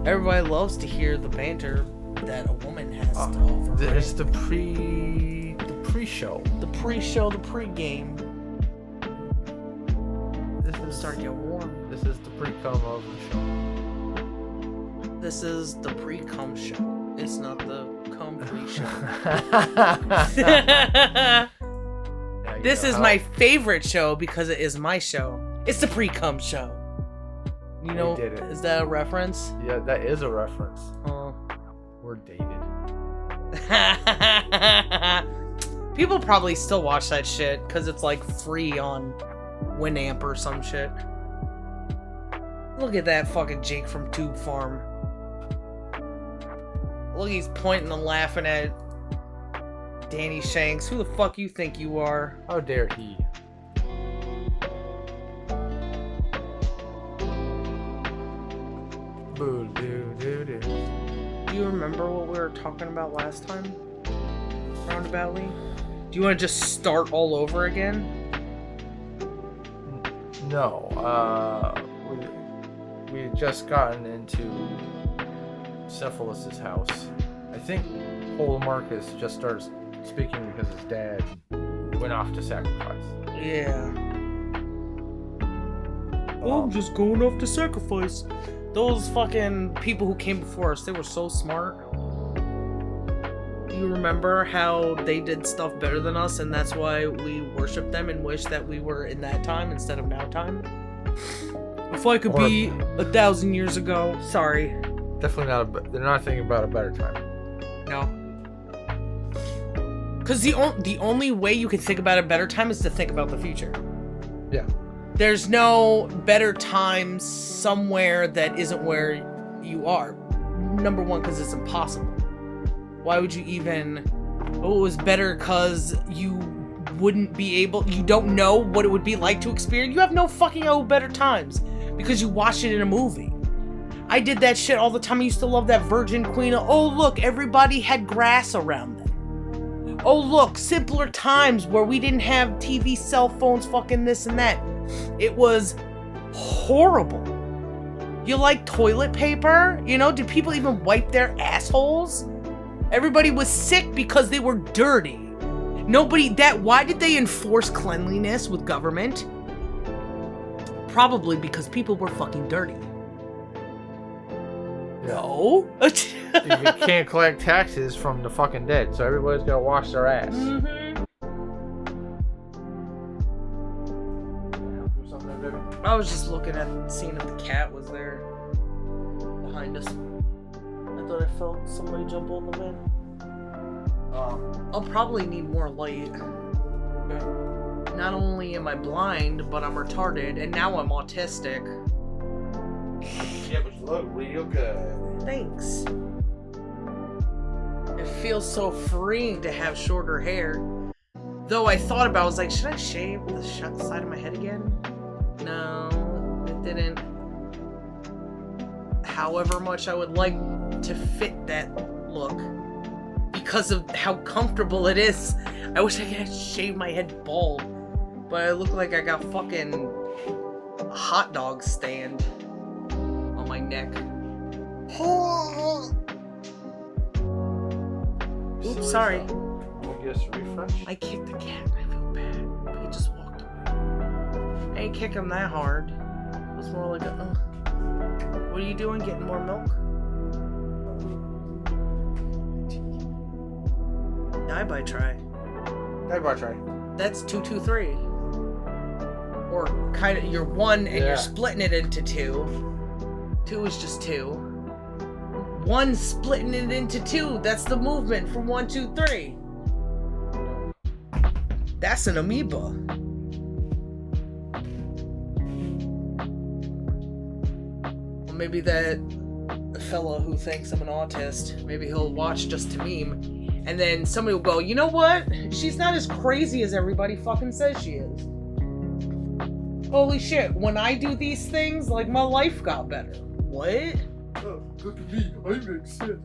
Everybody loves to hear the banter that a woman has to offer. It's the pre-show. The pre-show, the pre-game. This is Start to get warm. This is the pre-cum of the show. This is the pre-cum show. It's not the cum-free show. This is my favorite show because it is my show. It's the pre-cum show. You know, did it. Is that a reference? Yeah, that is a reference. Oh. We're dated. People probably still watch that shit because it's like free on Winamp or some shit. Look at that fucking Jake from Tube Farm. Look, he's pointing and laughing at Danny Shanks. Who the fuck you think you are? How dare he? Boo doo doo doo. Do you remember what we were talking about last time? Roundaboutly? Do you want to just start all over again? No, we had just gotten into Cephalus's house. I think Polemarchus just started speaking because his dad went off to sacrifice. Yeah. I'm just going off to sacrifice. Those fucking people who came before us, they were so smart. You remember how they did stuff better than us, and that's why we worship them and wish that we were in that time instead of now time? If I could be 1,000 years ago. Sorry. Definitely not. They're not thinking about a better time. No. Because the only way you can think about a better time is to think about the future. Yeah. There's no better time somewhere that isn't where you are. Number one, because it's impossible. Why would you even... Oh, it was better because you wouldn't be able... You don't know what it would be like to experience. You have no fucking better times. Because you watched it in a movie. I did that shit all the time. I used to love that Virgin Queen. Oh, look, everybody had grass around them. Oh, look, simpler times where we didn't have TV, cell phones, fucking this and that. It was horrible. You like toilet paper? You know, did people even wipe their assholes? Everybody was sick because they were dirty. Why did they enforce cleanliness with government? Probably because people were fucking dirty. No. You can't collect taxes from the fucking dead, so everybody's gotta wash their ass. Mm-hmm. I was just looking at seeing if the cat was there behind us. I thought I felt somebody jump on the bed. I'll probably need more light. Not only am I blind, but I'm retarded, and now I'm autistic. Yeah, but you look real good. Thanks. It feels so freeing to have shorter hair. Though I thought about it, I was like, should I shave the side of my head again? No, it didn't. However much I would like to fit that look. Because of how comfortable it is. I wish I could shave my head bald. But I look like I got fucking a hot dog stand on my neck. Oops, sorry. I guess refresh. I kicked the cat and I feel bad. But he just walked away. I ain't kick him that hard. It was more like a, What are you doing? Getting more milk? Die-by-try. Die-by-try. That's 2, 2, 3. Or kind of, you're 1 and you're splitting it into 2. 2 is just 2. 1 splitting it into 2. That's the movement from 1, 2, 3. That's an amoeba. Well, maybe that fella who thinks I'm an autist, maybe he'll watch just to meme. And then somebody will go, you know what? She's not as crazy as everybody fucking says she is. Holy shit, when I do these things, like, my life got better. What? Oh, look at me, I make sense.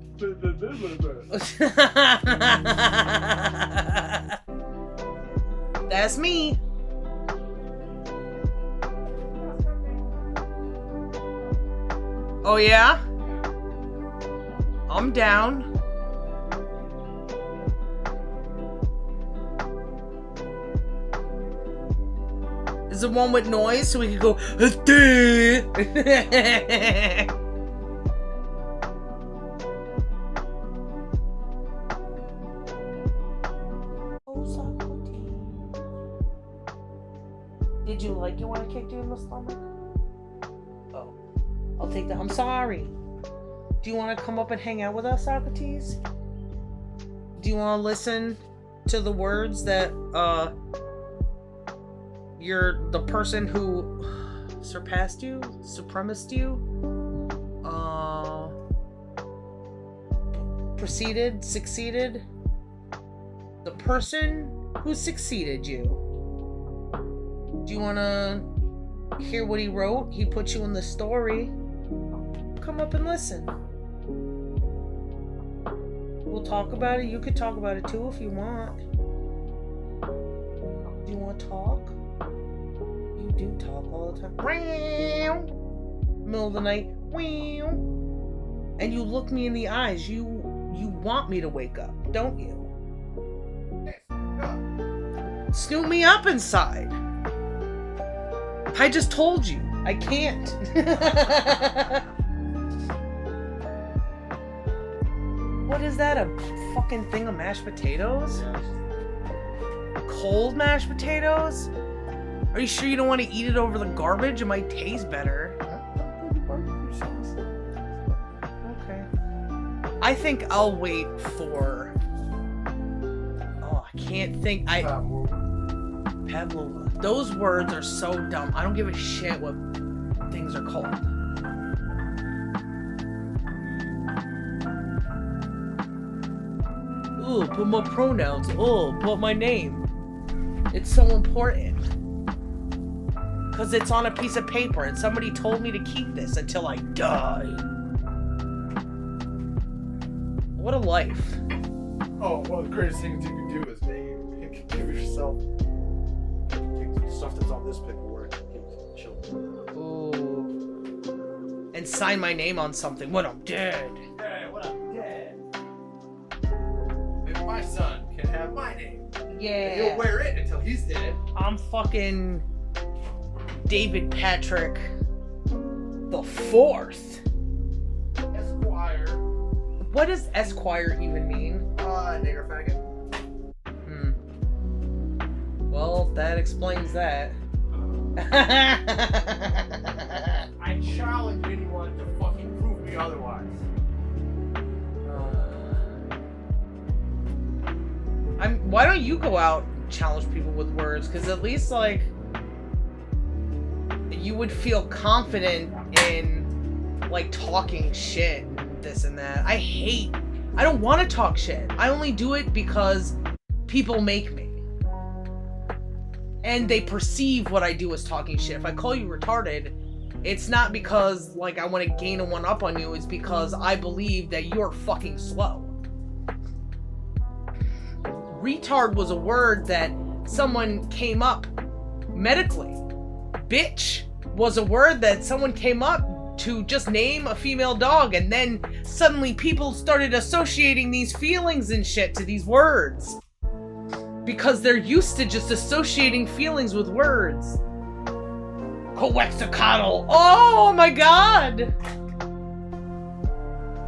That's me. Oh yeah? calm down. Is it one with noise so we can go? Did you like it when I kicked you in the stomach? Oh, I'll take that. I'm sorry. Do you want to come up and hang out with us, Socrates? Do you want to listen to the words that the person who surpassed you, supremaced you, succeeded, the person who succeeded you? Do you want to hear what he wrote? He put you in the story. Come up and listen. We'll talk about it. You could talk about it too if you want. Do you want to talk? You do talk all the time. Middle of the night. And you look me in the eyes. You want me to wake up, don't you? Snoop me up inside. I just told you. I can't. What is that? A fucking thing of mashed potatoes? Cold mashed potatoes? Are you sure you don't want to eat it over the garbage? It might taste better. Okay. I think I'll wait for... Oh, I can't think. Pavlova. Those words are so dumb. I don't give a shit what things are called. Oh, put my pronouns. Oh, put my name. It's so important. Because it's on a piece of paper and somebody told me to keep this until I die. What a life. Oh, one of the greatest things you can do is give yourself stuff that's on this paperwork. Give it to the children. Ooh. And sign my name on something when I'm dead. Hey, when I'm dead. Maybe my son can have my name. Yeah. And he'll wear it until he's dead. I'm fucking David Patrick the Fourth. Esquire. What does Esquire even mean? Nigger faggot. Well, that explains that. I challenge anyone to fucking prove me otherwise. Why don't you go out and challenge people with words? Because at least, like, you would feel confident in, like, talking shit, this and that. I don't want to talk shit. I only do it because people make me. And they perceive what I do as talking shit. If I call you retarded, it's not because, like, I want to gain a one-up on you. It's because I believe that you're fucking slow. Retard was a word that someone came up medically. Bitch was a word that someone came up to just name a female dog, and then suddenly people started associating these feelings and shit to these words. Because they're used to just associating feelings with words. Coexicotl. Oh my god!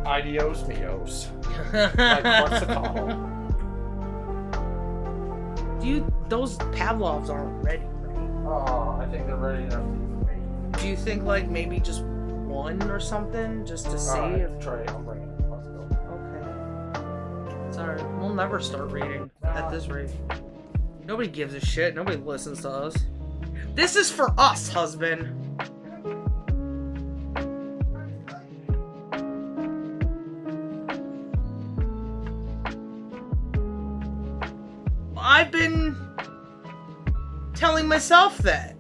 Adios mios. Like Quetzalcoatl. Those Pavlovs aren't ready, right? Oh, I think they're ready enough to eat me. Do you think, like, maybe just one or something? Just to see if... Trey, I'm bringing it. Let's go. Okay. Sorry, we'll never start reading at this rate. Nobody gives a shit. Nobody listens to us. This is for us, husband. I've been telling myself that.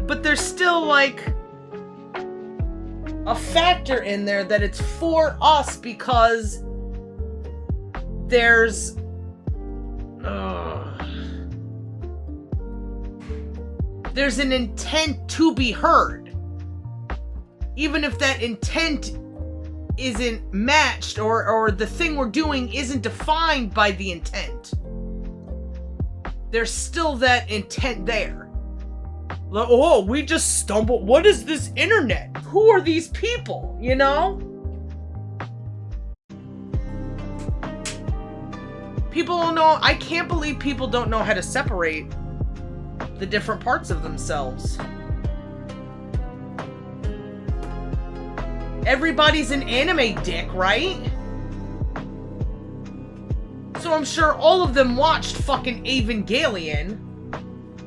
But there's still, like, a factor in there that it's for us because there's an intent to be heard. even if that intent isn't matched or the thing we're doing isn't defined by the intent, there's still that intent there. Like, oh, we just stumbled. What is this internet? Who are these people? You know? People don't know. I can't believe people don't know how to separate the different parts of themselves. Everybody's an anime dick, right? So I'm sure all of them watched fucking Evangelion.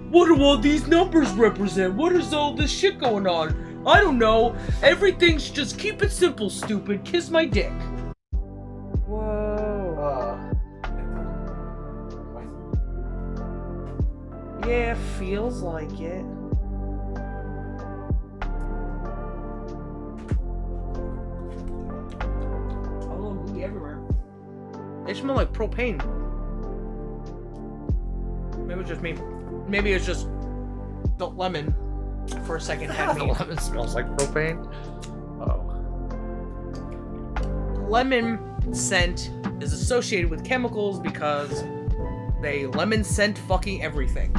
What do all these numbers represent? What is all this shit going on? I don't know. Everything's just keep it simple, stupid. Kiss my dick. Whoa. Yeah, feels like it. Oh, we everywhere. They smell like propane. Maybe it's just me. Maybe it's just the lemon for a second had me. The lemon smells like propane? Oh. Lemon scent is associated with chemicals because they lemon scent fucking everything.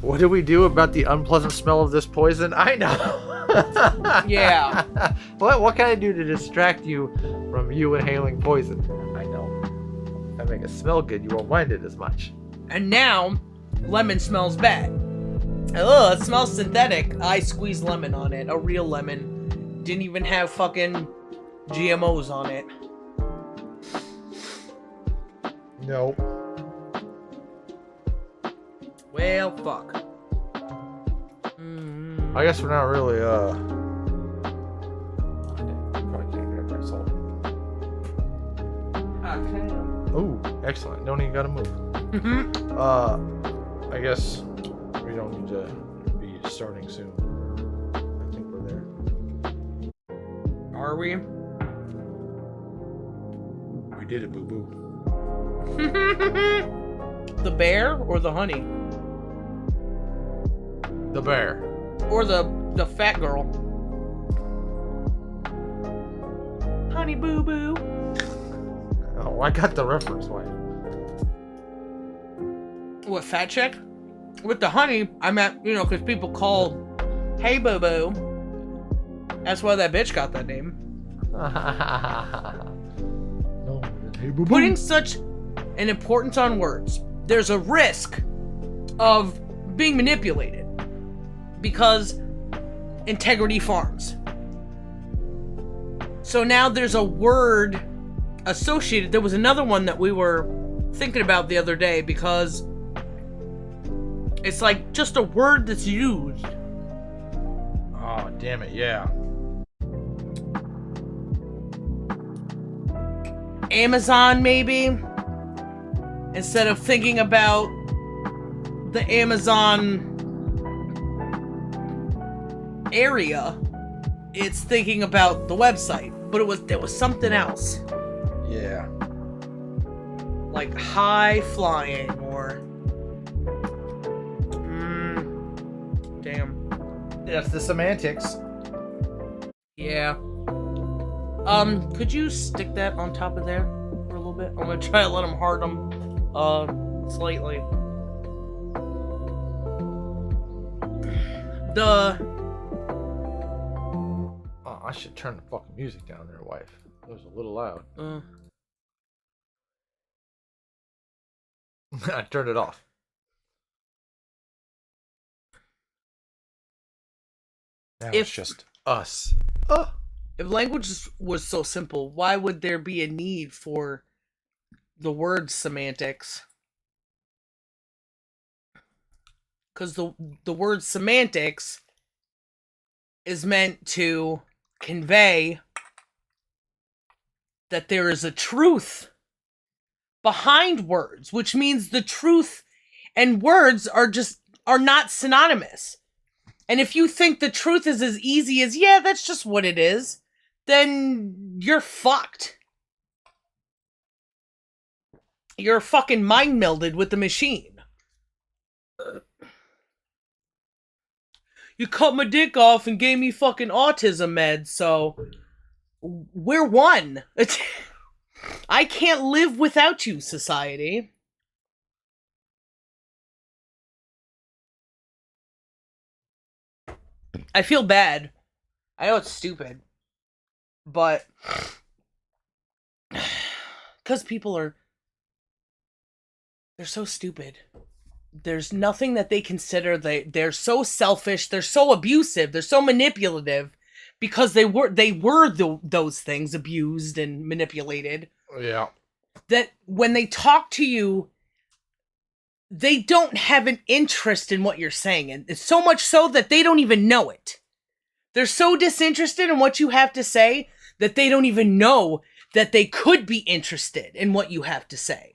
What do we do about the unpleasant smell of this poison? I know. Yeah. What can I do to distract you from you inhaling poison? I know. If I make it smell good, you won't mind it as much. And now, lemon smells bad. Ugh, it smells synthetic. I squeezed lemon on it. A real lemon. Didn't even have fucking GMOs on it. Nope. Well, fuck. I guess we're not really, probably can't grab that salt. Okay. Ooh, excellent. Don't even gotta move. I guess we don't need to be starting soon. I think we're there. Are we? We did it, boo-boo. The bear or the honey? The bear. Or the fat girl? Honey boo boo. Oh, I got the reference, wife. What, fat chick? With the honey, I meant, you know, because people call, hey boo boo. That's why that bitch got that name. No, hey, boo-boo. Putting such an importance on words, there's a risk of being manipulated because integrity farms. So now there's a word associated. There was another one that we were thinking about the other day because it's like just a word that's used. Oh, damn it, yeah. Amazon, maybe? Instead of thinking about the Amazon area, it's thinking about the website. But there was something else. Yeah. Like high flying or... damn. That's the semantics. Yeah. Could you stick that on top of there for a little bit? I'm gonna try to let them hard them, slightly. Oh, I should turn the fucking music down there, wife. It was a little loud. I turned it off. Now it's just us. If language was so simple, why would there be a need for the word semantics? Because the word semantics is meant to convey that there is a truth behind words, which means the truth and words are not synonymous. And if you think the truth is as easy as, yeah, that's just what it is, then you're fucked. You're fucking mind melded with the machine. you cut my dick off and gave me fucking autism meds, so we're one. I can't live without you, society. I feel bad. I know it's stupid, but because people they're so stupid. There's nothing that they consider. They're so selfish. They're so abusive. They're so manipulative because they were those things, abused and manipulated. Yeah. That when they talk to you, they don't have an interest in what you're saying, and it's so much so that they don't even know it. They're so disinterested in what you have to say that they don't even know that they could be interested in what you have to say.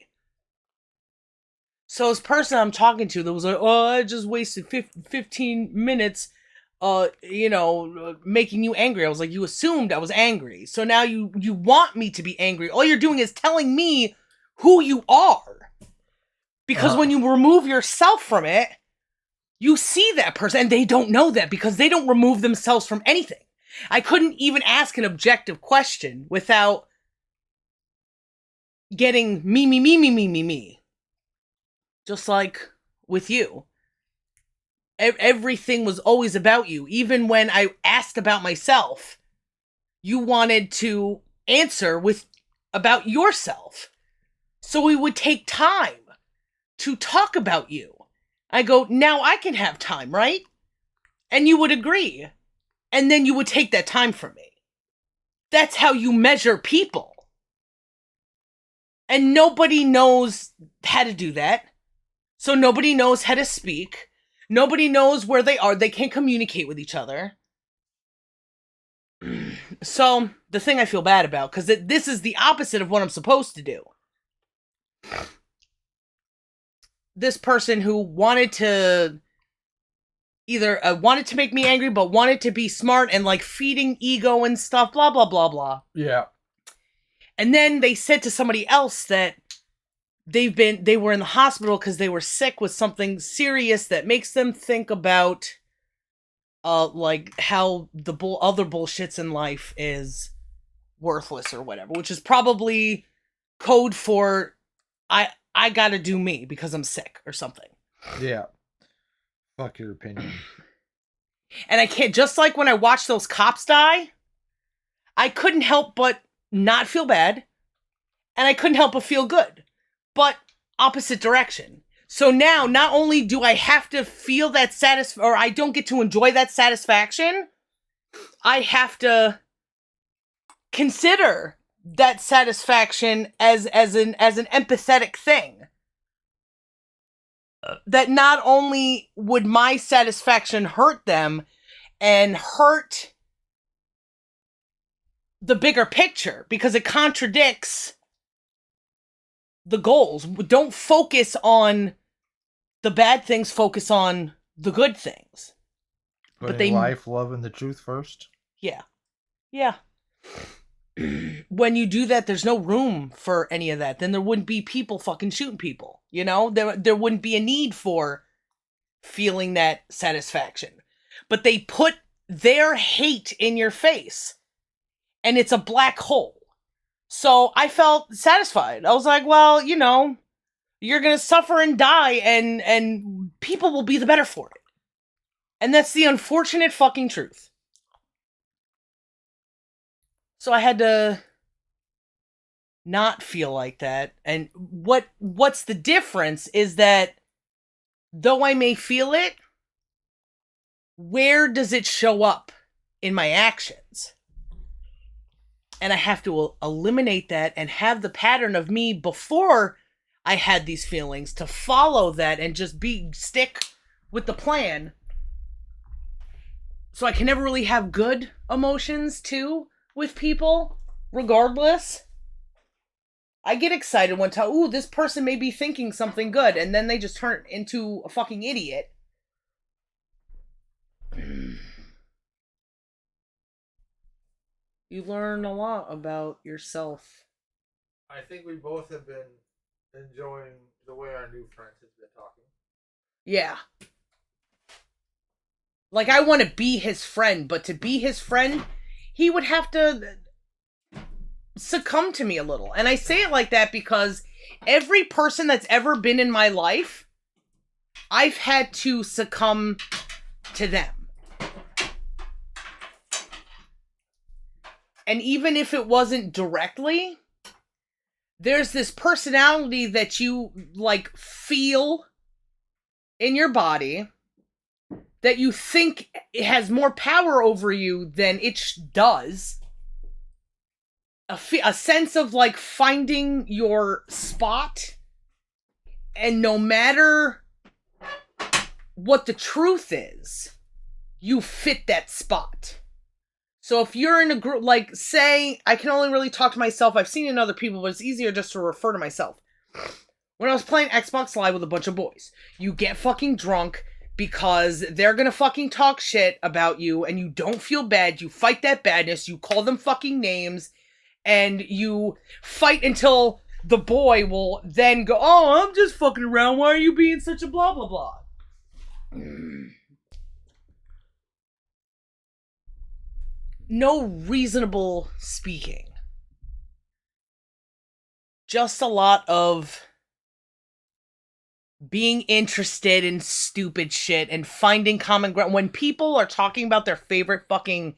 So this person I'm talking to that was like, oh, I just wasted 15 minutes, making you angry. I was like, you assumed I was angry. So now you want me to be angry. All you're doing is telling me who you are. Because when you remove yourself from it, you see that person, and they don't know that because they don't remove themselves from anything. I couldn't even ask an objective question without getting me. Just like with you. Everything was always about you. Even when I asked about myself, you wanted to answer about yourself. So we would take time to talk about you. I go, now I can have time, right? And you would agree. And then you would take that time from me. That's how you measure people. And nobody knows how to do that. So nobody knows how to speak. Nobody knows where they are. They can't communicate with each other. So the thing I feel bad about, because this is the opposite of what I'm supposed to do. This person who wanted to either wanted to make me angry, but wanted to be smart and like feeding ego and stuff, blah, blah, blah, blah. Yeah. And then they said to somebody else that they were in the hospital because they were sick with something serious that makes them think about like how the other bullshits in life is worthless or whatever, which is probably code for I gotta do me because I'm sick or something. Yeah. Fuck your opinion. And I can't, just like when I watched those cops die, I couldn't help but not feel bad, and I couldn't help but feel good. But opposite direction. So now, not only do I have to feel that or I don't get to enjoy that satisfaction, I have to consider that satisfaction as an empathetic thing. That not only would my satisfaction hurt them and hurt the bigger picture, because it contradicts the goals. Don't focus on the bad things, focus on the good things. Putting life, love, and the truth first? Yeah. Yeah. When you do that, there's no room for any of that. Then there wouldn't be people fucking shooting people. You know? There wouldn't be a need for feeling that satisfaction. But they put their hate in your face. And it's a black hole. So I felt satisfied. I was like, well, you're gonna suffer and die, and people will be the better for it. And that's the unfortunate fucking truth. So I had to not feel like that. And what's the difference is that though I may feel it, where does it show up in my actions? And I have to eliminate that and have the pattern of me before I had these feelings to follow that and just stick with the plan. So I can never really have good emotions too with people, regardless. I get excited one time, ooh, this person may be thinking something good, and then they just turn into a fucking idiot. You learn a lot about yourself. I think we both have been enjoying the way our new friends have been talking. Yeah. Like, I want to be his friend, but to be his friend, he would have to succumb to me a little. And I say it like that because every person that's ever been in my life, I've had to succumb to them. And even if it wasn't directly, there's this personality that you, like, feel in your body that you think it has more power over you than it does. A sense of, like, finding your spot, and no matter what the truth is, you fit that spot. So if you're in a group, like, say, I can only really talk to myself. I've seen it in other people, but it's easier just to refer to myself. When I was playing Xbox Live with a bunch of boys, you get fucking drunk because they're gonna fucking talk shit about you, and you don't feel bad. You fight that badness. You call them fucking names, and you fight until the boy will then go, oh, I'm just fucking around. Why are you being such a blah, blah, blah? No reasonable speaking. Just a lot of being interested in stupid shit and finding common ground. When people are talking about their favorite fucking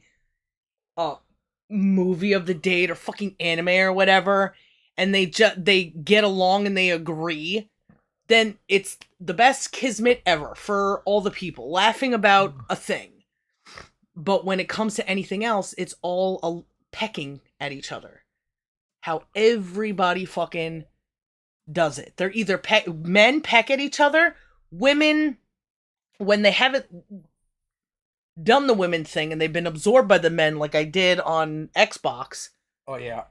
movie of the day or fucking anime or whatever, and they get along and they agree, then it's the best kismet ever for all the people laughing about a thing. But when it comes to anything else, it's all pecking at each other. How everybody fucking does it. They're either men peck at each other, women, when they haven't done the women thing and they've been absorbed by the men like I did on Xbox. Oh, yeah.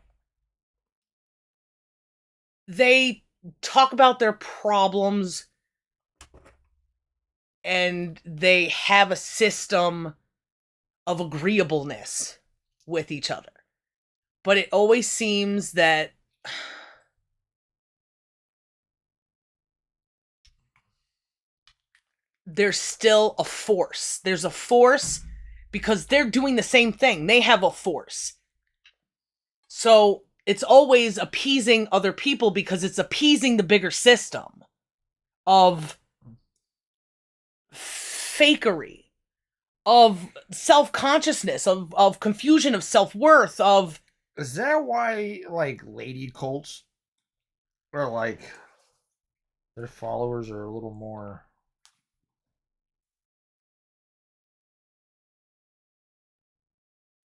They talk about their problems and they have a system of agreeableness with each other. But it always seems that there's still a force. There's a force because they're doing the same thing. They have a force. So it's always appeasing other people because it's appeasing the bigger system of fakery, of self-consciousness, of confusion, of self-worth, of... Is that why, like, lady cults are, like, their followers are a little more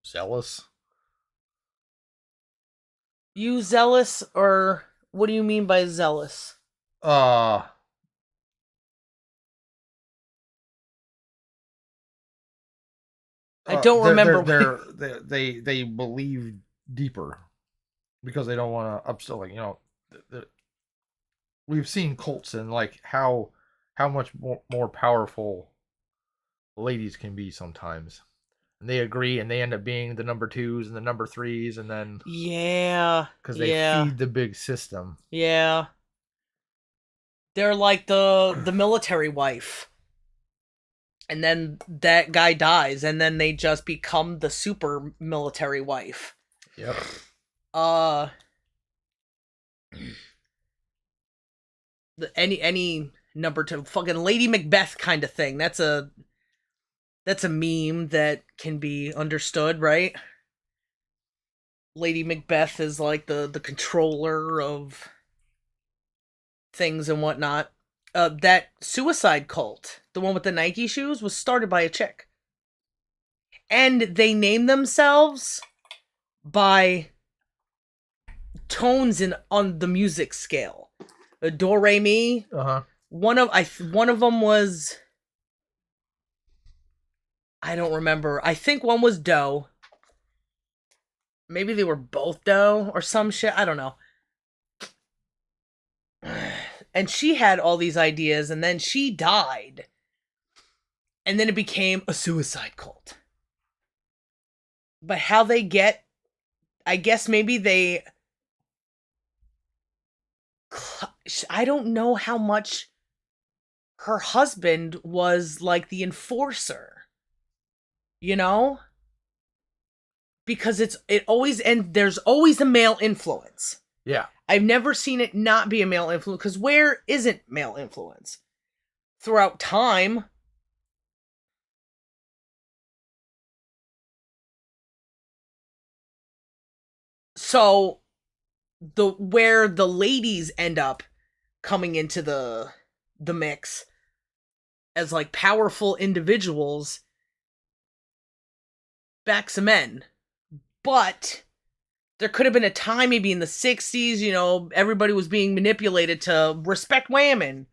zealous? You zealous, or what do you mean by zealous? I don't remember. They believe deeper because they don't want to upsell. Like, you know, we've seen cults and like how much more powerful ladies can be sometimes, and they agree and they end up being the number 2s and the number 3s, and then because they feed the big system. Yeah, they're like the military wife. And then that guy dies, and then they just become the super military wife. Yep. Any number 2 fucking Lady Macbeth kind of thing. That's a meme that can be understood, right? Lady Macbeth is like the controller of things and whatnot. That suicide cult, the one with the Nike shoes, was started by a chick. And they name themselves by tones on the music scale. Do, re, mi. Uh-huh. One of them was, I don't remember. I think one was do. Maybe they were both do or some shit. I don't know. And she had all these ideas, and then she died. And then it became a suicide cult. But how they get... I guess maybe they... I don't know how much her husband was like the enforcer. you know? Because there's always a male influence. Yeah. I've never seen it not be a male influence, because where isn't male influence? Throughout time. So, where the ladies end up coming into the mix as like powerful individuals backs the men. But there could have been a time, maybe in the 60s, you know, everybody was being manipulated to respect women.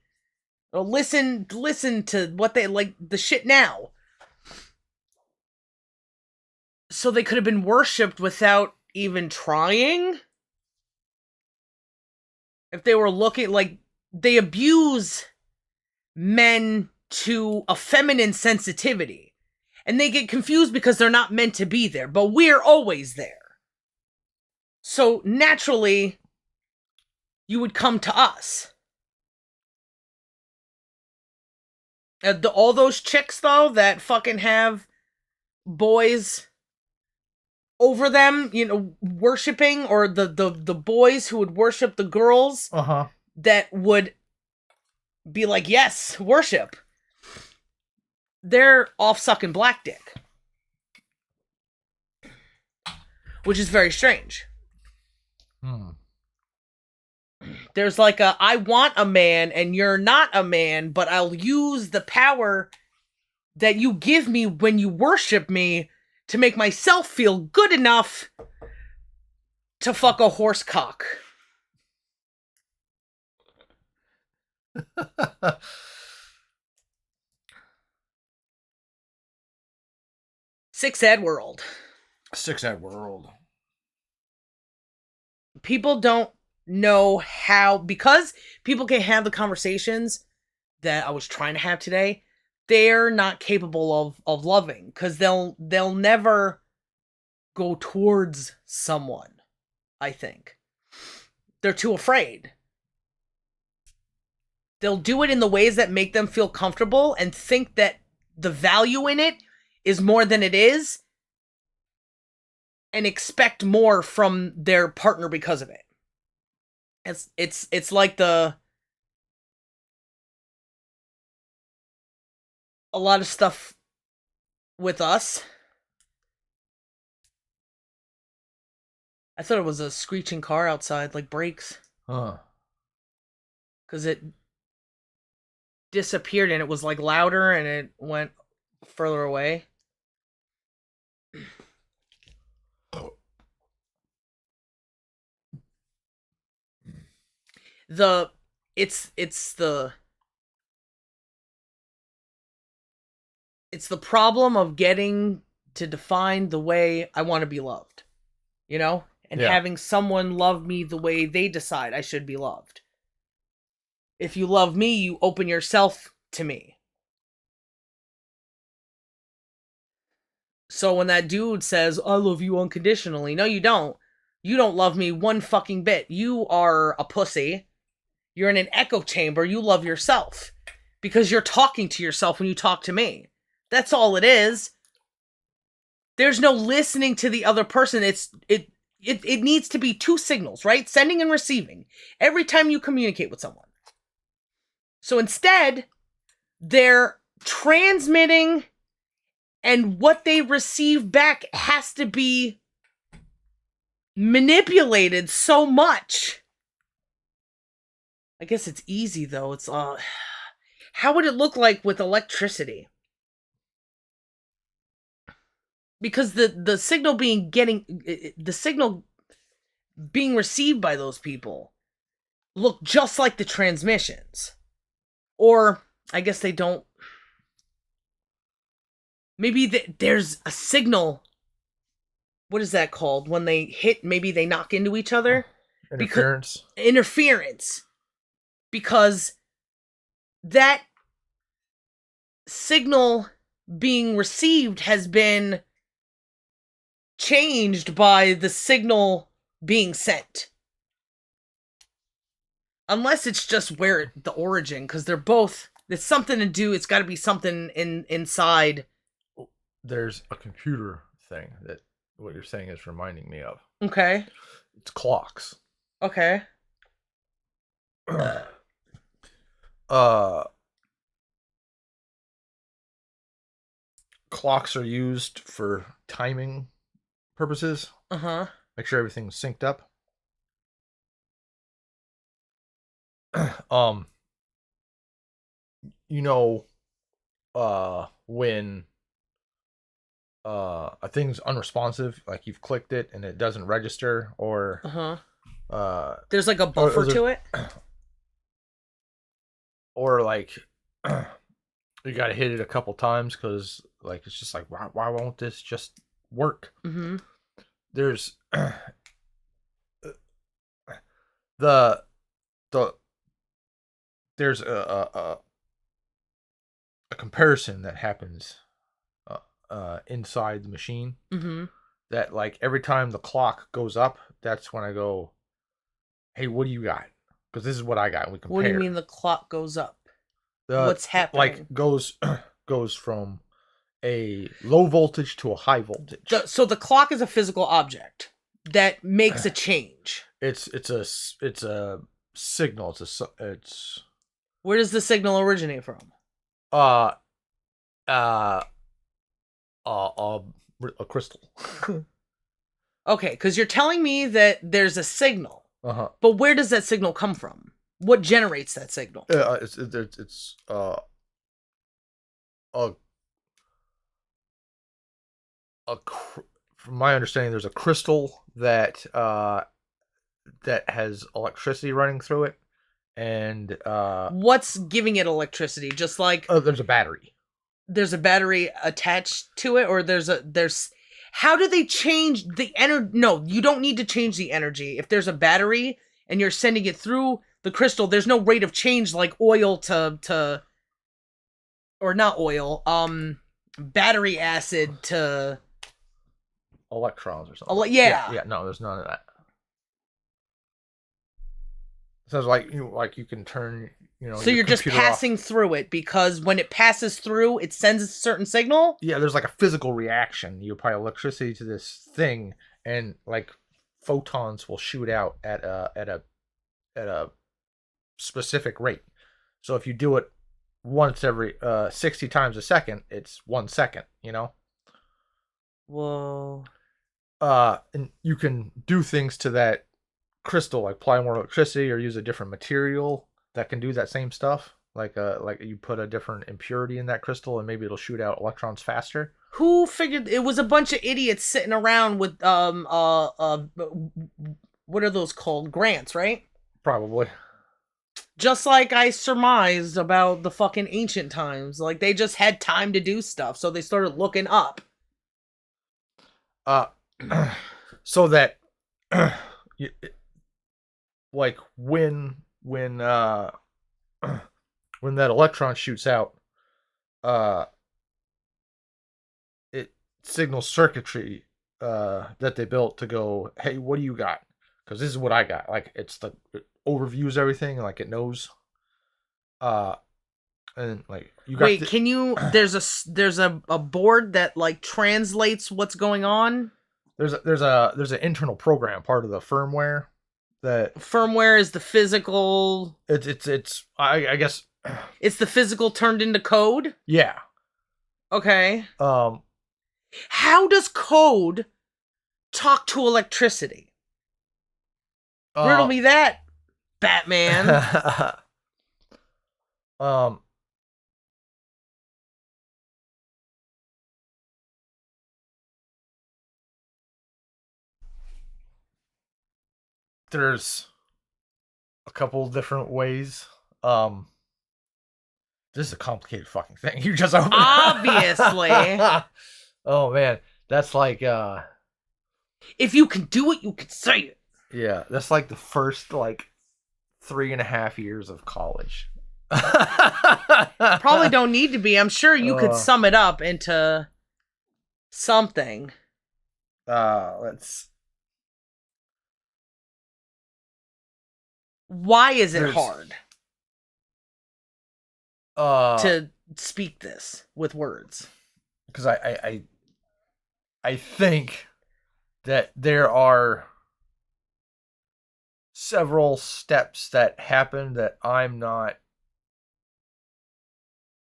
Or listen to what they like, the shit now. So they could have been worshipped without even trying. If they were looking, like, they abuse men to a feminine sensitivity. And they get confused because they're not meant to be there. But we're always there. So naturally, you would come to us. All those chicks, though, that fucking have boys over them, you know, worshipping, or the boys who would worship the girls, that would be like, yes, worship. They're off sucking black dick. Which is very strange. There's like I want a man and you're not a man, but I'll use the power that you give me when you worship me to make myself feel good enough to fuck a horse cock. Six Ed World. People don't know how, because people can't have the conversations that I was trying to have today. They're not capable of loving, because they'll never go towards someone. I think they're too afraid. They'll do it in the ways that make them feel comfortable and think that the value in it is more than it is, and expect more from their partner because of it. It's like a lot of stuff with us. I thought it was a screeching car outside, like brakes. Because it disappeared and it was like louder and it went further away. It's the problem of getting to define the way I want to be loved, you know, and having someone love me the way they decide I should be loved. If you love me, you open yourself to me. So when that dude says, I love you unconditionally, no, you don't. You don't love me one fucking bit. You are a pussy. You're in an echo chamber. You love yourself because you're talking to yourself when you talk to me. That's all it is. There's no listening to the other person. It needs to be two signals, right? Sending and receiving every time you communicate with someone. So instead, they're transmitting, and what they receive back has to be manipulated so much. I guess it's easy though. It's how would it look like with electricity? Because the signal being received by those people look just like the transmissions. Or I guess they don't. Maybe there's a signal. What is that called? When they hit, maybe they knock into each other? Interference. Interference. Because that signal being received has been changed by the signal being sent. Unless it's just where the origin, because they're both, it's something to do, it's got to be something inside there's a computer thing that what you're saying is reminding me of. Okay. It's clocks. Okay. Clocks are used for timing purposes. Uh-huh. Make sure everything's synced up. When a thing's unresponsive, like you've clicked it and it doesn't register, or there's like a buffer to it, or like you gotta hit it a couple times because like it's just like why won't this just work? Mm-hmm. There's there's a comparison that happens inside the machine. Mm-hmm. That like every time the clock goes up, that's when I go, hey, what do you got? Because this is what I got. And we compare. What do you mean the clock goes up? What's happening? Like goes from a low voltage to a high voltage. So the clock is a physical object that makes a change. It's a signal. It's Where does the signal originate from? A crystal. Okay, because you're telling me that there's a signal. Uh-huh. But where does that signal come from? What generates that signal? From my understanding, there's a crystal that has electricity running through it, and what's giving it electricity? Just like there's a battery. There's a battery attached to it, or there's how do they change the energy? No, you don't need to change the energy. If there's a battery and you're sending it through the crystal, there's no rate of change like oil to or not oil, battery acid to electrons or something. Yeah, no, there's none of that. Sounds like you can turn, so you're just passing through it, because when it passes through, it sends a certain signal? Yeah, there's like a physical reaction. You apply electricity to this thing, and like photons will shoot out at a specific rate. So if you do it once every 60 times a second, it's 1 second, Whoa. And you can do things to that crystal, like apply more electricity or use a different material that can do that same stuff. Like you put a different impurity in that crystal and maybe it'll shoot out electrons faster. Who figured? It was a bunch of idiots sitting around with what are those called? Grants, right? Probably. Just like I surmised about the fucking ancient times. Like they just had time to do stuff, so they started looking up. So that like when that electron shoots out, it signals circuitry that they built to go, hey, what do you got? Because this is what I got. Like it overviews everything, like it knows. And like you got. Wait, can you? There's a board that like translates what's going on. There's an internal program, part of the firmware. That firmware is the physical. It's I guess it's the physical turned into code. Yeah. Okay. How does code talk to electricity? Riddle me that, Batman. There's a couple different ways. This is a complicated fucking thing. You just opened. Obviously. Oh man, that's like if you can do it, you can say it. Yeah, that's like the first like 3.5 years of college. Probably don't need to be. I'm sure you could sum it up into something. Why is it hard to speak this with words? Because I I think that there are several steps that happen that I'm not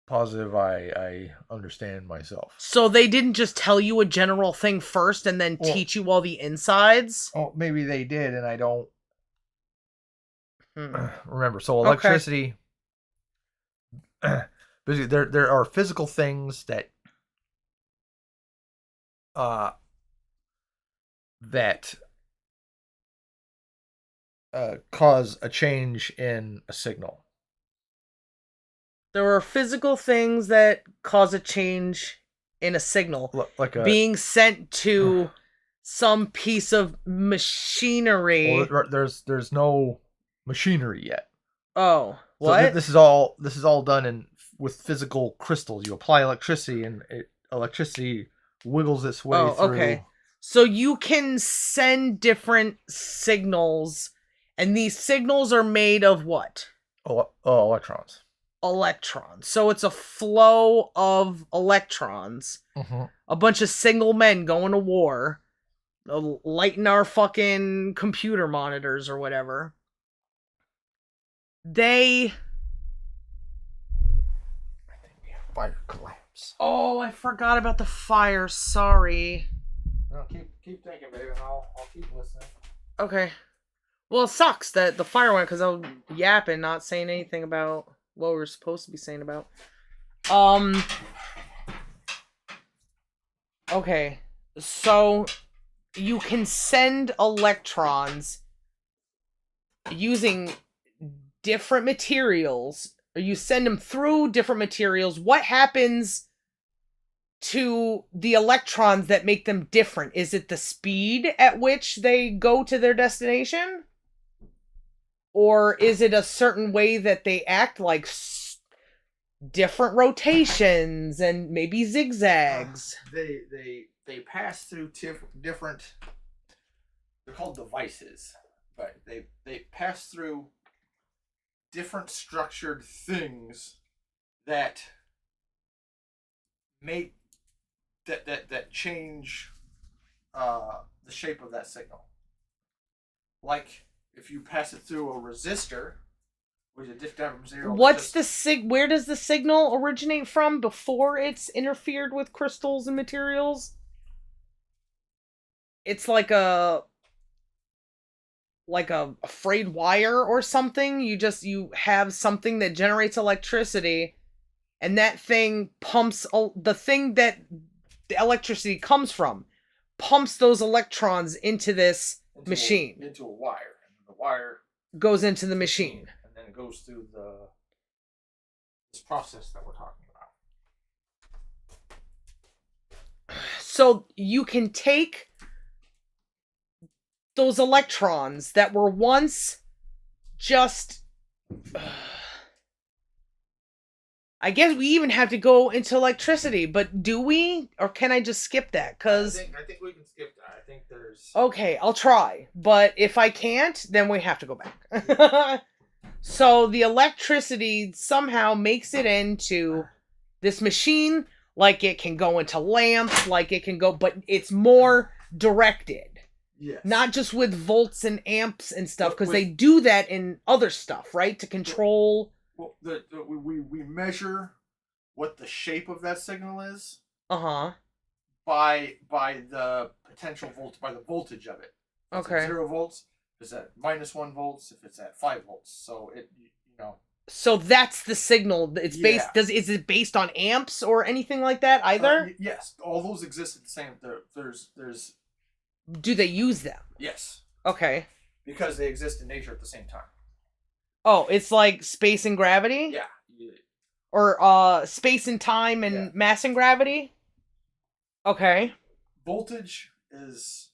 positive I understand myself. So they didn't just tell you a general thing first and then teach you all the insides? Oh, maybe they did, and I don't Hmm. remember. So electricity, basically, there are physical things that cause a change in a signal. There are physical things that cause a change in a signal, Like being sent to some piece of machinery. Well, there's no machinery yet. Oh, what? So this is all done with physical crystals. You apply electricity, and electricity wiggles its way through. Okay. So you can send different signals, and these signals are made of what? Electrons. Electrons. So it's a flow of electrons. Mm-hmm. A bunch of single men going to war, lighting our fucking computer monitors or whatever. I think we have fire collapse. Oh, I forgot about the fire. Sorry. No, keep thinking, baby, and I'll keep listening. Okay. Well, it sucks that the fire went because I was yapping, not saying anything about what we were supposed to be saying about. Okay. So you can send electrons using different materials, or you send them through different materials. What happens to the electrons that make them different? Is it the speed at which they go to their destination? Or is it a certain way that they act, like different rotations and maybe zigzags? They pass through different. They're called devices, but they pass through different structured things that make that change the shape of that signal. Like if you pass it through a resistor, which is different from zero. Where does the signal originate from before it's interfered with crystals and materials? It's like a frayed wire or something. You have something that generates electricity, and that thing pumps the thing that the electricity comes from, pumps those electrons into this machine. Into a wire. And the wire goes into the machine. And then it goes through this process that we're talking about. So you can take those electrons that were once just... I guess we even have to go into electricity, but do we? Or can I just skip that? Cause I think we can skip that. I think there's... Okay, I'll try. But if I can't, then we have to go back. So the electricity somehow makes it into this machine, like it can go into lamps, like it can go, but it's more directed. Yes. Not just with volts and amps and stuff, because they do that in other stuff, right? To control... Well, we measure what the shape of that signal is. Uh-huh. By the potential by the voltage of it. If Okay. it's at 0 volts, if it's at -1 volts, if it's at 5 volts. So it, So that's the signal. It's based. Is it based on amps or anything like that either? Yes, all those exist at the same. There's. Do they use them? Yes. Okay. Because they exist in nature at the same time. Oh, it's like space and gravity? Yeah. Or space and time and mass and gravity? Okay. Voltage is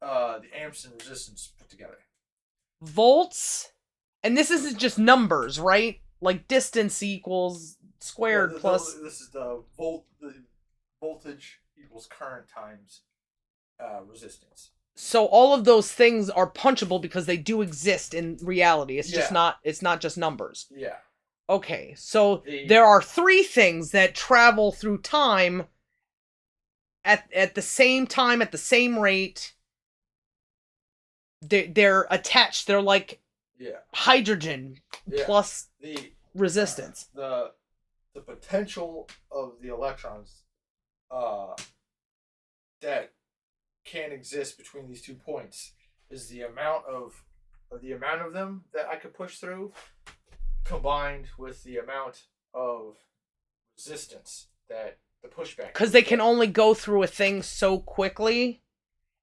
the amps and resistance put together. Volts? And this isn't just numbers, right? Like distance equals squared plus... This is the voltage equals current times resistance. So all of those things are punchable because they do exist in reality. It's just not. It's not just numbers. Yeah. Okay, so there are 3 things that travel through time at the same time, at the same rate, they're attached. They're like hydrogen plus the resistance. The potential of the electrons that can exist between these 2 points is the amount of them that I could push through, combined with the amount of resistance that the pushback. Because they can only go through a thing so quickly,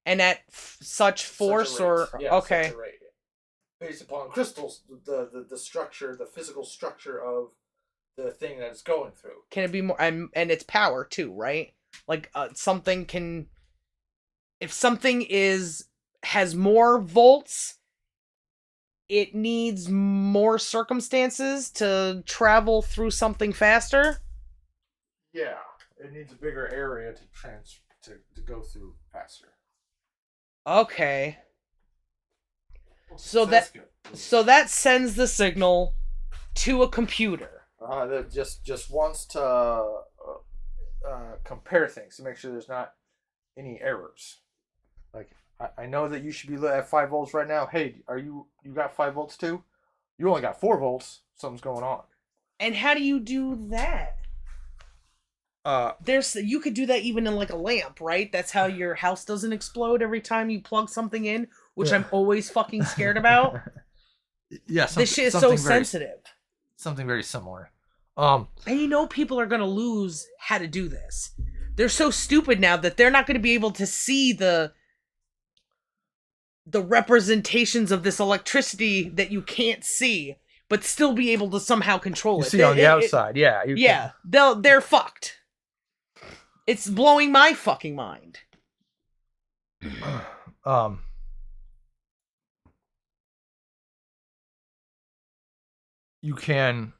and at such force, or okay. Such a rate. Based upon crystals, the structure, the physical structure of the thing that it's going through. Can it be more? And its power too, right? Like something can. If something has more volts, it needs more circumstances to travel through something faster. Yeah, it needs a bigger area to go through faster. Okay. So that sends the signal to a computer. That just wants to compare things to make sure there's not any errors. Like, I know that you should be at 5 volts right now. Hey, you got 5 volts too? You only got 4 volts. Something's going on. And how do you do that? You could do that even in like a lamp, right? That's how your house doesn't explode every time you plug something in, which I'm always fucking scared about. Yeah, this shit is so sensitive. Something very similar. And you know people are gonna lose how to do this. They're so stupid now that they're not gonna be able to see the representations of this electricity that you can't see, but still be able to somehow control it. You see on the outside, yeah. They're fucked. It's blowing my fucking mind. You can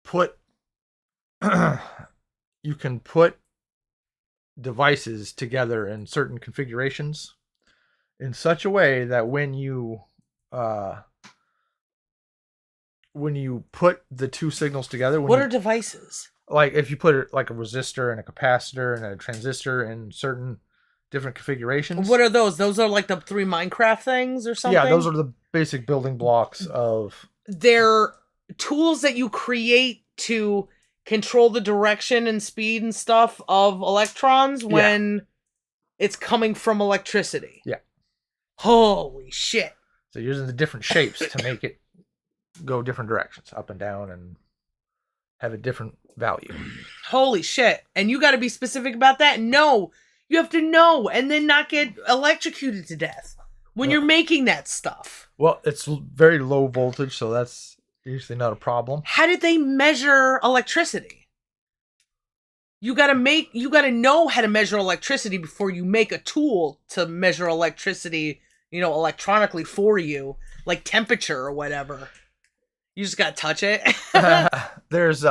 put devices together in certain configurations in such a way that when you put the 2 signals together, what are devices? Like if you put it like a resistor and a capacitor and a transistor in certain different configurations. What are those? Those are like the 3 Minecraft things or something? Yeah, those are the basic building blocks of... They're tools that you create to control the direction and speed and stuff of electrons when it's coming from electricity. Yeah. Holy shit. So you're using the different shapes to make it go different directions, up and down, and have a different value. Holy shit. And you got to be specific about that? No. You have to know and then not get electrocuted to death when you're making that stuff. Well, it's very low voltage, so that's usually not a problem. How did they measure electricity? You got to know how to measure electricity before you make a tool to measure electricity, electronically for you, like temperature or whatever. You just got to touch it. There's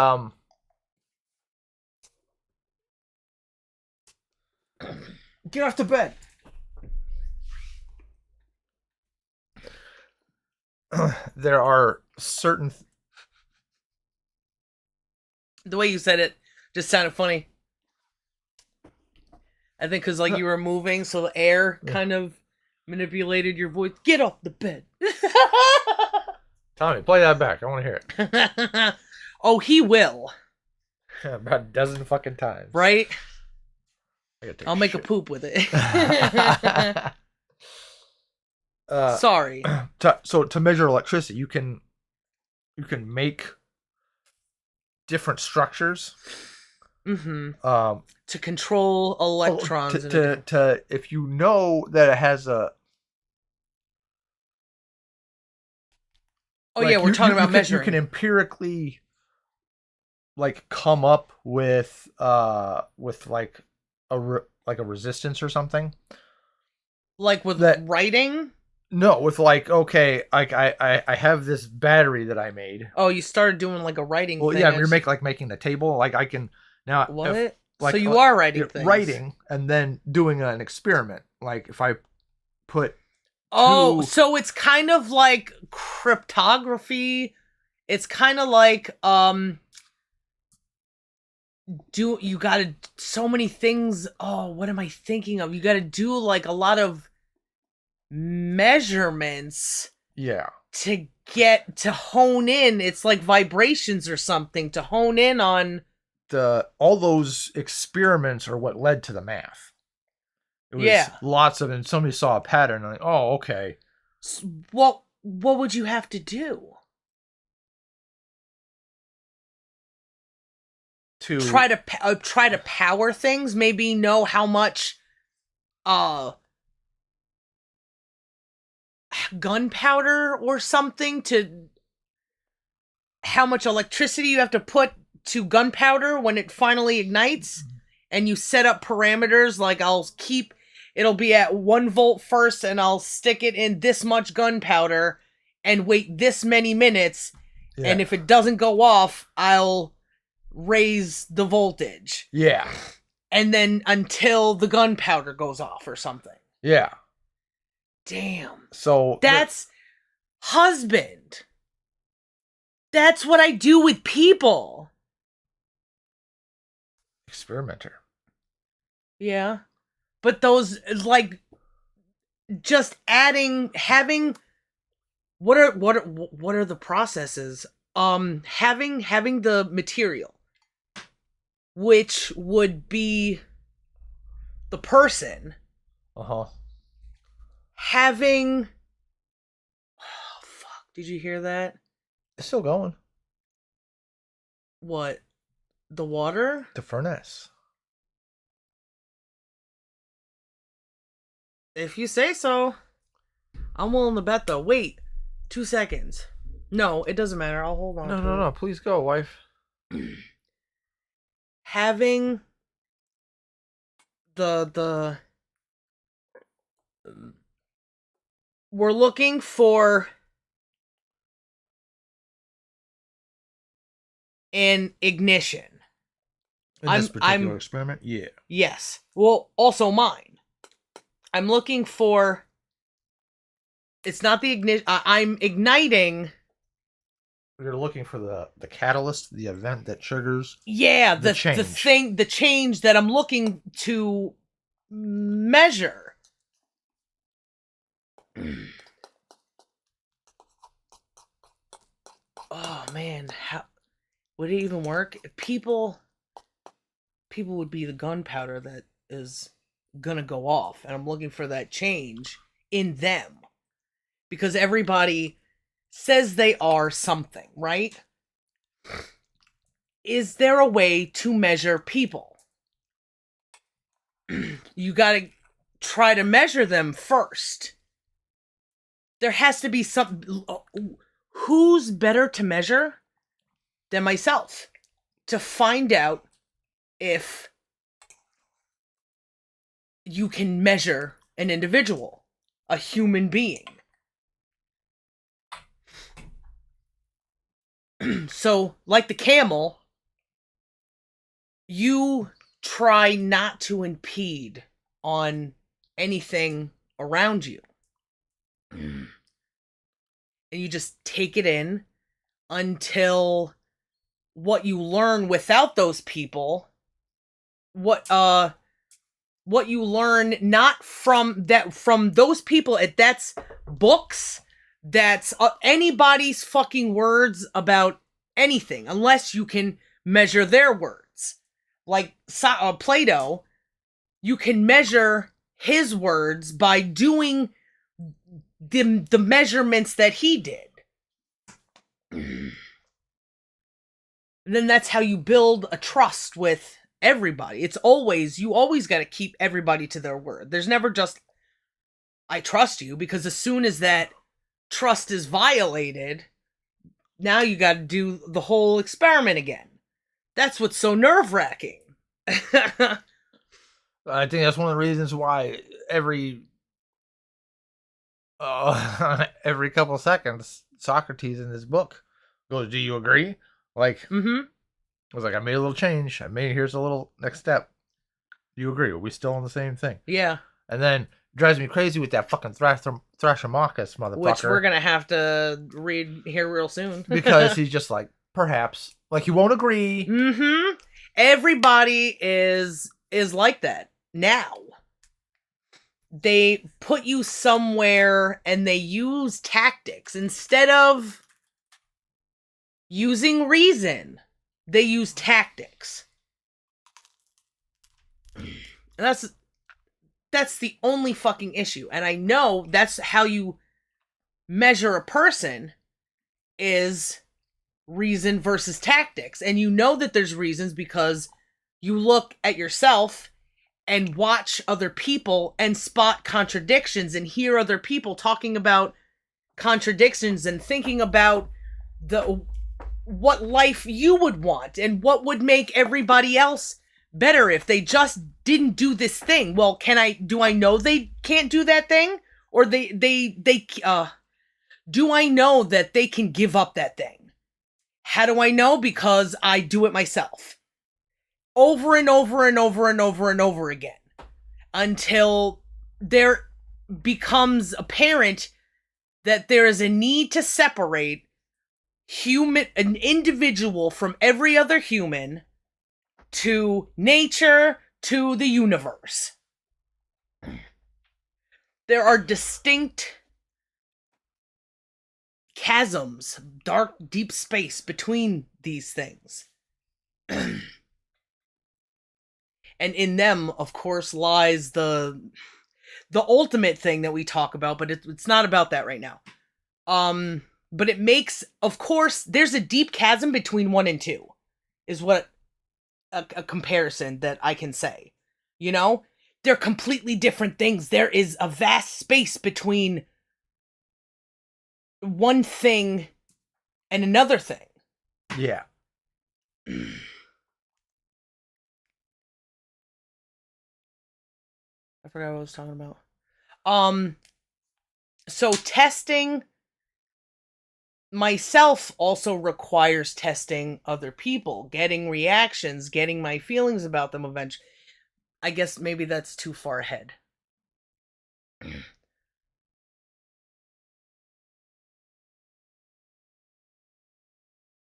get off to bed. There are certain... The way you said it just sounded funny. I think because you were moving, so the air kind of manipulated your voice. Get off the bed. Tommy, play that back. I want to hear it. Oh, he will. About a dozen fucking times. Right? I'll make a poop with it. Sorry. So to measure electricity, you can make different structures. Mm-hmm. To control electrons. To if you know that it has a... Oh, we're talking about measuring. You can empirically come up with a resistance or something. Like with writing? No, with I have this battery that I made. Oh, you started doing a writing thing. Well, yeah, you're making the table. I can now. What? So you are writing things. Writing and then doing an experiment. Like if I put... Oh, so it's kind of like cryptography. It's kind of like you gotta so many things. Oh, what am I thinking of? You gotta do like a lot of measurements. Yeah. To get to hone in. It's like vibrations or something to hone in on. All those experiments are what led to the math. It was lots of, and somebody saw a pattern, like, oh, okay. What would you have to do? To try to power things, maybe know how much gunpowder or something, to how much electricity you have to put to gunpowder when it finally ignites, and you set up parameters like it'll be at 1 volt first, and I'll stick it in this much gunpowder and wait this many minutes, and if it doesn't go off, I'll raise the voltage. Yeah. And then until the gunpowder goes off or something. Yeah. Damn. So that's husband. That's what I do with people. Experimenter. Yeah. But those, like, just having what are the processes? Having the material, which would be the person. Having, oh fuck, did you hear that? It's still going. What? The water? The furnace. If you say so. I'm willing to bet though. Wait, 2 seconds. No, it doesn't matter. I'll hold on. No. Please go, wife. Having the we're looking for an ignition. In this particular experiment? Yeah. Yes. Well, also mine. I'm looking for... It's not the ignition. I'm igniting... You're looking for the catalyst, the event that triggers... Yeah, the change. The change that I'm looking to measure. Oh man, how would it even work? People would be the gunpowder that is gonna go off, and I'm looking for that change in them because everybody says they are something, right? Is there a way to measure people? You gotta try to measure them first. There has to be some... Who's better to measure than myself to find out if you can measure an individual, a human being? So, like the camel, you try not to impede on anything around you. And you just take it in until what you learn without those people, what you learn not from those people, that's books, that's anybody's fucking words about anything, unless you can measure their words. Like Plato, you can measure his words by doing the measurements that he did. And then that's how you build a trust with everybody. You always got to keep everybody to their word. There's never just, I trust you, because as soon as that trust is violated, now you got to do the whole experiment again. That's what's so nerve-wracking. I think that's one of the reasons why every couple of seconds, Socrates in his book goes, "Do you agree?" Like, I was like, I made a little change. Here's a little next step. Do you agree? Are we still on the same thing? Yeah. And then it drives me crazy with that fucking Thrashamachus motherfucker. Which we're going to have to read here real soon. Because he's just like, perhaps. Like, he won't agree. Everybody is like that now. They put you somewhere and they use tactics instead of using reason. They use tactics. And that's the only fucking issue. And I know that's how you measure a person is reason versus tactics. And you know that there's reasons because you look at yourself and watch other people and spot contradictions and hear other people talking about contradictions and thinking about what life you would want and what would make everybody else better if they just didn't do this thing. Well, do I know they can't do that thing? Or do I know that they can give up that thing? How do I know? Because I do it myself. Over and over and over and over and over again. Until there becomes apparent that there is a need to separate an individual from every other human to nature, to the universe. There are distinct chasms, dark, deep space between these things. And in them, of course, lies the ultimate thing that we talk about, but it's not about that right now. But it makes, of course, there's a deep chasm between 1 and 2, is what a comparison that I can say. You know? They're completely different things. There is a vast space between one thing and another thing. Yeah. I forgot what I was talking about. So testing myself also requires testing other people, getting reactions, getting my feelings about them eventually. I guess maybe that's too far ahead.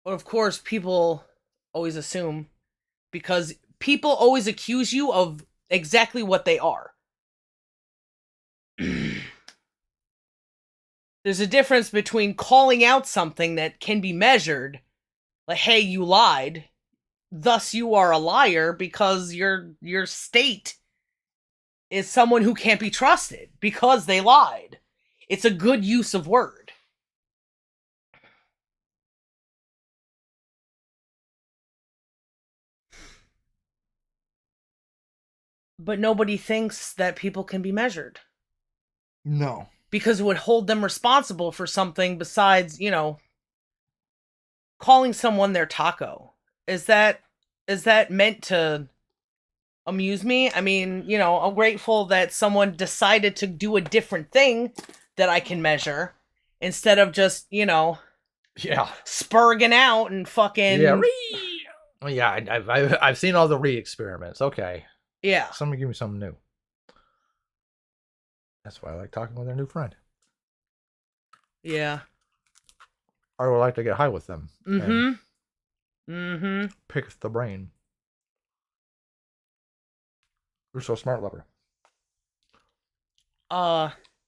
But of course, people always assume, because people always accuse you of exactly what they are. There's a difference between calling out something that can be measured, like, hey, you lied, thus you are a liar because your state is someone who can't be trusted because they lied. It's a good use of word. But nobody thinks that people can be measured. No. Because it would hold them responsible for something besides, calling someone their taco. Is that meant to amuse me? I mean, I'm grateful that someone decided to do a different thing that I can measure instead of just, spurging out and fucking... Yeah, yeah, I've seen all the experiments. Okay. Yeah. Somebody give me something new. That's why I like talking with their new friend. Yeah. I would like to get high with them. Mm-hmm. Pick the brain. You're so smart, lover.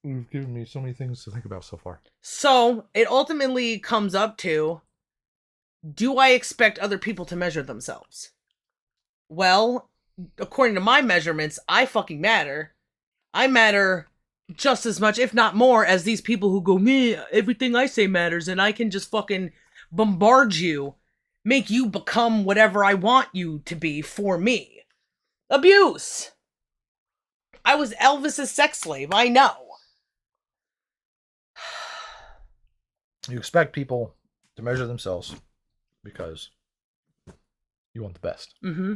You've given me so many things to think about so far. So, it ultimately comes up to, do I expect other people to measure themselves? Well, according to my measurements, I fucking matter. I matter just as much, if not more, as these people who go, me, everything I say matters, and I can just fucking bombard you, make you become whatever I want you to be for me. Abuse! I was Elvis's sex slave, I know. You expect people to measure themselves because you want the best. Mm-hmm.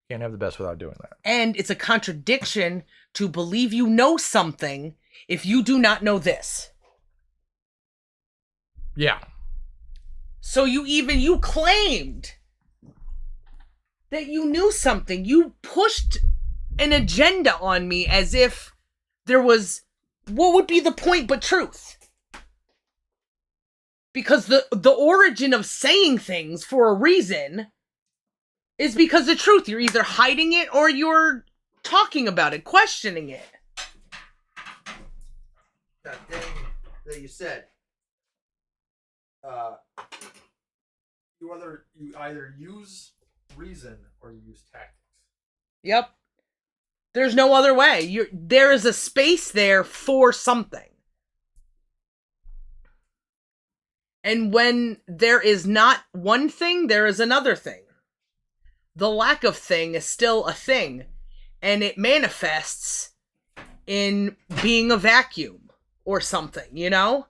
Can't have the best without doing that. And it's a contradiction to believe you know something if you do not know this. Yeah. So you claimed that you knew something. You pushed an agenda on me as if there was, what would be the point but truth? Because the origin of saying things for a reason is because the truth. You're either hiding it or you're talking about it, questioning it. That thing that you said. You either use reason or you use tactics. Yep. There's no other way. There is a space there for something. And when there is not one thing, there is another thing. The lack of thing is still a thing. And it manifests in being a vacuum or something, you know?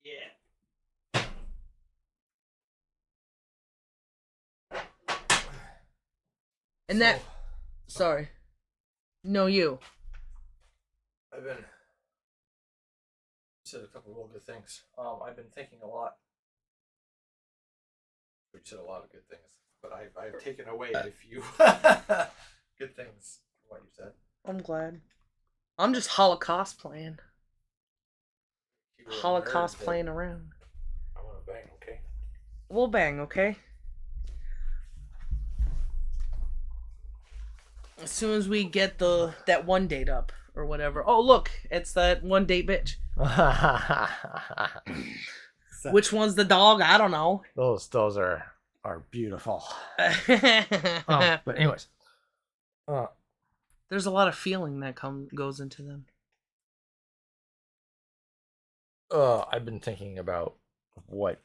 Yeah. And that... Sorry. No, you. I've been... You said a couple of real good things. I've been thinking a lot. You said a lot of good things. But I've taken away a few good things from what you said. I'm glad. I'm just Holocaust playing. Holocaust playing around. I want to bang, okay? We'll bang, okay? As soon as we get that one date up or whatever. Oh, look, it's that one date bitch. Which one's the dog? I don't know. Those are beautiful. But anyways, there's a lot of feeling that goes into them. I've been thinking about what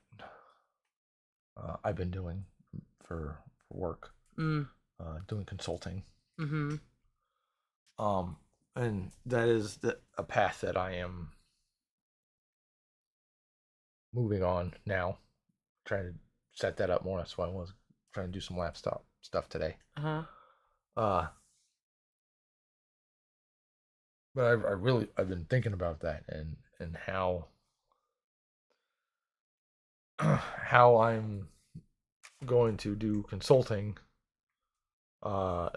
I've been doing for work. Doing consulting. Mm-hmm. And that is a path that I am moving on now. Trying to set that up more. That's why I was trying to do some laptop stuff today. But I've been thinking about that and how I'm going to do consulting.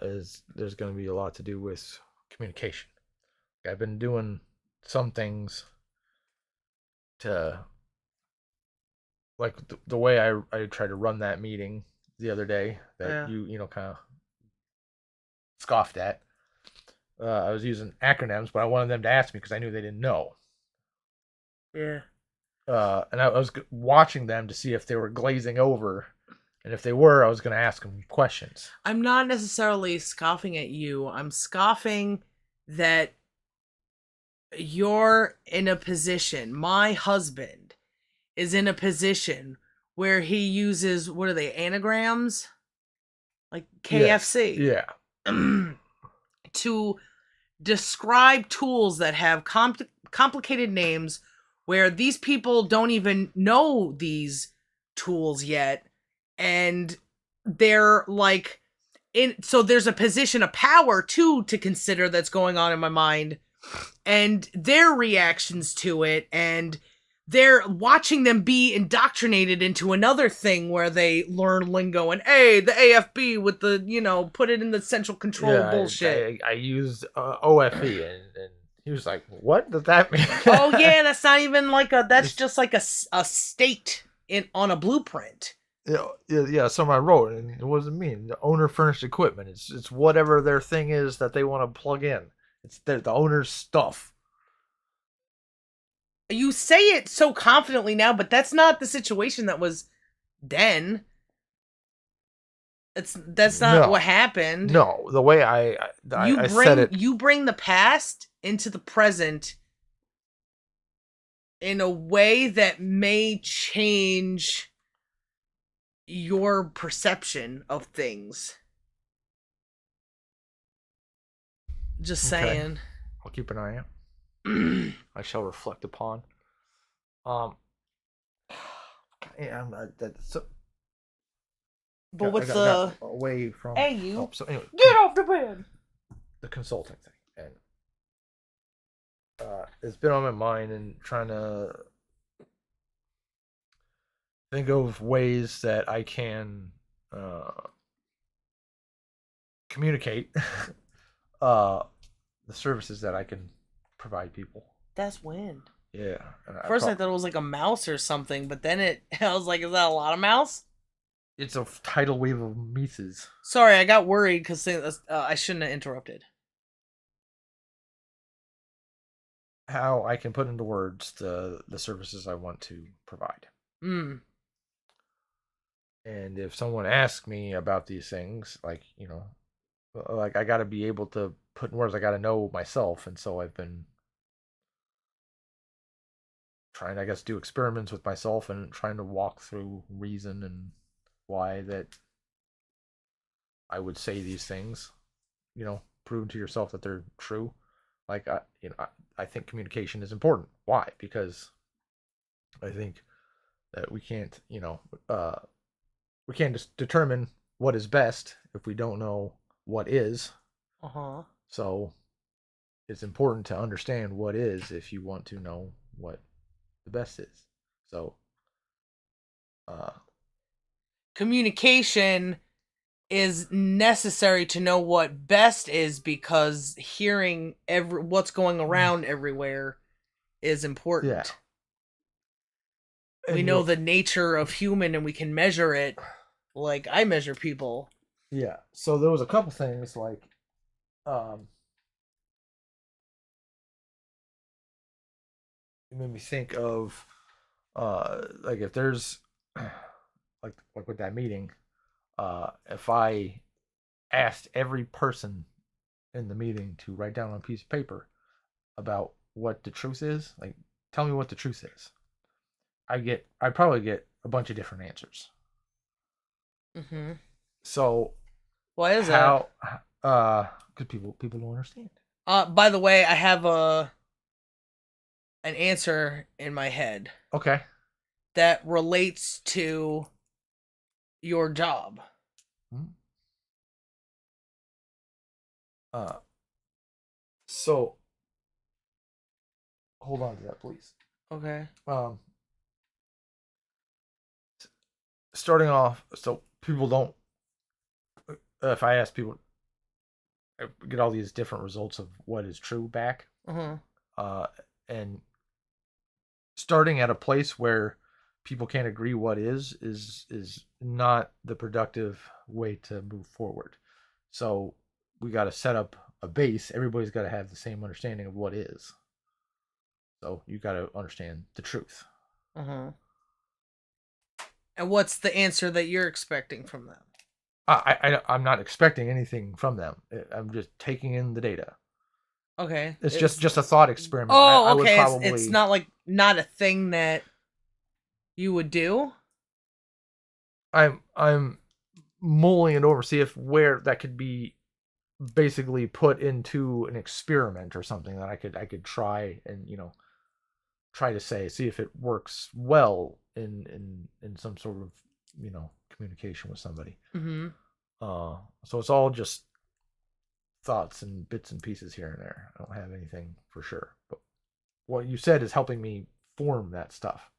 Is there's going to be a lot to do with communication. I've been doing some things to, like the way I tried to run that meeting the other day that you kind of scoffed at. I was using acronyms, but I wanted them to ask me because I knew they didn't know. Yeah. And I was watching them to see if they were glazing over. And if they were, I was going to ask them questions. I'm not necessarily scoffing at you. I'm scoffing that you're in a position, my husband is in a position where he uses, what are they, anagrams? Like KFC. Yes. Yeah. To describe tools that have complicated names where these people don't even know these tools yet. And they're like, so there's a position of power too to consider that's going on in my mind, and their reactions to it, and they're watching them be indoctrinated into another thing where they learn lingo and the AFB with the put it in the central control bullshit. I used OFE and he was like, "What does that mean?" Oh yeah, that's not even like that's just like a state on a blueprint. Yeah, somebody wrote it, and it wasn't mean. The owner furnished equipment. It's whatever their thing is that they want to plug in. It's the owner's stuff. You say it so confidently now, but that's not the situation that was then. That's not what happened. No, the way I said it. You bring the past into the present in a way that may change your perception of things. Just saying. I'll keep an eye out. I shall reflect upon. Yeah, so. But with got away from. Hey, you. Oh, so anyway, get off the bed. The consulting thing, and it's been on my mind and trying to think of ways that I can communicate the services that I can provide people. That's wind. Yeah. First I thought it was like a mouse or something, but then I was like, is that a lot of mouse? It's a tidal wave of Mises. Sorry, I got worried because I shouldn't have interrupted. How I can put into words the services I want to provide. Mm. And if someone asks me about these things, like, like I got to be able to put in words, I got to know myself. And so I've been trying, I guess, do experiments with myself and trying to walk through reason and why that I would say these things, prove to yourself that they're true. Like, I think communication is important. Why? Because I think that we can't, we can't just determine what is best if we don't know what is. Uh-huh. So it's important to understand what is if you want to know what the best is. So communication is necessary to know what best is because hearing what's going around everywhere is important. Yeah. We know the nature of human and we can measure it like I measure people. Yeah. So there was a couple things like it made me think of like if there's like with that meeting, if I asked every person in the meeting to write down on a piece of paper about what the truth is, like tell me what the truth is, I probably get a bunch of different answers. Mm-hmm. So why is how because people don't understand. By the way, I have an answer in my head. Okay. That relates to your job. So hold on to that, please. Okay. Starting off, so people don't. If I ask people, I get all these different results of what is true back. Uh-huh. And starting at a place where people can't agree what is not the productive way to move forward. So we got to set up a base. Everybody's got to have the same understanding of what is. So you got to understand the truth. Uh-huh. And what's the answer that you're expecting from them? I'm not expecting anything from them. I'm just taking in the data. Okay. It's just a thought experiment. Oh, I would okay. probably... It's not a thing that you would do. I'm mulling it over, see if where that could be basically put into an experiment or something that I could try and try to see if it works well in some sort of communication with somebody. Mm-hmm. So it's all just thoughts and bits and pieces here and there. I don't have anything for sure, but what you said is helping me form that stuff.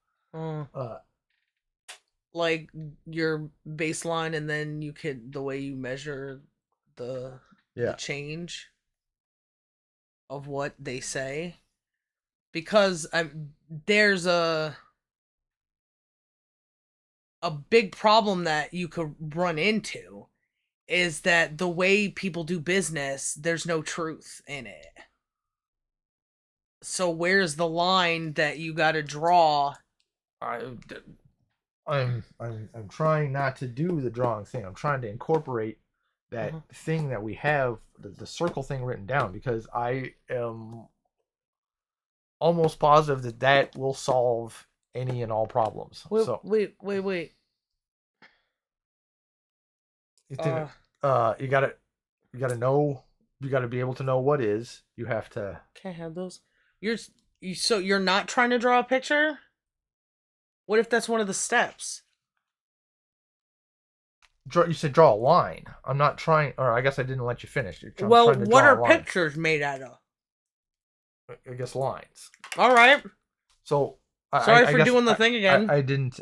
Like your baseline, and then the way you measure the change of what they say, because there's a big problem that you could run into is that the way people do business, there's no truth in it. So where's the line that you got to draw? I'm trying not to do the drawing thing. I'm trying to incorporate that thing that we have, the circle thing written down, because I am almost positive that will solve any and all problems. Wait. You think you gotta know, you gotta be able to know what is. You have to. Can't have those. So you're not trying to draw a picture? What if that's one of the steps? You said draw a line. I'm not trying, or I guess I didn't let you finish. Well, what are pictures made out of? I guess lines. All right. So sorry for doing the thing again. I didn't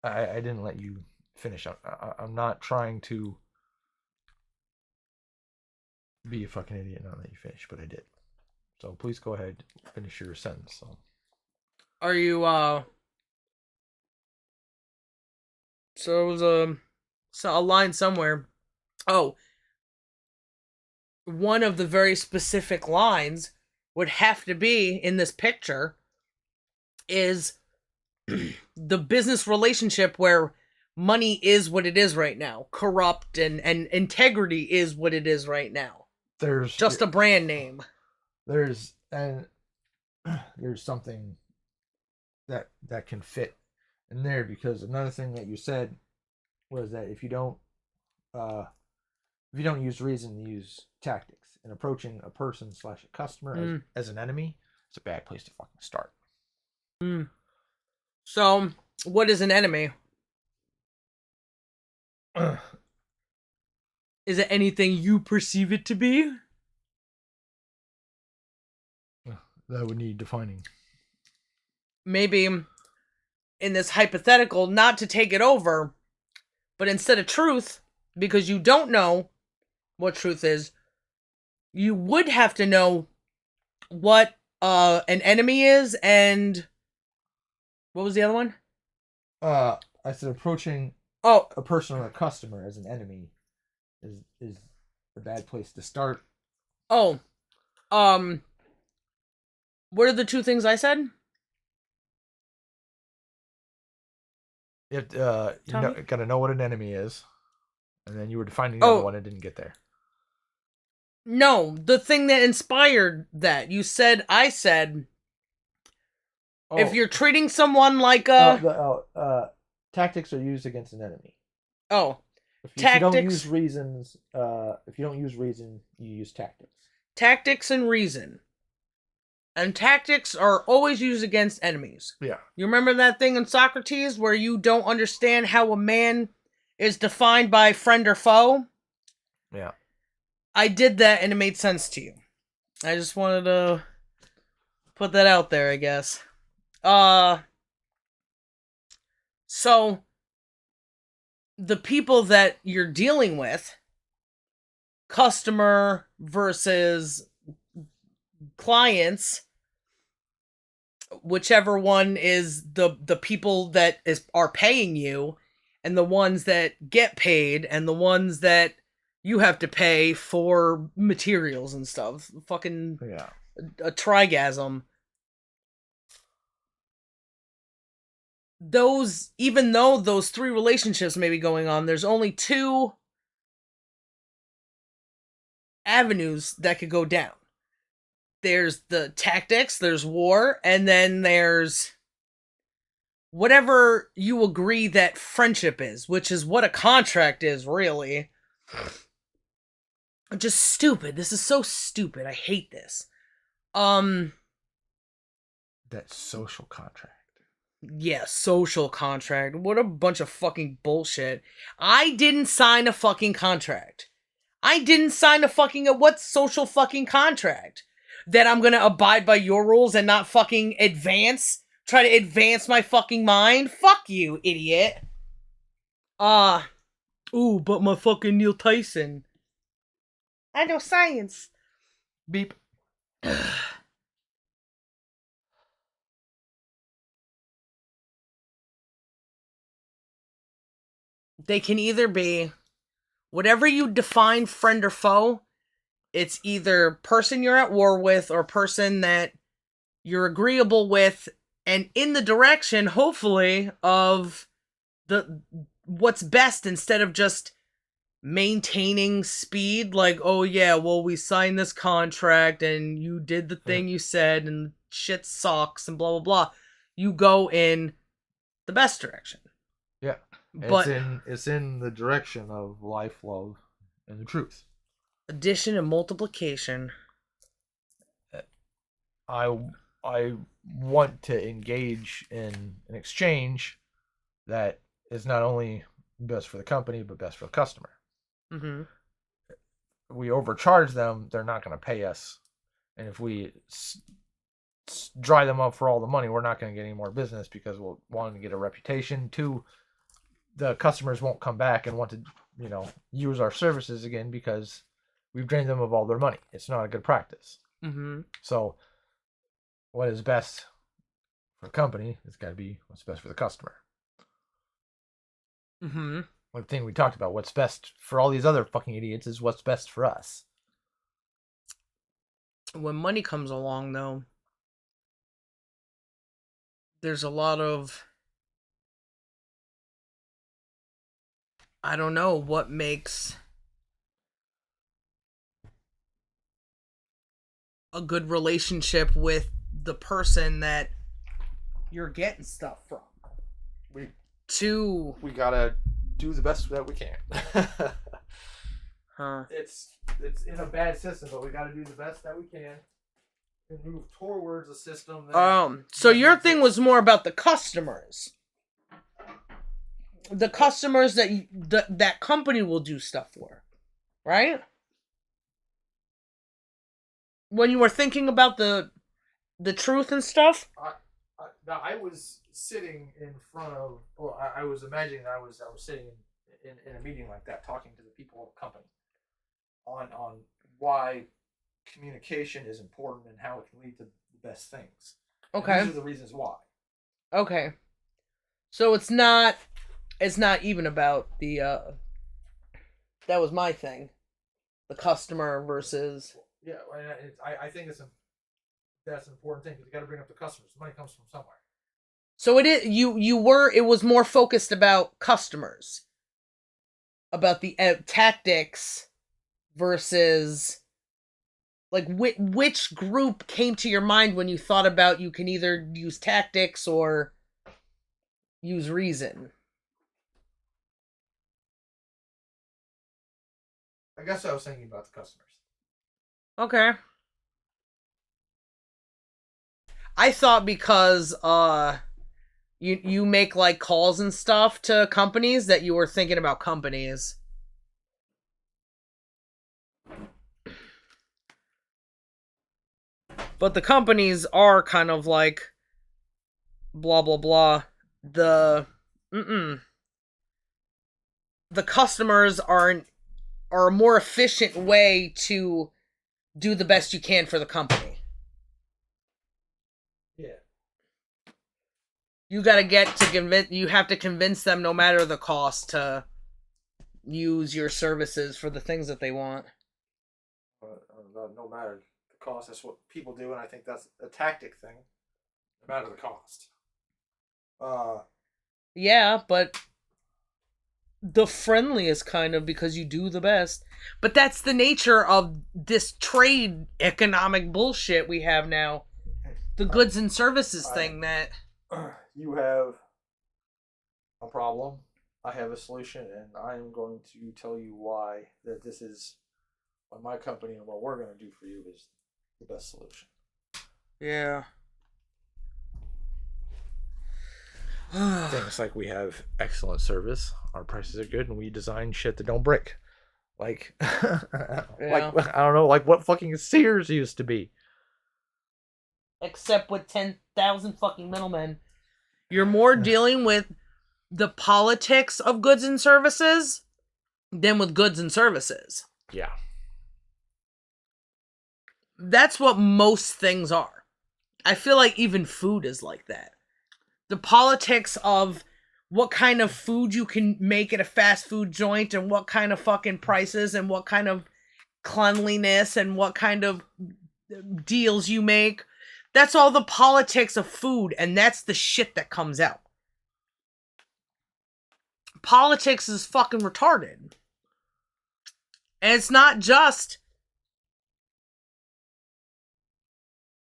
let you finish. I'm not trying to be a fucking idiot now that you finish, but I did. So please go ahead, finish your sentence. So are you So it was a line somewhere. Oh, one of the very specific lines would have to be in this picture is the business relationship where money is what it is right now. Corrupt and integrity is what it is right now. There's Just a brand name. There's something that can fit in there, because another thing that you said was that if you don't use reason, you use tactics. And approaching a person / a customer as an enemy, it's a bad place to fucking start. So, what is an enemy? Is it anything you perceive it to be? That would need defining. Maybe in this hypothetical, not to take it over, but instead of truth, because you don't know what truth is, you would have to know what an enemy is, and what was the other one? I said approaching a person or a customer as an enemy is a bad place to start. What are the two things I said? You gotta know what an enemy is, and then you were defining the other one and didn't get there. No, the thing that inspired that. I said, if you're treating someone like a... tactics are used against an enemy. If you don't use reasons, if you don't use reason, you use tactics. Tactics and reason. And tactics are always used against enemies. Yeah. You remember that thing in Socrates where you don't understand how a man is defined by friend or foe? Yeah. I did that and it made sense to you. I just wanted to put that out there, I guess. So, the people that you're dealing with, customer versus clients, whichever one is the people that are paying you, and the ones that get paid, and the ones that you have to pay for materials and stuff. Fucking a trigasm. Even though those three relationships may be going on, there's only two avenues that could go down. There's the tactics, there's war, and then there's whatever you agree that friendship is, which is what a contract is, really. Just stupid. This is so stupid. I hate this. That social contract. Yeah, social contract. What a bunch of fucking bullshit. I didn't sign a fucking contract. I didn't sign what social fucking contract? That I'm gonna abide by your rules and not fucking try to advance my fucking mind? Fuck you, idiot. Ooh, but my fucking Neil Tyson. I know science. Beep. They can either be whatever you define friend or foe. It's either person you're at war with or person that you're agreeable with and in the direction, hopefully, of what's best instead of just maintaining speed. Like, oh yeah, well, we signed this contract and you did the thing you said and shit sucks and blah, blah, blah. You go in the best direction. Yeah. But it's in the direction of life, love, and the truth. Addition and multiplication. I want to engage in an exchange that is not only best for the company but best for the customer. Mm-hmm. If we overcharge them, they're not going to pay us, and if we dry them up for all the money, we're not going to get any more business because we'll want to get a reputation. Two, the customers won't come back and want to, use our services again because we've drained them of all their money. It's not a good practice. Mm-hmm. So what is best for the company, it's got to be what's best for the customer. Mm-hmm. One thing we talked about, what's best for all these other fucking idiots is what's best for us. When money comes along, though, there's a lot of, I don't know what makes a good relationship with the person that you're getting stuff from. We gotta do the best that we can. Huh. It's in a bad system, but we gotta do the best that we can and move towards a system that So your thing was more about the customers. The customers that that company will do stuff for, right? When you were thinking about the truth and stuff. I was sitting in front of. Well, I was imagining that I was sitting in a meeting like that, talking to the people of the company on why communication is important and how it can lead to the best things. Okay. And these are the reasons why. Okay. So it's not even about the that was my thing. The customer versus. Yeah, I think that's an important thing because you got to bring up the customers. The money comes from somewhere. So it was more focused about customers, about the tactics versus like which group came to your mind when you thought about you can either use tactics or use reason. I guess I was thinking about the customers. Okay. I thought because you make like calls and stuff to companies that you were thinking about companies. But the companies are kind of like blah blah blah. The customers are a more efficient way to do the best you can for the company. Yeah. You have to convince them no matter the cost to use your services for the things that they want. No matter the cost, that's what people do, and I think that's a tactic thing. No matter the cost. Yeah, but the friendliest kind of because you do the best. But that's the nature of this trade economic bullshit we have now. The goods and services thing that you have a problem, I have a solution, and I'm going to tell you why that this is what my company and what we're going to do for you is the best solution. Yeah. Things like we have excellent service, our prices are good, and we design shit that don't break. Like, like I don't know, like what fucking Sears used to be. Except with 10,000 fucking middlemen. You're more dealing with the politics of goods and services than with goods and services. Yeah. That's what most things are. I feel like even food is like that. The politics of what kind of food you can make at a fast food joint and what kind of fucking prices and what kind of cleanliness and what kind of deals you make. That's all the politics of food, and that's the shit that comes out. Politics is fucking retarded. And it's not just...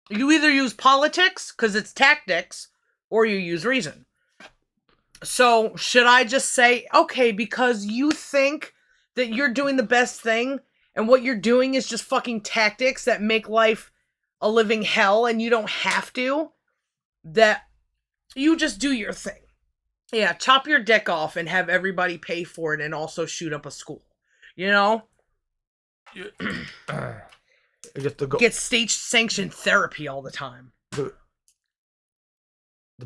You either use politics, because it's tactics, or you use reason. So, should I just say, okay, because you think that you're doing the best thing, and what you're doing is just fucking tactics that make life a living hell, and you don't have to, that you just do your thing. Yeah, chop your dick off and have everybody pay for it and also shoot up a school. You know? Get state-sanctioned therapy all the time. The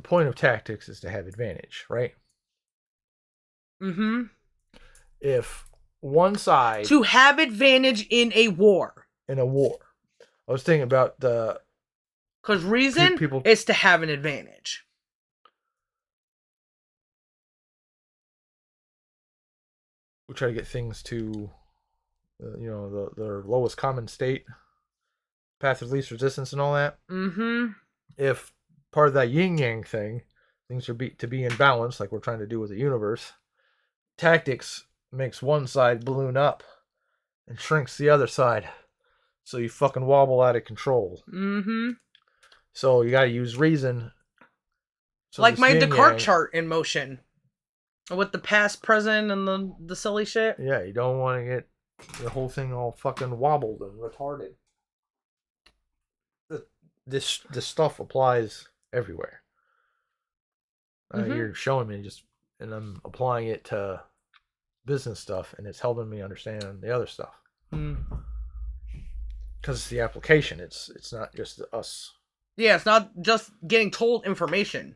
point of tactics is to have advantage, right? Mm-hmm. If one side... To have advantage in a war. In a war. I was thinking about the... Because reason is to have an advantage. we try to get things to, their lowest common state, path of least resistance, and all that. Mm-hmm. If part of that yin yang thing, things are to be in balance, like we're trying to do with the universe, tactics makes one side balloon up and shrinks the other side, so you fucking wobble out of control. Mm-hmm. So you gotta use reason. So like my Descartes chart in motion. With the past, present, and the silly shit. Yeah, you don't want to get the whole thing all fucking wobbled and retarded. This stuff applies everywhere. You're showing me and I'm applying it to business stuff, and it's helping me understand the other stuff. Because it's the application. It's not just us. Yeah, it's not just getting told information.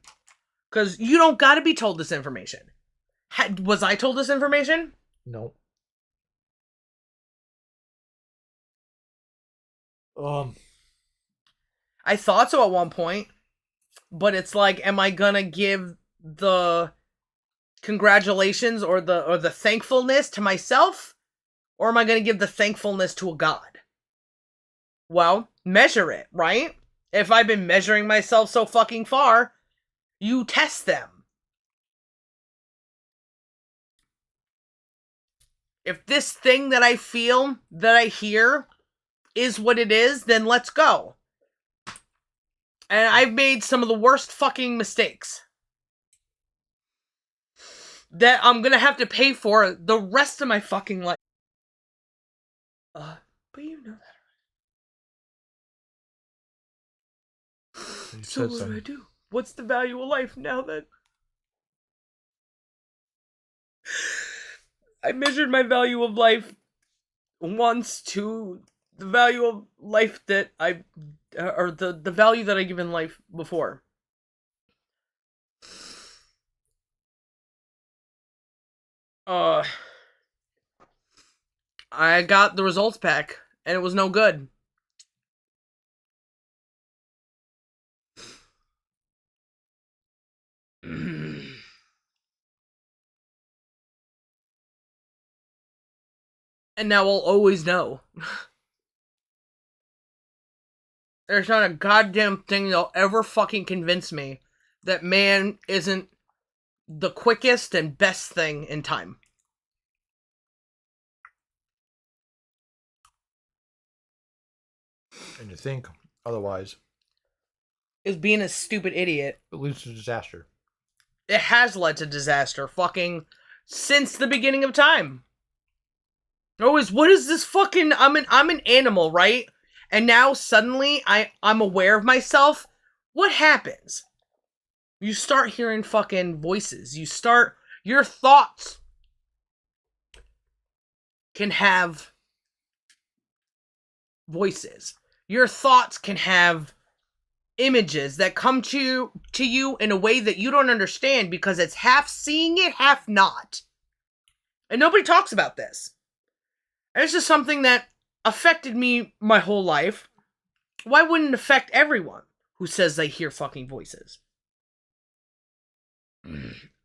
Because you don't got to be told this information. Was I told this information? No. I thought so at one point, but it's like, am I gonna give the congratulations or the thankfulness to myself, or am I gonna give the thankfulness to a god? Well, measure it, right? If I've been measuring myself so fucking far, you test them. If this thing that I feel, that I hear, is what it is, then let's go. And I've made some of the worst fucking mistakes that I'm gonna have to pay for the rest of my fucking life. But you know that. So what do I do? What's the value of life now that I measured my value of life once to the value of life that or the value that I give in life before. I got the results back, and it was no good. And now I'll always know. There's not a goddamn thing that'll ever fucking convince me that man isn't the quickest and best thing in time. And you think otherwise is being a stupid idiot. It leads to disaster. It has led to disaster fucking since the beginning of time. Always, what is this fucking... I'm an animal, right? And now suddenly I'm aware of myself. What happens? You start hearing fucking voices. Your thoughts can have voices. Your thoughts can have images that come to you in a way that you don't understand because it's half seeing it, half not. And nobody talks about this. And it's just something that affected me my whole life. Why wouldn't it affect everyone who says they hear fucking voices?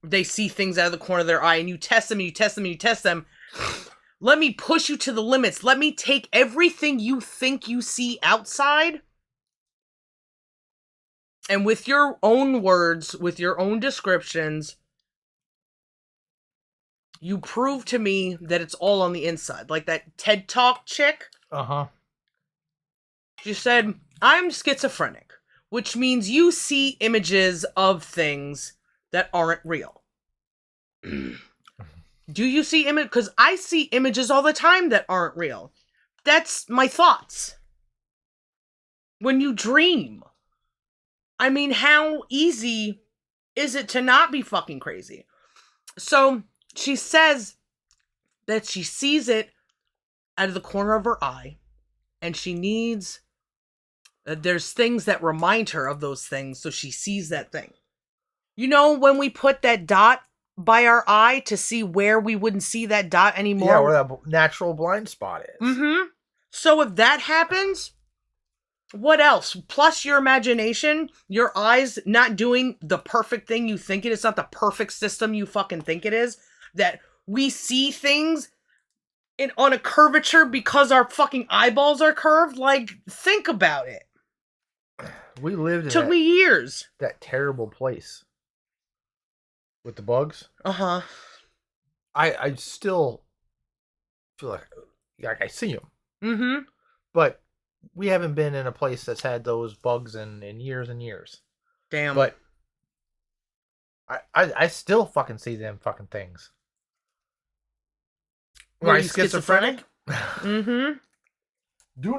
They see things out of the corner of their eye, and you test them, and you test them, and you test them. Let me push you to the limits. Let me take everything you think you see outside, and with your own words, with your own descriptions, you prove to me that it's all on the inside. Like that TED Talk chick. Uh-huh. She said, I'm schizophrenic, which means you see images of things that aren't real. Do you see images? Because I see images all the time that aren't real. That's my thoughts. When you dream. I mean, how easy is it to not be fucking crazy? So she says that she sees it out of the corner of her eye, and she needs... there's things that remind her of those things, so she sees that thing. You know, when we put that dot by our eye to see where we wouldn't see that dot anymore? Yeah, where that natural blind spot is. Mm-hmm. So if that happens, what else? Plus your imagination, your eyes not doing the perfect thing you think it is, not the perfect system you fucking think it is, that we see things on a curvature because our fucking eyeballs are curved. Like, think about it. We lived in Took me years. that terrible place with the bugs. Uh-huh. I still feel like I see them. Mm-hmm. But we haven't been in a place that's had those bugs in years and years. Damn. But I still fucking see them fucking things. Are you schizophrenic? Mm-hmm. Do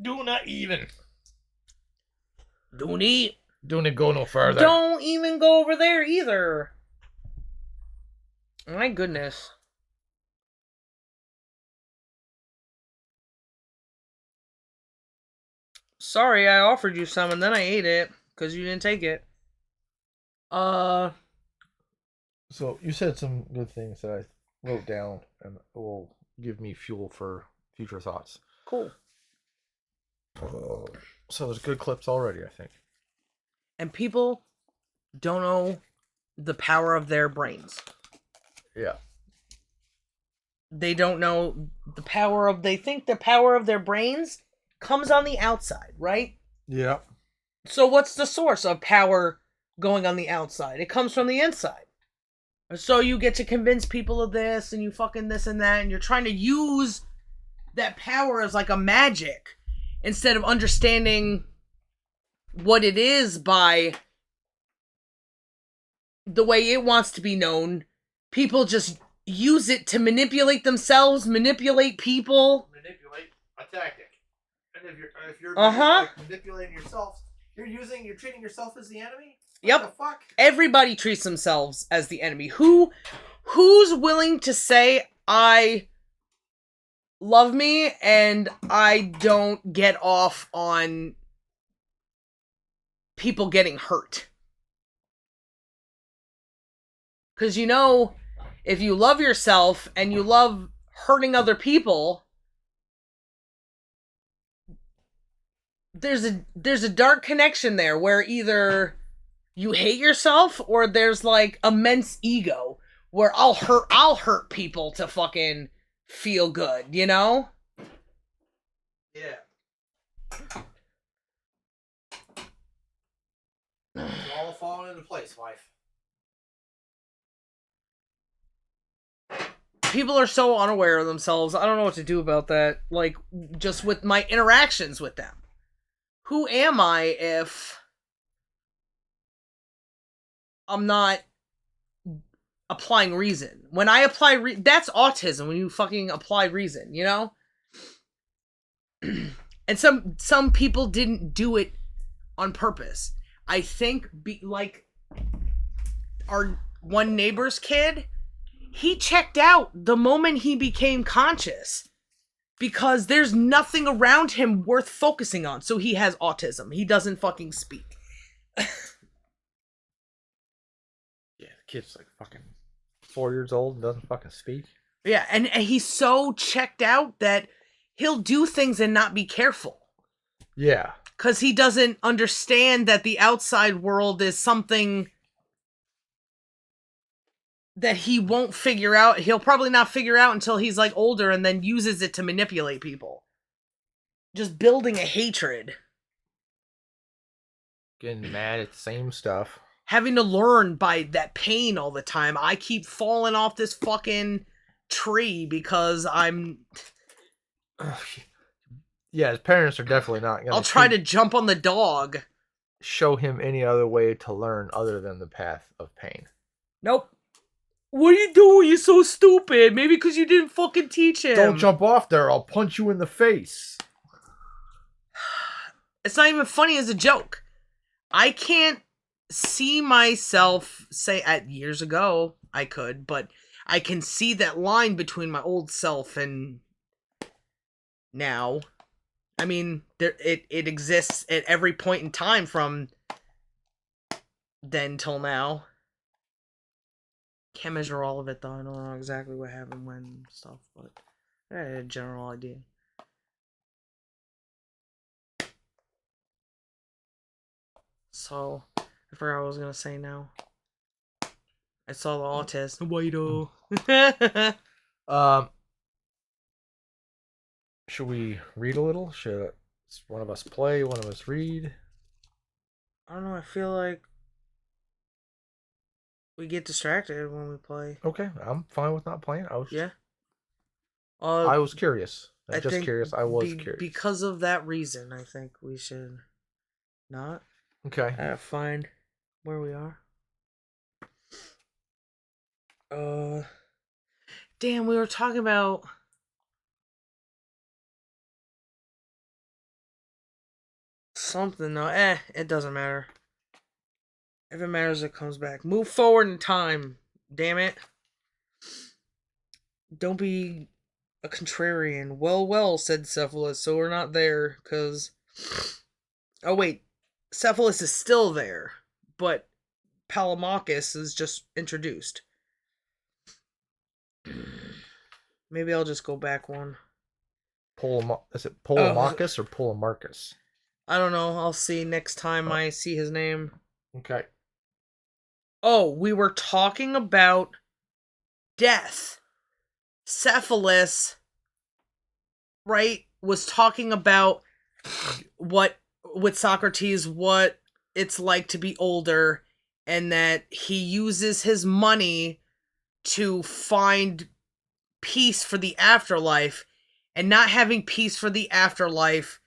not even. Do not go no further. Don't even go over there either. My goodness. Sorry, I offered you some and then I ate it because you didn't take it. So you said some good things that I wrote down and will give me fuel for future thoughts. Cool. So there's good clips already, I think. And people don't know the power of their brains. Yeah. They don't know the power of... They think the power of their brains comes on the outside, right? Yeah. So what's the source of power going on the outside? It comes from the inside. So you get to convince people of this, and you fucking this and that, and you're trying to use that power as like a magic instead of understanding what it is by the way it wants to be known. People just use it to manipulate themselves, manipulate people. Manipulate a tactic. And if you're like, manipulating yourself, you're treating yourself as the enemy? Yep. What the fuck? Everybody treats themselves as the enemy. Who's willing to say, I love me and I don't get off on people getting hurt? Because if you love yourself and you love hurting other people, there's a dark connection there where either you hate yourself or there's like immense ego where I'll hurt people to fucking feel good, Yeah. It's all falling into place, wife. People are so unaware of themselves. I don't know what to do about that. Like, just with my interactions with them. Who am I if I'm not applying reason? When I apply that's autism, when you fucking apply reason, And some people didn't do it on purpose. I think like our one neighbor's kid, he checked out the moment he became conscious because there's nothing around him worth focusing on. So he has autism. He doesn't fucking speak. Yeah, the kid's like fucking 4 years old and doesn't fucking speak. Yeah, and he's so checked out that he'll do things and not be careful. Yeah. Because he doesn't understand that the outside world is something that he won't figure out. He'll probably not figure out until he's like older and then uses it to manipulate people. Just building a hatred. Getting mad at the same stuff. Having to learn by that pain all the time. I keep falling off this fucking tree because I'm... Yeah, his parents are definitely not gonna... I'll try to jump on the dog. Show him any other way to learn other than the path of pain. Nope. What are you doing? You're so stupid. Maybe because you didn't fucking teach him. Don't jump off there. I'll punch you in the face. It's not even funny as a joke. I can't see myself say at years ago I could, but I can see that line between my old self and now. I mean, it exists at every point in time from then till now. Can't measure all of it though. I don't know exactly what happened when and stuff, but I had a general idea. So, I forgot what I was gonna say now. I saw the autist. Whiteo. Should we read a little? Should one of us play, one of us read? I don't know, I feel like we get distracted when we play. Okay, I'm fine with not playing. I was curious. I was curious. Because of that reason, I think we should not. Okay. Find where we are. Damn, we were talking about something though. It doesn't matter. If it matters, it comes back. Move forward in time. Damn it. Don't be a contrarian. Well, said Cephalus, so we're not there, because... Oh, wait. Cephalus is still there, but Palamachus is just introduced. Maybe I'll just go back one. Is it Polemarchus or Polemarchus? I don't know. I'll see next time I see his name. Okay. Oh, we were talking about death. Cephalus, right, was talking about with Socrates, what it's like to be older, and that he uses his money to find peace for the afterlife, and not having peace for the afterlife,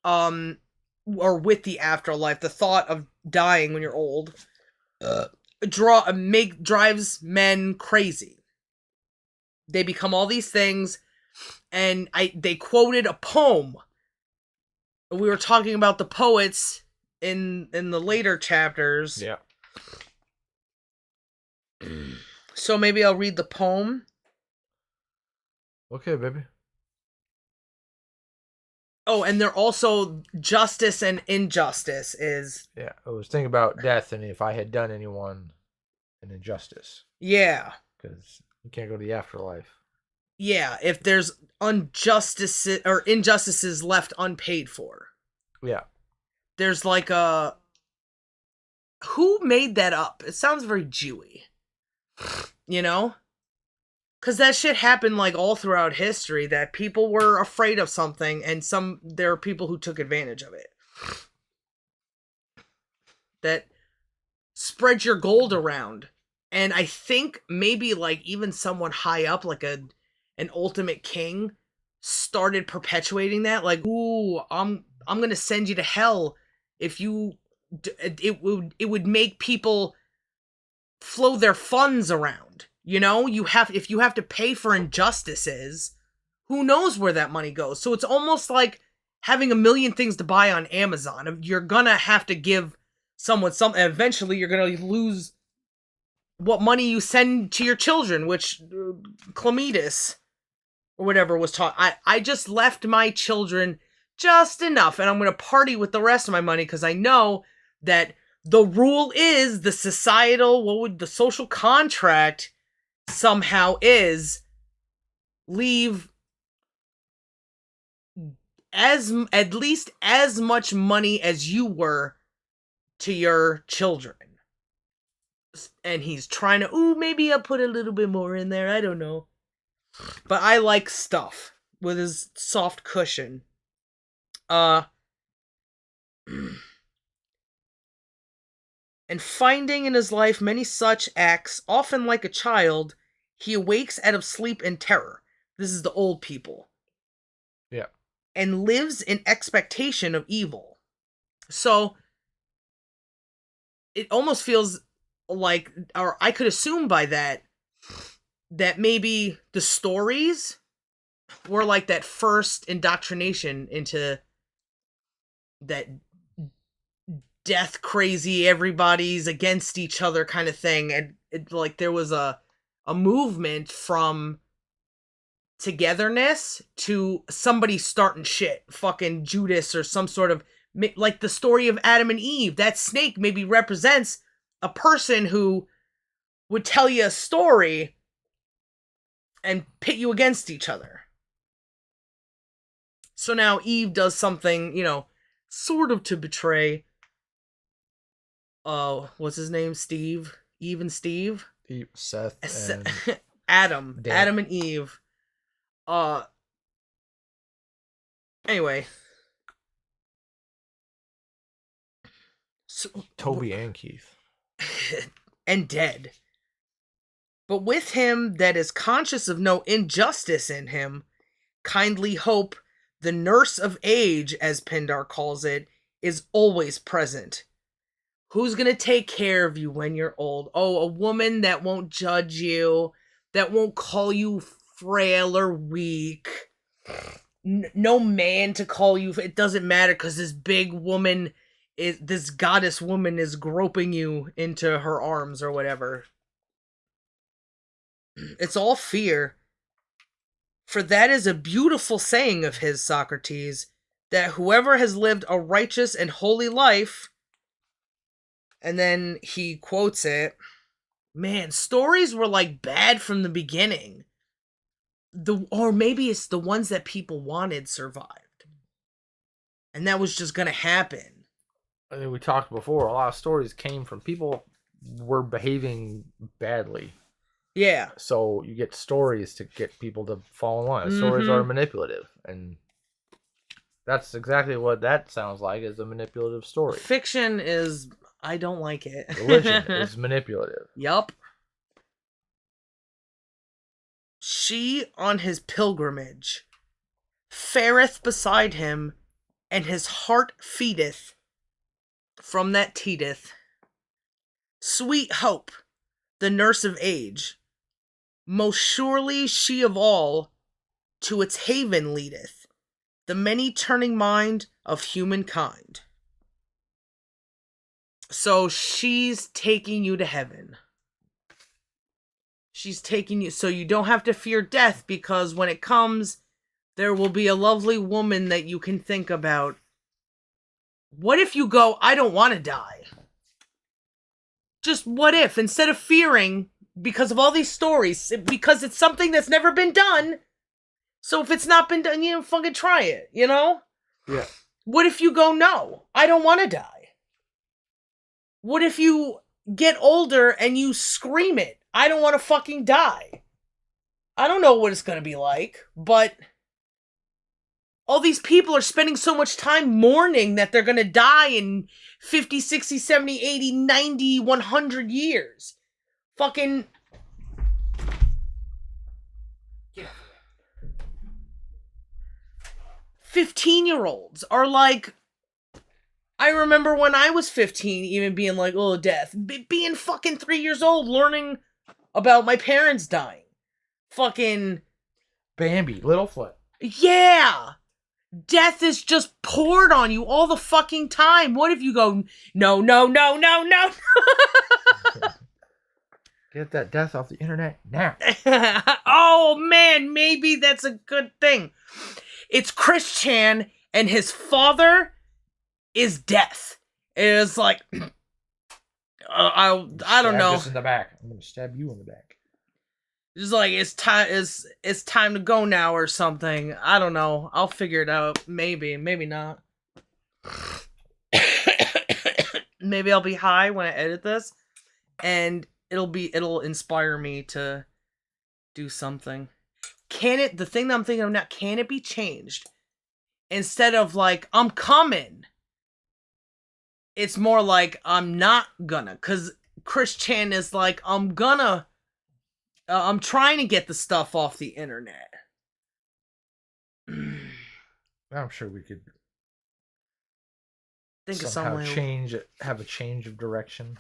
or with the afterlife, the thought of dying when you're old, drives men crazy. They become all these things, and they quoted a poem. We were talking about the poets in the later chapters. Yeah. So maybe I'll read the poem. Okay, baby. Oh, and they're also justice and injustice is... Yeah, I was thinking about death and if I had done anyone an injustice. Yeah. Because you can't go to the afterlife. Yeah, if there's injustices left unpaid for. Yeah. There's like a... Who made that up? It sounds very Jewy. You know? Because that shit happened like all throughout history, that people were afraid of something, and there are people who took advantage of it. That spread your gold around. And I think maybe like even someone high up, like an ultimate king, started perpetuating that. Like, ooh, I'm gonna send you to hell if you... It would make people flow their funds around. You know, if you have to pay for injustices, who knows where that money goes? So it's almost like having a million things to buy on Amazon. You're gonna have to give someone something. Eventually, you're gonna lose what money you send to your children, which Clemitis or whatever was taught. I just left my children just enough, and I'm gonna party with the rest of my money because I know that the rule is the social contract somehow is leave at least as much money as you were to your children. And he's trying to, maybe I'll put a little bit more in there, I don't know. But I like stuff with his soft cushion. And finding in his life many such acts, often like a child, he awakes out of sleep in terror. This is the old people. Yeah. And lives in expectation of evil. So, it almost feels like, or I could assume by that maybe the stories were like that first indoctrination into that death crazy, everybody's against each other kind of thing, and like there was a movement from togetherness to somebody starting shit, fucking Judas or some sort of, like the story of Adam and Eve. That snake maybe represents a person who would tell you a story and pit you against each other. So now Eve does something, sort of to betray what's his name? Steve? Eve and Steve? Seth and Adam and Eve. Anyway, so, Toby and Keith. and dead. But with him that is conscious of no injustice in him, kindly hope, the nurse of age, as Pindar calls it, is always present. Who's gonna take care of you when you're old? Oh, a woman that won't judge you, that won't call you frail or weak. No man to call you. It doesn't matter because this big woman, this goddess woman is groping you into her arms or whatever. It's all fear. For that is a beautiful saying of his, Socrates, that whoever has lived a righteous and holy life, and then he quotes it, man, stories were like bad from the beginning. Or maybe it's the ones that people wanted survived. And that was just gonna happen. I mean, we talked before, a lot of stories came from people were behaving badly. Yeah. So you get stories to get people to fall in line. Stories are manipulative. And that's exactly what that sounds like, is a manipulative story. Fiction is, I don't like it. Religion is manipulative. Yup. She on his pilgrimage fareth beside him, and his heart feedeth from that teeteth. Sweet hope, the nurse of age, most surely she of all to its haven leadeth, the many turning mind of humankind. So she's taking you to heaven. She's taking you, so you don't have to fear death, because when it comes, there will be a lovely woman that you can think about. What if you go, I don't want to die? Just what if, instead of fearing, because of all these stories, because it's something that's never been done, so if it's not been done, you know, fucking try it, you know? Yeah. What if you go, no, I don't want to die? What if you get older and you scream it, I don't want to fucking die? I don't know what it's going to be like, but all these people are spending so much time mourning that they're going to die in 50, 60, 70, 80, 90, 100 years. Fucking... Yeah. 15-year-olds are like... I remember when I was 15 even being like, oh, death. Being fucking 3 years old, learning about my parents dying. Fucking... Bambi, Littlefoot. Yeah! Death is just poured on you all the fucking time. What if you go, no, no, no, no, no? Get that death off the internet now. Oh, man, maybe that's a good thing. It's Chris Chan, and his father is death. It's like, I don't know. Just in the back. I'm gonna stab you in the back. It's like, it's time to go now or something. I don't know. I'll figure it out. Maybe not. Maybe I'll be high when I edit this, and it'll inspire me to do something. The thing that I'm thinking of now, can it be changed? Instead of like, I'm coming, it's more like, I'm not gonna. Because Chris Chan is like, I'm trying to get the stuff off the internet. I'm sure we could Think of somehow something. have a change of direction.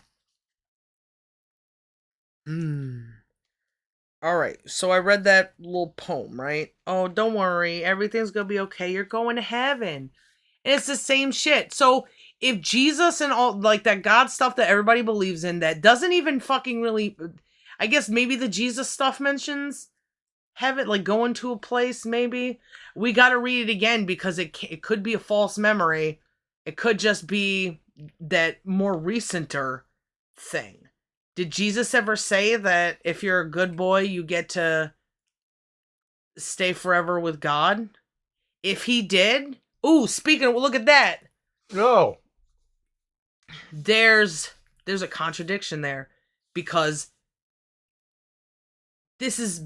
Alright, so I read that little poem, right? Oh, don't worry, everything's gonna be okay. You're going to heaven. And it's the same shit. So if Jesus and all, like, that God stuff that everybody believes in, that doesn't even fucking really... I guess maybe the Jesus stuff mentions heaven, like going to a place, maybe. We gotta read it again, because it could be a false memory. It could just be that more recenter thing. Did Jesus ever say that if you're a good boy, you get to stay forever with God? If he did... Ooh, speaking of... Look at that! No! There's a contradiction there. Because this has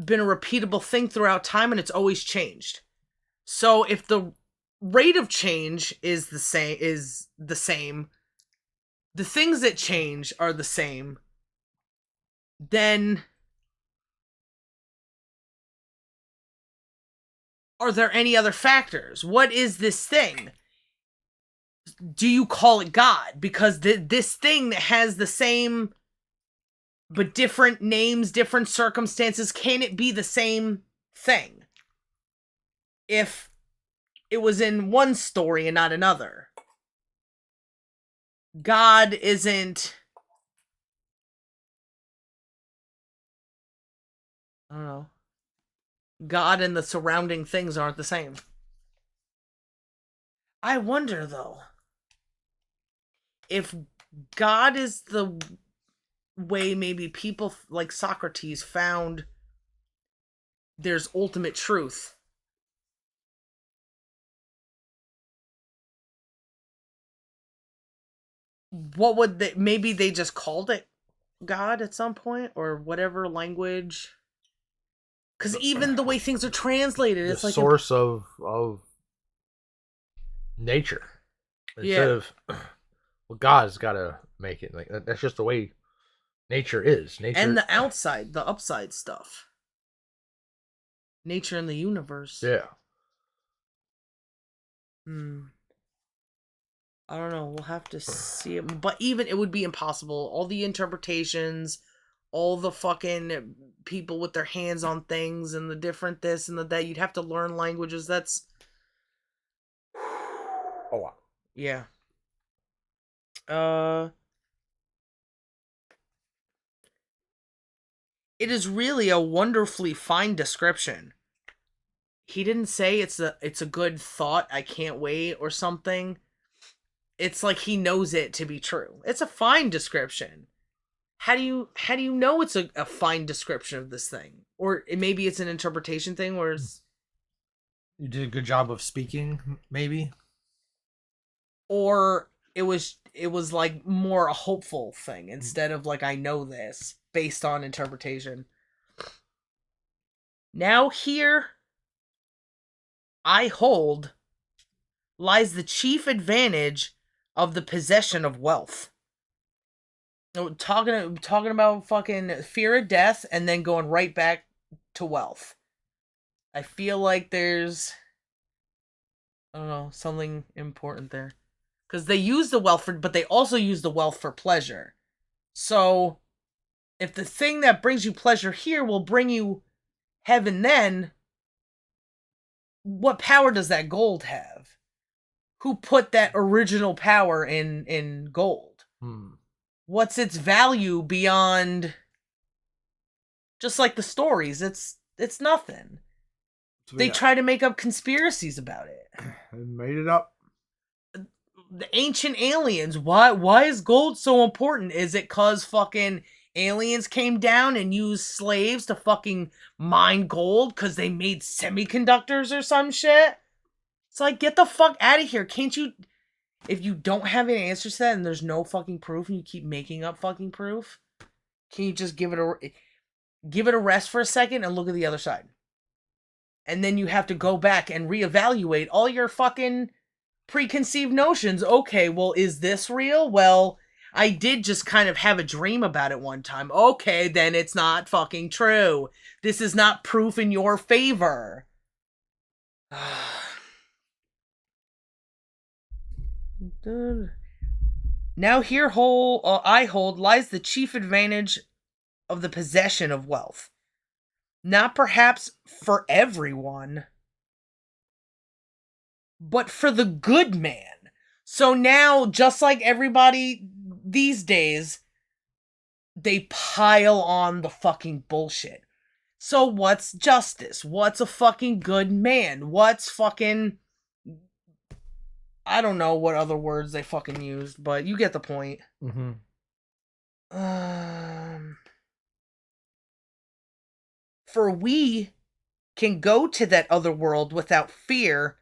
been a repeatable thing throughout time and it's always changed. So if the rate of change is the same, the things that change are the same, then are there any other factors? What is this thing? Do you call it God? Because this thing that has the same but different names, different circumstances, can it be the same thing? If it was in one story and not another. God isn't... I don't know. God and the surrounding things aren't the same. I wonder, though, if God is the way maybe people like Socrates found there's ultimate truth. What would they... Maybe they just called it God at some point, or whatever language. Because even the way things are translated, it's like source of nature. Instead of, well, God's got to make it. Like that's just the way nature is. Nature and the outside, the upside stuff. Nature and the universe. Yeah. I don't know. We'll have to see it. But even it would be impossible. All the interpretations, all the fucking people with their hands on things and the different this and the that. You'd have to learn languages. That's a lot. Yeah. It is really a wonderfully fine description. He didn't say it's a good thought, I can't wait, or something. It's like he knows it to be true. It's a fine description. How do you know it's a fine description of this thing? Or maybe it's an interpretation thing, or it's... You did a good job of speaking, maybe? Or it was like more a hopeful thing instead of like, I know this based on interpretation. Now here I hold lies the chief advantage of the possession of wealth. Talking about fucking fear of death and then going right back to wealth. I feel like there's, I don't know, something important there. Because they use the wealth but they also use the wealth for pleasure. So, if the thing that brings you pleasure here will bring you heaven then, what power does that gold have? Who put that original power in gold? What's its value beyond just like the stories? It's nothing. So they try to make up conspiracies about it. They made it up. The ancient aliens. Why is gold so important? Is it cause fucking aliens came down and used slaves to fucking mine gold because they made semiconductors or some shit? It's like, get the fuck out of here. Can't you... If you don't have an answer to that and there's no fucking proof and you keep making up fucking proof, can you just give it a rest for a second and look at the other side? And then you have to go back and reevaluate all your fucking preconceived notions. Okay, well, is this real? Well, I did just kind of have a dream about it one time. Okay, then it's not fucking true. This is not proof in your favor. Now here I hold lies the chief advantage of the possession of wealth. Not perhaps for everyone, but for the good man. So now, just like everybody these days, they pile on the fucking bullshit. So what's justice? What's a fucking good man? What's fucking... I don't know what other words they fucking used, but you get the point. Mm-hmm. For we can go to that other world without fear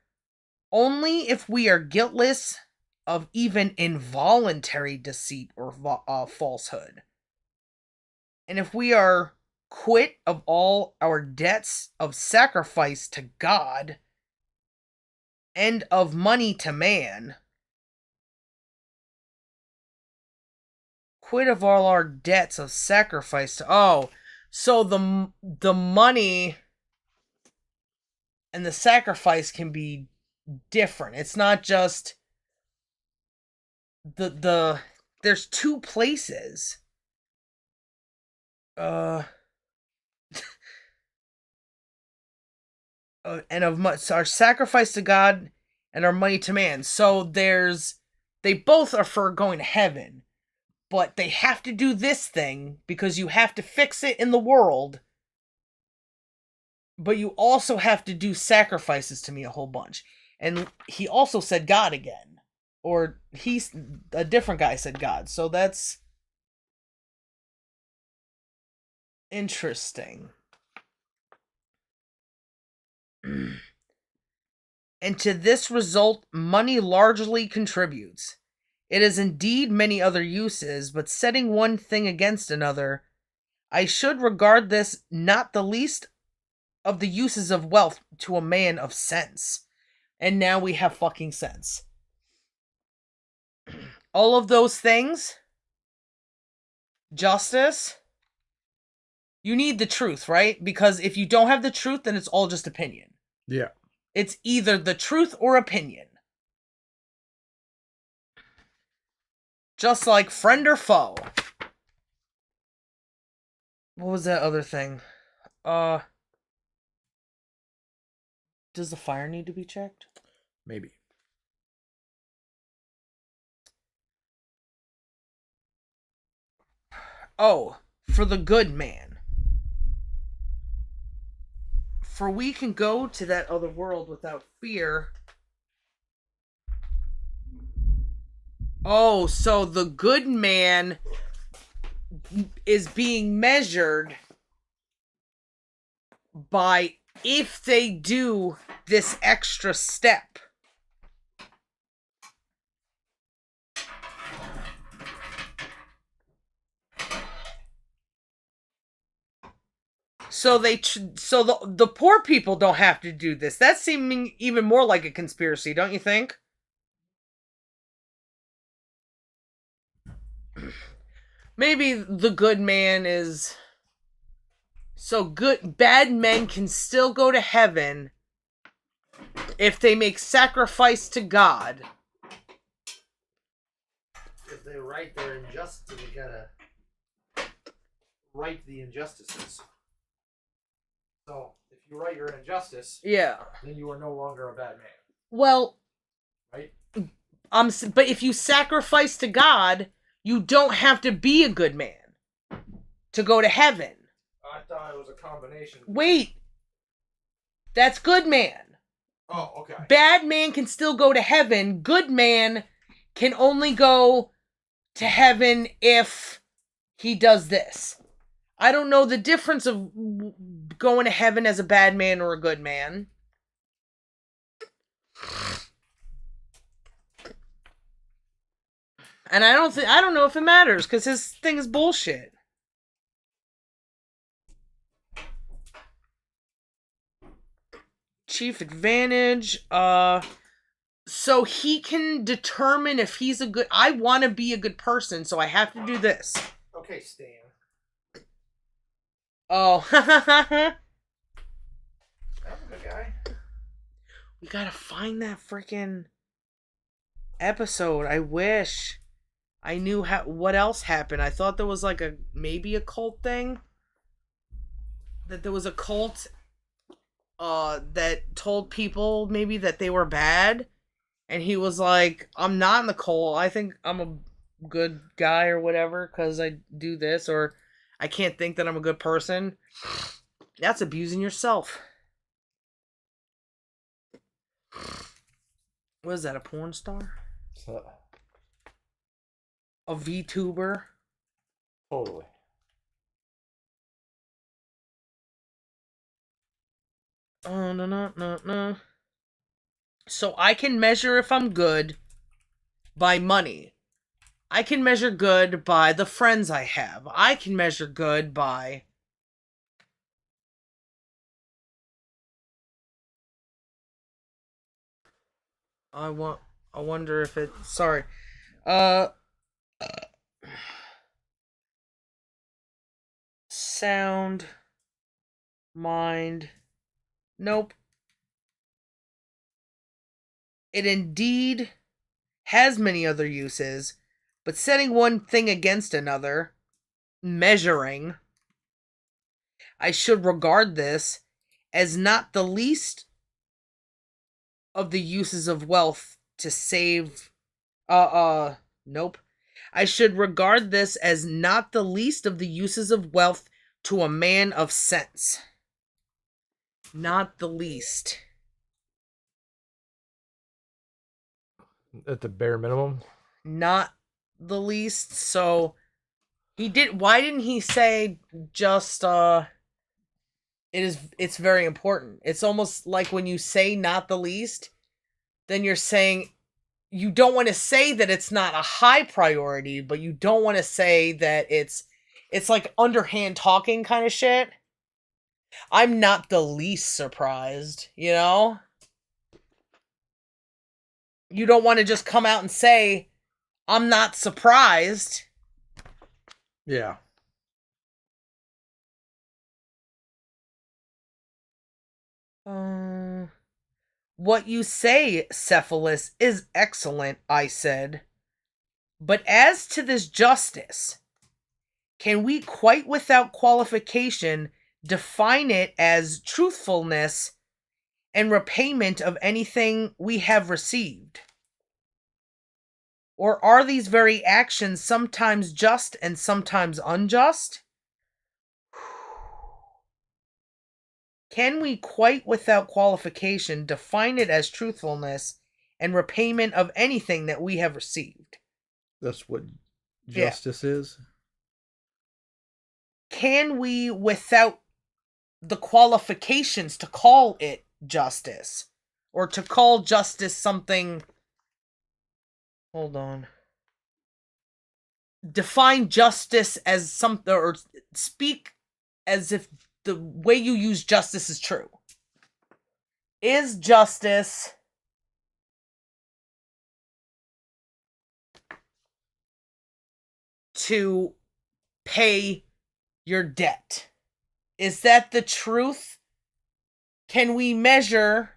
only if we are guiltless of even involuntary deceit or falsehood. And if we are quit of all our debts of sacrifice to God and of money to man. Quit of all our debts of sacrifice to... Oh, so the money and the sacrifice can be different. It's not just there's two places. And of much, so our sacrifice to God and our money to man. So they both are for going to heaven, but they have to do this thing because you have to fix it in the world. But you also have to do sacrifices to me a whole bunch. And he also said God again. Or a different guy said God. So that's interesting. And to this result, money largely contributes. It has indeed many other uses, but setting one thing against another, I should regard this not the least of the uses of wealth to a man of sense. And now we have fucking sense. All of those things, justice, you need the truth, right? Because if you don't have the truth, then it's all just opinion. Yeah. It's either the truth or opinion. Just like friend or foe. What was that other thing? Does the fire need to be checked? Maybe. Oh, for the good man. For we can go to that other world without fear. Oh, so the good man is being measured by if they do this extra step. So the poor people don't have to do this. That's seeming even more like a conspiracy, don't you think? Maybe the good man is so good. Bad men can still go to heaven if they make sacrifice to God. If they right their injustice, they gotta right the injustices. So, if you right your injustice, Yeah. then you are no longer a bad man. Well, right? But if you sacrifice to God, you don't have to be a good man to go to heaven. I thought it was a combination. Wait. That's good man. Oh, okay. Bad man can still go to heaven. Good man can only go to heaven if he does this. I don't know the difference of going to heaven as a bad man or a good man. And I don't know if it matters because his thing is bullshit. Chief advantage. So he can determine if he's a good... I want to be a good person, so I have to do this. Okay, Stan. Oh. I'm a good guy. We gotta find that freaking episode. I wish I knew what else happened. I thought there was like maybe a cult thing. That there was a cult that told people maybe that they were bad. And he was like, I'm not in the cult. I think I'm a good guy or whatever because I do this, or I can't think that I'm a good person. That's abusing yourself. What is that, a porn star? A VTuber? Totally. Oh, no. So I can measure if I'm good by money. I can measure good by the friends I have. I can measure good by I wonder if it. Sorry. Uh. Sound. Mind. Nope. It indeed has many other uses, but setting one thing against another, measuring, I should regard this as not the least of the uses of wealth to save. Nope. I should regard this as not the least of the uses of wealth to a man of sense. Not the least. At the bare minimum. Not the least. So he did. Why didn't he say just it's very important. It's almost like when you say not the least, then you're saying you don't want to say that it's not a high priority, but you don't want to say that it's like underhand talking kind of shit. I'm not the least surprised, you know? You don't want to just come out and say, I'm not surprised. Yeah. What you say, Cephalus, is excellent, I said. But as to this justice, can we quite without qualification define it as truthfulness and repayment of anything we have received? Or are these very actions sometimes just and sometimes unjust? Can we quite without qualification define it as truthfulness and repayment of anything that we have received? That's what justice is? Can we, without the qualifications to call it justice, or to call justice something... Hold on. Define justice as something, or speak as if the way you use justice is true. Is justice to pay your debt? Is that the truth? Can we measure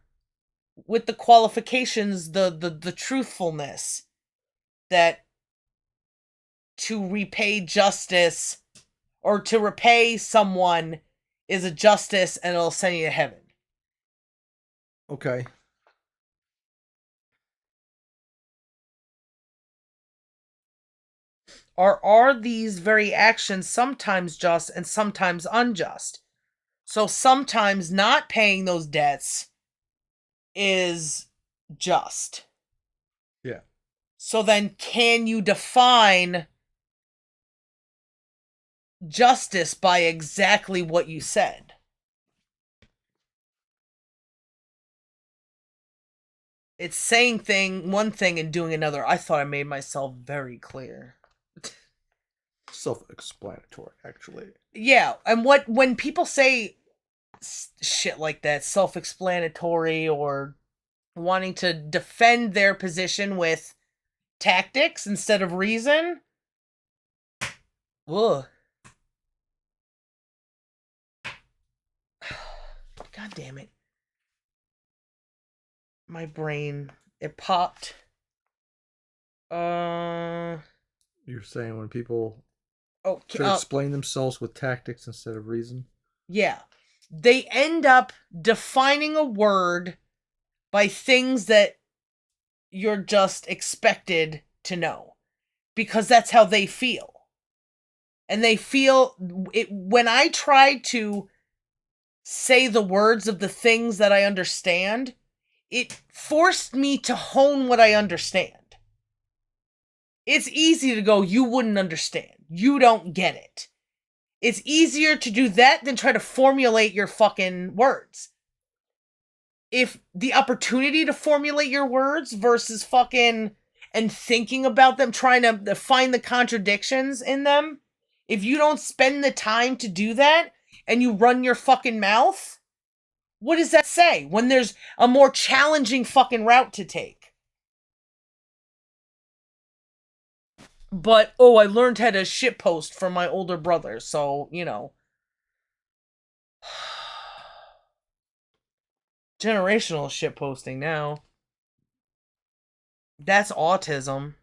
with the qualifications the truthfulness that to repay justice or to repay someone is a justice and it'll send you to heaven? Okay. Or are these very actions sometimes just and sometimes unjust? So sometimes not paying those debts is just. Yeah. So then can you define justice by exactly what you said? It's saying one thing and doing another. I thought I made myself very clear. Self-explanatory, actually. Yeah, and when people say shit like that, self-explanatory, or wanting to defend their position with tactics instead of reason, ugh. God damn it. My brain, it popped. You're saying when people should explain themselves with tactics instead of reason? Yeah. They end up defining a word by things that you're just expected to know. Because that's how they feel. And they feel it when I try to say the words of the things that I understand, it forced me to hone what I understand. It's easy to go, you wouldn't understand. You don't get it. It's easier to do that than try to formulate your fucking words. If the opportunity to formulate your words versus fucking and thinking about them, trying to find the contradictions in them, if you don't spend the time to do that and you run your fucking mouth, what does that say when there's a more challenging fucking route to take? But, oh, I learned how to shitpost from my older brother, so, you know. Generational shitposting now. That's autism.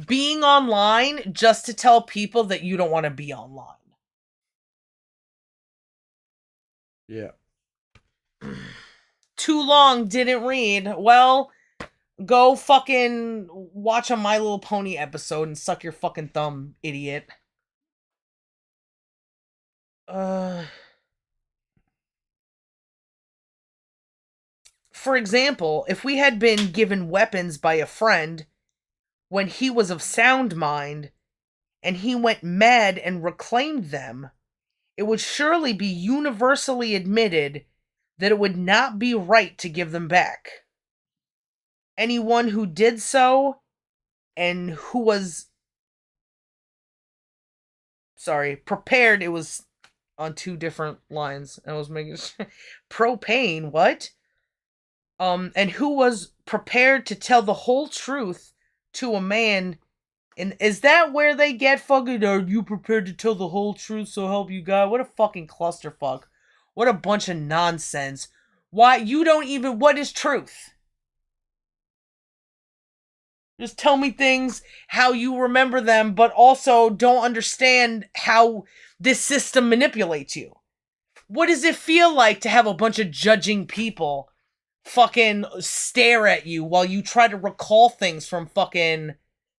Being online just to tell people that you don't want to be online. Yeah. Too long, didn't read. Well, go fucking watch a My Little Pony episode and suck your fucking thumb, idiot. For example, if we had been given weapons by a friend when he was of sound mind and he went mad and reclaimed them, it would surely be universally admitted that it would not be right to give them back. Anyone who did so and who was prepared, it was on two different lines. I was making propane, what? And who was prepared to tell the whole truth to a man. And is that where they get fucking, are you prepared to tell the whole truth, so help you God? What a fucking clusterfuck. What a bunch of nonsense. Why, you don't even, what is truth? Just tell me things how you remember them, but also don't understand how this system manipulates you. What does it feel like to have a bunch of judging people fucking stare at you while you try to recall things from fucking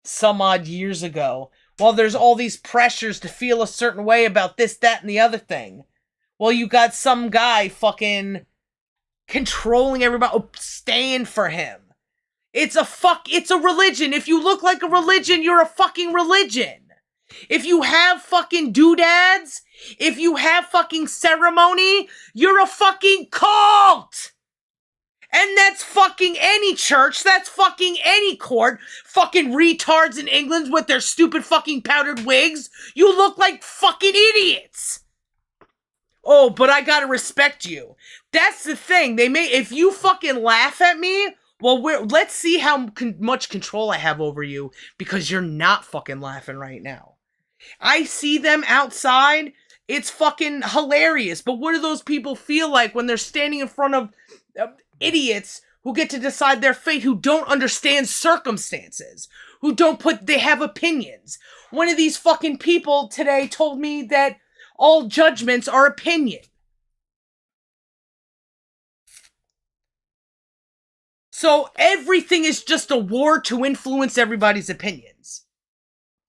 some odd years ago? While there's all these pressures to feel a certain way about this, that, and the other thing. While you got some guy fucking controlling everybody, staying for him. It's a religion. If you look like a religion, you're a fucking religion. If you have fucking doodads, if you have fucking ceremony, you're a fucking cult! And that's fucking any church, that's fucking any court. Fucking retards in England with their stupid fucking powdered wigs. You look like fucking idiots! Oh, but I gotta respect you. That's the thing. If you fucking laugh at me, well, let's see how much control I have over you, because you're not fucking laughing right now. I see them outside, it's fucking hilarious, but what do those people feel like when they're standing in front of idiots who get to decide their fate, who don't understand circumstances, they have opinions? One of these fucking people today told me that all judgments are opinion. So everything is just a war to influence everybody's opinions.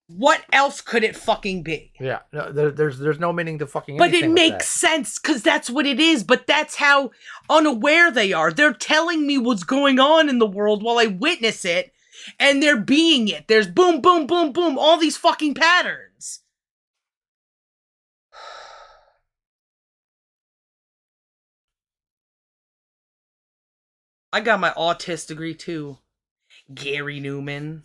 What else could it fucking be? Yeah, no, there's no meaning to fucking But anything it with makes sense, because that's what it is. But that's how unaware they are. They're telling me what's going on in the world while I witness it, and they're being it. There's boom, boom, boom, boom, all these fucking patterns. I got my autist degree too. Gary Newman.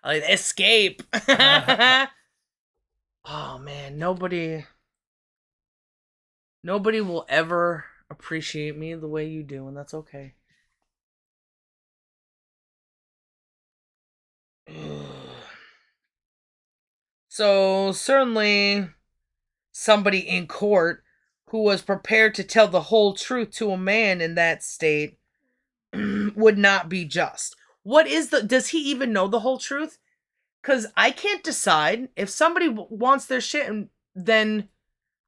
Escape. Oh man, nobody will ever appreciate me the way you do, and that's okay. So certainly somebody in court who was prepared to tell the whole truth to a man in that state would not be just. Does he even know the whole truth? Because I can't decide if somebody wants their shit and then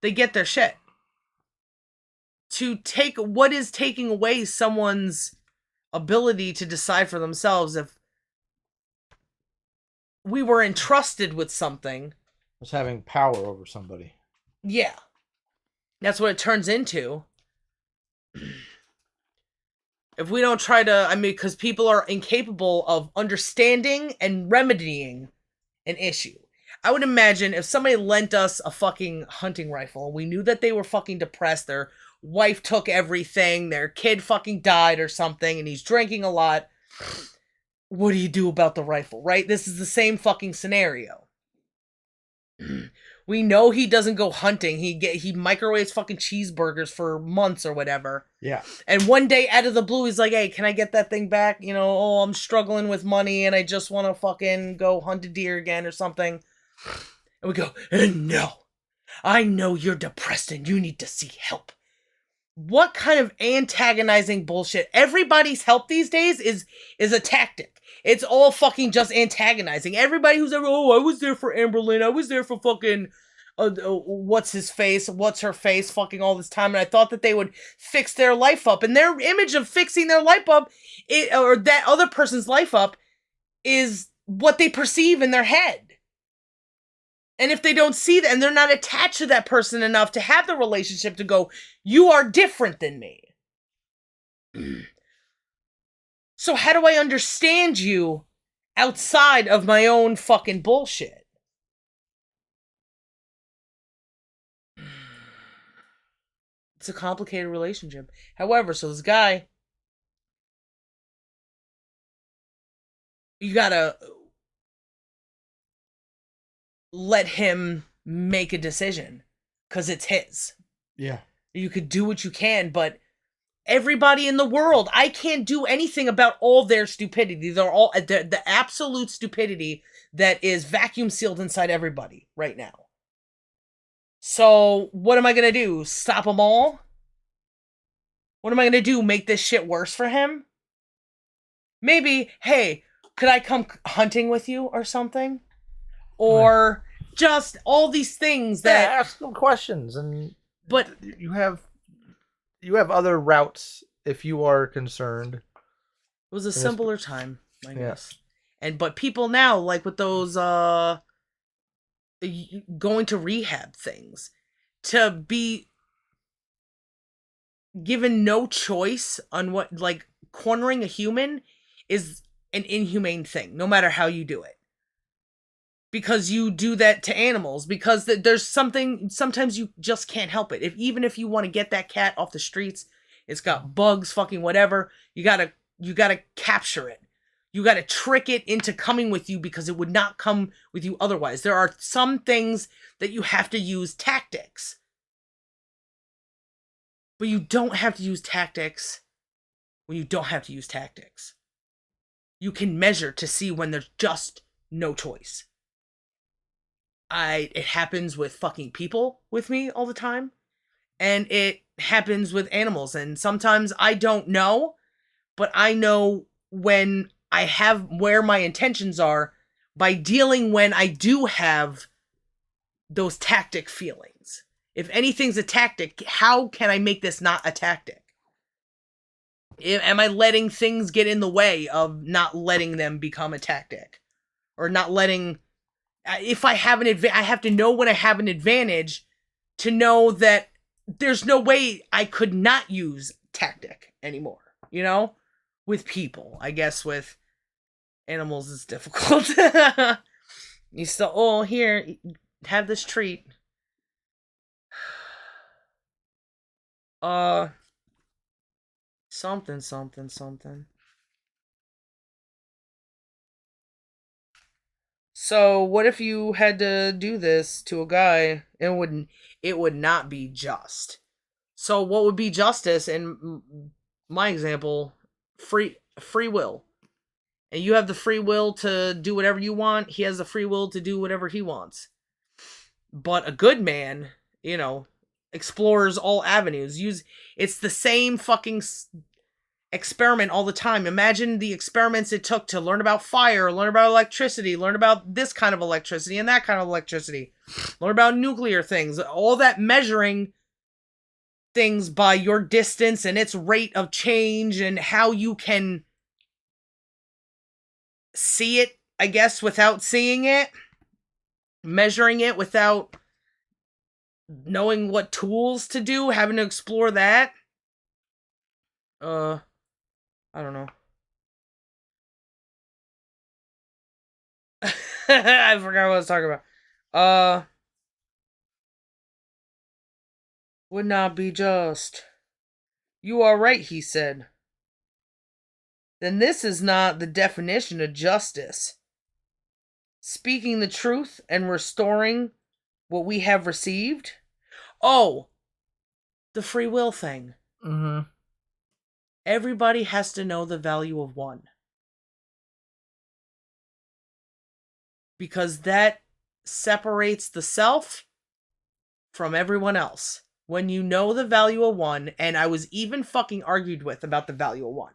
they get their shit. What is taking away someone's ability to decide for themselves if we were entrusted with something? Just having power over somebody. Yeah. That's what it turns into. If we don't try to, because people are incapable of understanding and remedying an issue. I would imagine if somebody lent us a fucking hunting rifle and we knew that they were fucking depressed, their wife took everything, their kid fucking died or something, and he's drinking a lot, what do you do about the rifle, right? This is the same fucking scenario. We know he doesn't go hunting. He microwaves fucking cheeseburgers for months or whatever. Yeah. And one day out of the blue, he's like, hey, can I get that thing back? You know, oh, I'm struggling with money and I just want to fucking go hunt a deer again or something. And we go, no, I know you're depressed and you need to seek help. What kind of antagonizing bullshit? Everybody's help these days is a tactic. It's all fucking just antagonizing. Everybody who's ever, oh, I was there for Amberlynn. I was there for fucking, what's his face? What's her face? Fucking all this time. And I thought that they would fix their life up. And their image of fixing their life up, or that other person's life up, is what they perceive in their head. And if they don't see that, and they're not attached to that person enough to have the relationship to go, you are different than me. So how do I understand you outside of my own fucking bullshit? It's a complicated relationship. However, so this guy, you gotta let him make a decision, because it's his. Yeah. You could do what you can, but everybody in the world, I can't do anything about all their stupidity. They're all the absolute stupidity that is vacuum sealed inside everybody right now. So what am I gonna do? Stop them all? What am I gonna do? Make this shit worse for him? Maybe, hey, could I come hunting with you or something? Or just all these things that ask them questions, and but you have other routes if you are concerned. It was a simpler time, I guess. But people now, like with those going to rehab things, to be given no choice on what, like, cornering a human is an inhumane thing, no matter how you do it. Because you do that to animals, because there's something, sometimes you just can't help it. Even if you want to get that cat off the streets, it's got bugs, fucking whatever, you gotta capture it. You gotta trick it into coming with you, because it would not come with you otherwise. There are some things that you have to use tactics. But you don't have to use tactics when you don't have to use tactics. You can measure to see when there's just no choice. It happens with fucking people with me all the time. And it happens with animals. And sometimes I don't know, but I know when I have where my intentions are by dealing when I do have those tactic feelings. If anything's a tactic, how can I make this not a tactic? Am I letting things get in the way of not letting them become a tactic? Or not letting... If I have an advantage, I have to know when I have an advantage to know that there's no way I could not use tactic anymore, you know? With people. I guess with animals it's difficult. You still, oh, here, have this treat. Something. So, what if you had to do this to a guy and it would not be just? So, what would be justice in my example? Free will. And you have the free will to do whatever you want. He has the free will to do whatever he wants. But a good man, explores all avenues. It's the same fucking experiment all the time. Imagine the experiments it took to learn about fire, learn about electricity, learn about this kind of electricity and that kind of electricity, learn about nuclear things, all that measuring things by your distance and its rate of change and how you can see it, I guess, without seeing it, measuring it without knowing what tools to do, having to explore that. I don't know. I forgot what I was talking about. Would not be just. You are right, he said. Then this is not the definition of justice. Speaking the truth and restoring what we have received. Oh, the free will thing. Mm-hmm. Everybody has to know the value of one. Because that separates the self from everyone else. When you know the value of one, and I was even fucking argued with about the value of one.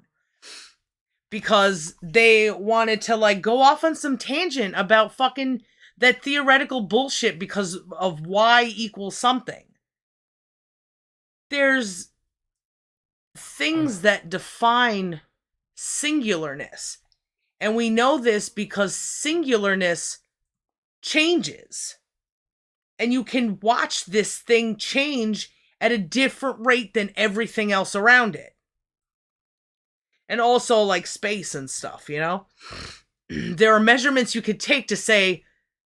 Because they wanted to like go off on some tangent about fucking that theoretical bullshit because of y equals something. There's things that define singularness. And we know this because singularness changes. And you can watch this thing change at a different rate than everything else around it. And also like space and stuff, you know? There are measurements you could take to say,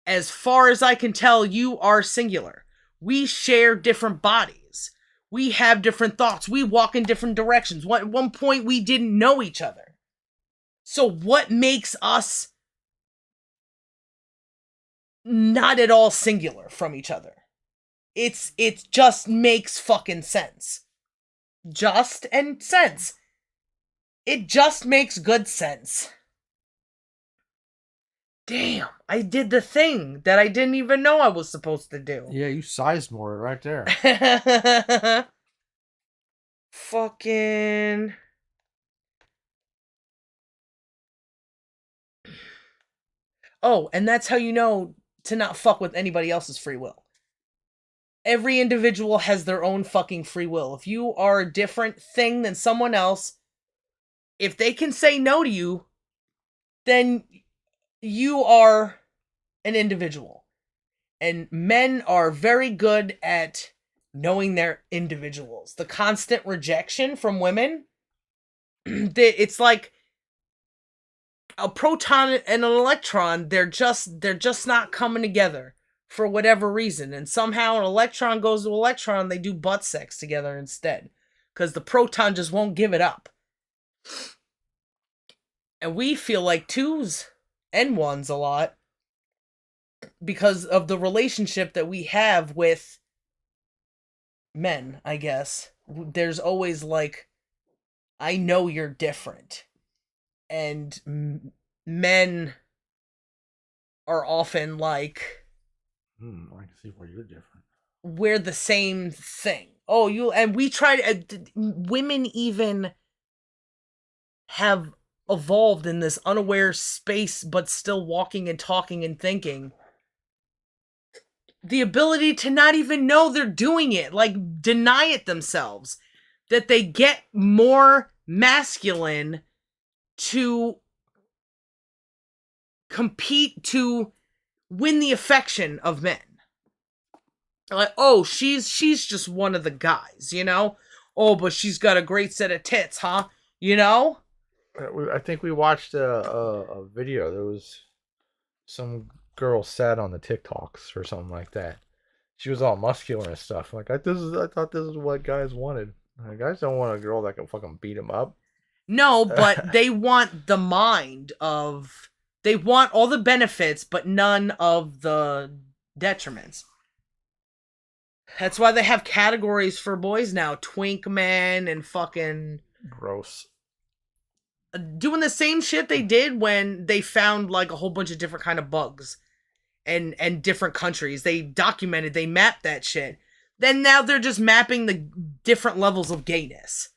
as far as I can tell, you are singular. We share different bodies. We have different thoughts. We walk in different directions. At one point, we didn't know each other. So what makes us not at all singular from each other? It just makes fucking sense. Just and sense. It just makes good sense. Damn, I did the thing that I didn't even know I was supposed to do. Yeah, you sized more right there. Fucking... Oh, and that's how you know to not fuck with anybody else's free will. Every individual has their own fucking free will. If you are a different thing than someone else, if they can say no to you, then you are an individual. And men are very good at knowing they're individuals. The constant rejection from women, it's like a proton and an electron, they're just not coming together for whatever reason. And somehow an electron goes to electron, they do butt sex together instead. Because the proton just won't give it up. And we feel like twos and ones a lot because of the relationship that we have with men, I guess. There's always like, I know you're different. And men are often like, I can see where you're different. We're the same thing. Oh, and we try to, women even have evolved in this unaware space, but still walking and talking and thinking. The ability to not even know they're doing it, like deny it themselves. That they get more masculine to compete to win the affection of men. Like, oh, she's just one of the guys, you know? Oh, but she's got a great set of tits, huh? You know? I think we watched a video. There was some girl sat on the TikToks or something like that. She was all muscular and stuff. Like, I thought this is what guys wanted. Guys don't want a girl that can fucking beat them up. No, but they want the mind of... They want all the benefits, but none of the detriments. That's why they have categories for boys now. Twink man and fucking... Gross. Doing the same shit they did when they found like a whole bunch of different kind of bugs and different countries. They documented, they mapped that shit. Then now they're just mapping the different levels of gayness.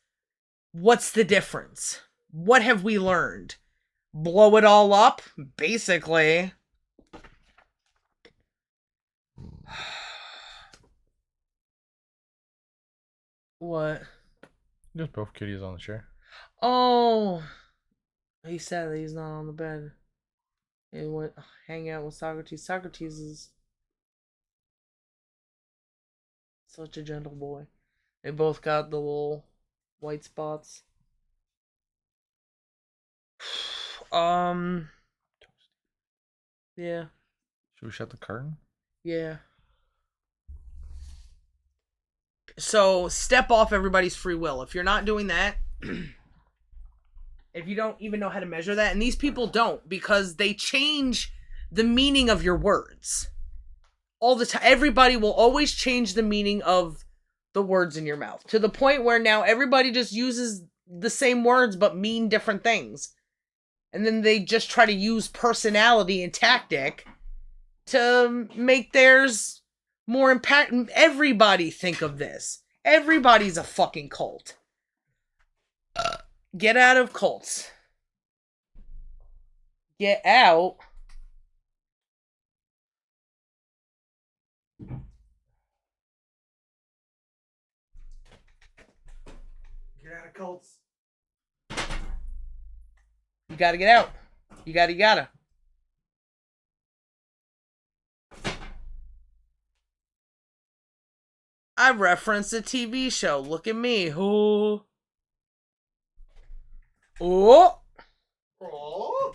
What's the difference? What have we learned? Blow it all up? Basically. What? Just both kitties on the chair. Oh, he's sad that he's not on the bed. He went hang out with Socrates. Socrates is such a gentle boy. They both got the little white spots. Yeah. Should we shut the curtain? Yeah. So, step off everybody's free will. If you're not doing that, if you don't even know how to measure that, and these people don't, because they change the meaning of your words all the time. Everybody will always change the meaning of the words in your mouth to the point where now everybody just uses the same words but mean different things. And then they just try to use personality and tactic to make theirs more impact. Everybody think of this. Everybody's a fucking cult. Get out of cults. Get out. Get out of cults. You gotta get out. You gotta. I referenced a TV show. Look at me. Oh. Oh. Oh.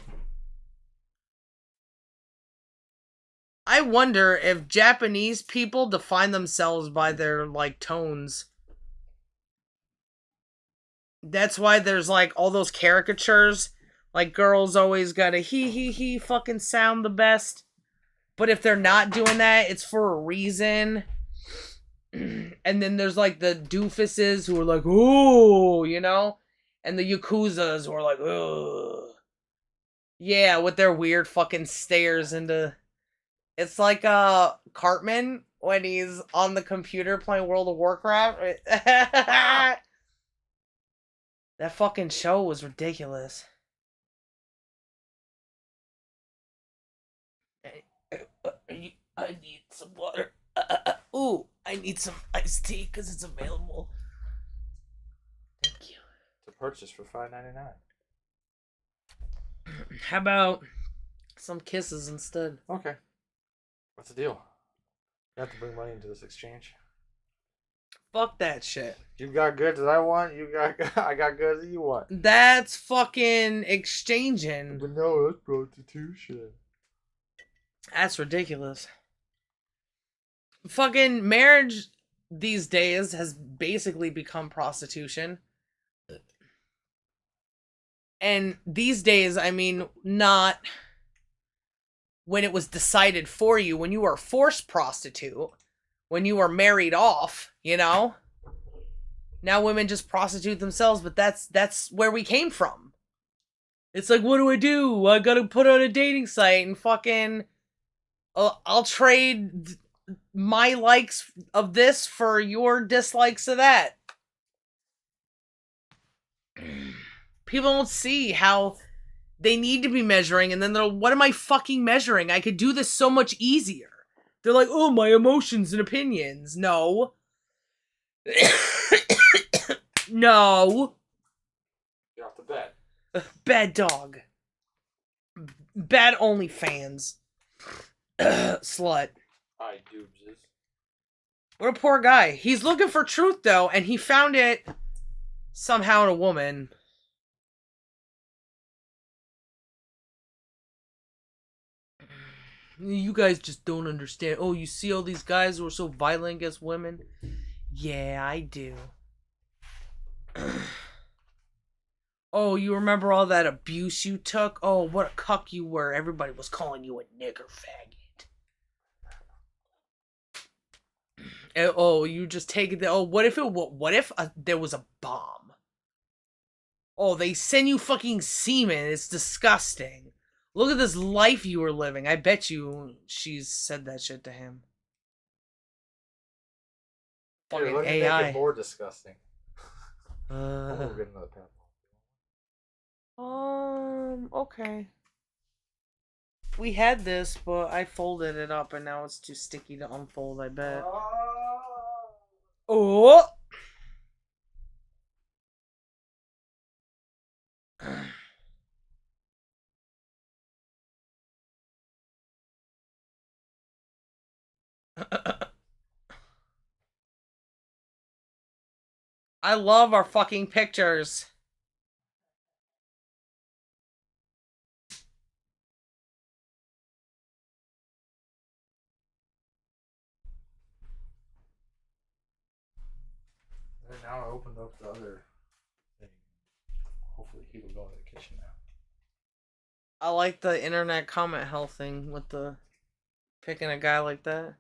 I wonder if Japanese people define themselves by their, like, tones. That's why there's, like, all those caricatures. Like, girls always gotta he fucking sound the best. But if they're not doing that, it's for a reason. And then there's, like, the doofuses who are like, ooh, you know? And the Yakuzas who are like, ooh. Yeah, with their weird fucking stares into... It's like Cartman when he's on the computer playing World of Warcraft. That fucking show was ridiculous. I need some water. Ooh, I need some iced tea because it's available. Thank you. To purchase for $5.99. How about some kisses instead? Okay. What's the deal? You have to bring money into this exchange. Fuck that shit. You got goods that I want. I got goods that you want. That's fucking exchanging. But no, that's prostitution. That's ridiculous. Fucking marriage these days has basically become prostitution. And these days, I mean, not when it was decided for you, when you were a forced prostitute, when you were married off, you know? Now women just prostitute themselves, but that's where we came from. It's like, what do? I gotta put on a dating site and fucking... I'll trade my likes of this for your dislikes of that. People don't see how they need to be measuring, and then they're, what am I fucking measuring? I could do this so much easier. They're like, oh, my emotions and opinions. No. No. Get off the bed. Bad dog. Bad OnlyFans. Slut. Hi, dubeses. What a poor guy. He's looking for truth, though, and he found it somehow in a woman. You guys just don't understand. Oh, you see all these guys who are so violent against women? Yeah, I do. Oh, you remember all that abuse you took? Oh, what a cuck you were. Everybody was calling you a nigger faggot. Oh, you just take it. Oh, what if there was a bomb? Oh, they send you fucking semen. It's disgusting. Look at this life you were living. I bet you she's said that shit to him. Here, Fucking let me AI. make it more disgusting. We'll get another pimple. Okay. We had this, but I folded it up and now it's too sticky to unfold, I bet. Oh! I love our fucking pictures. And now I opened up the other thing. Hopefully he will go in the kitchen now. I like the internet comment health thing with the picking a guy like that.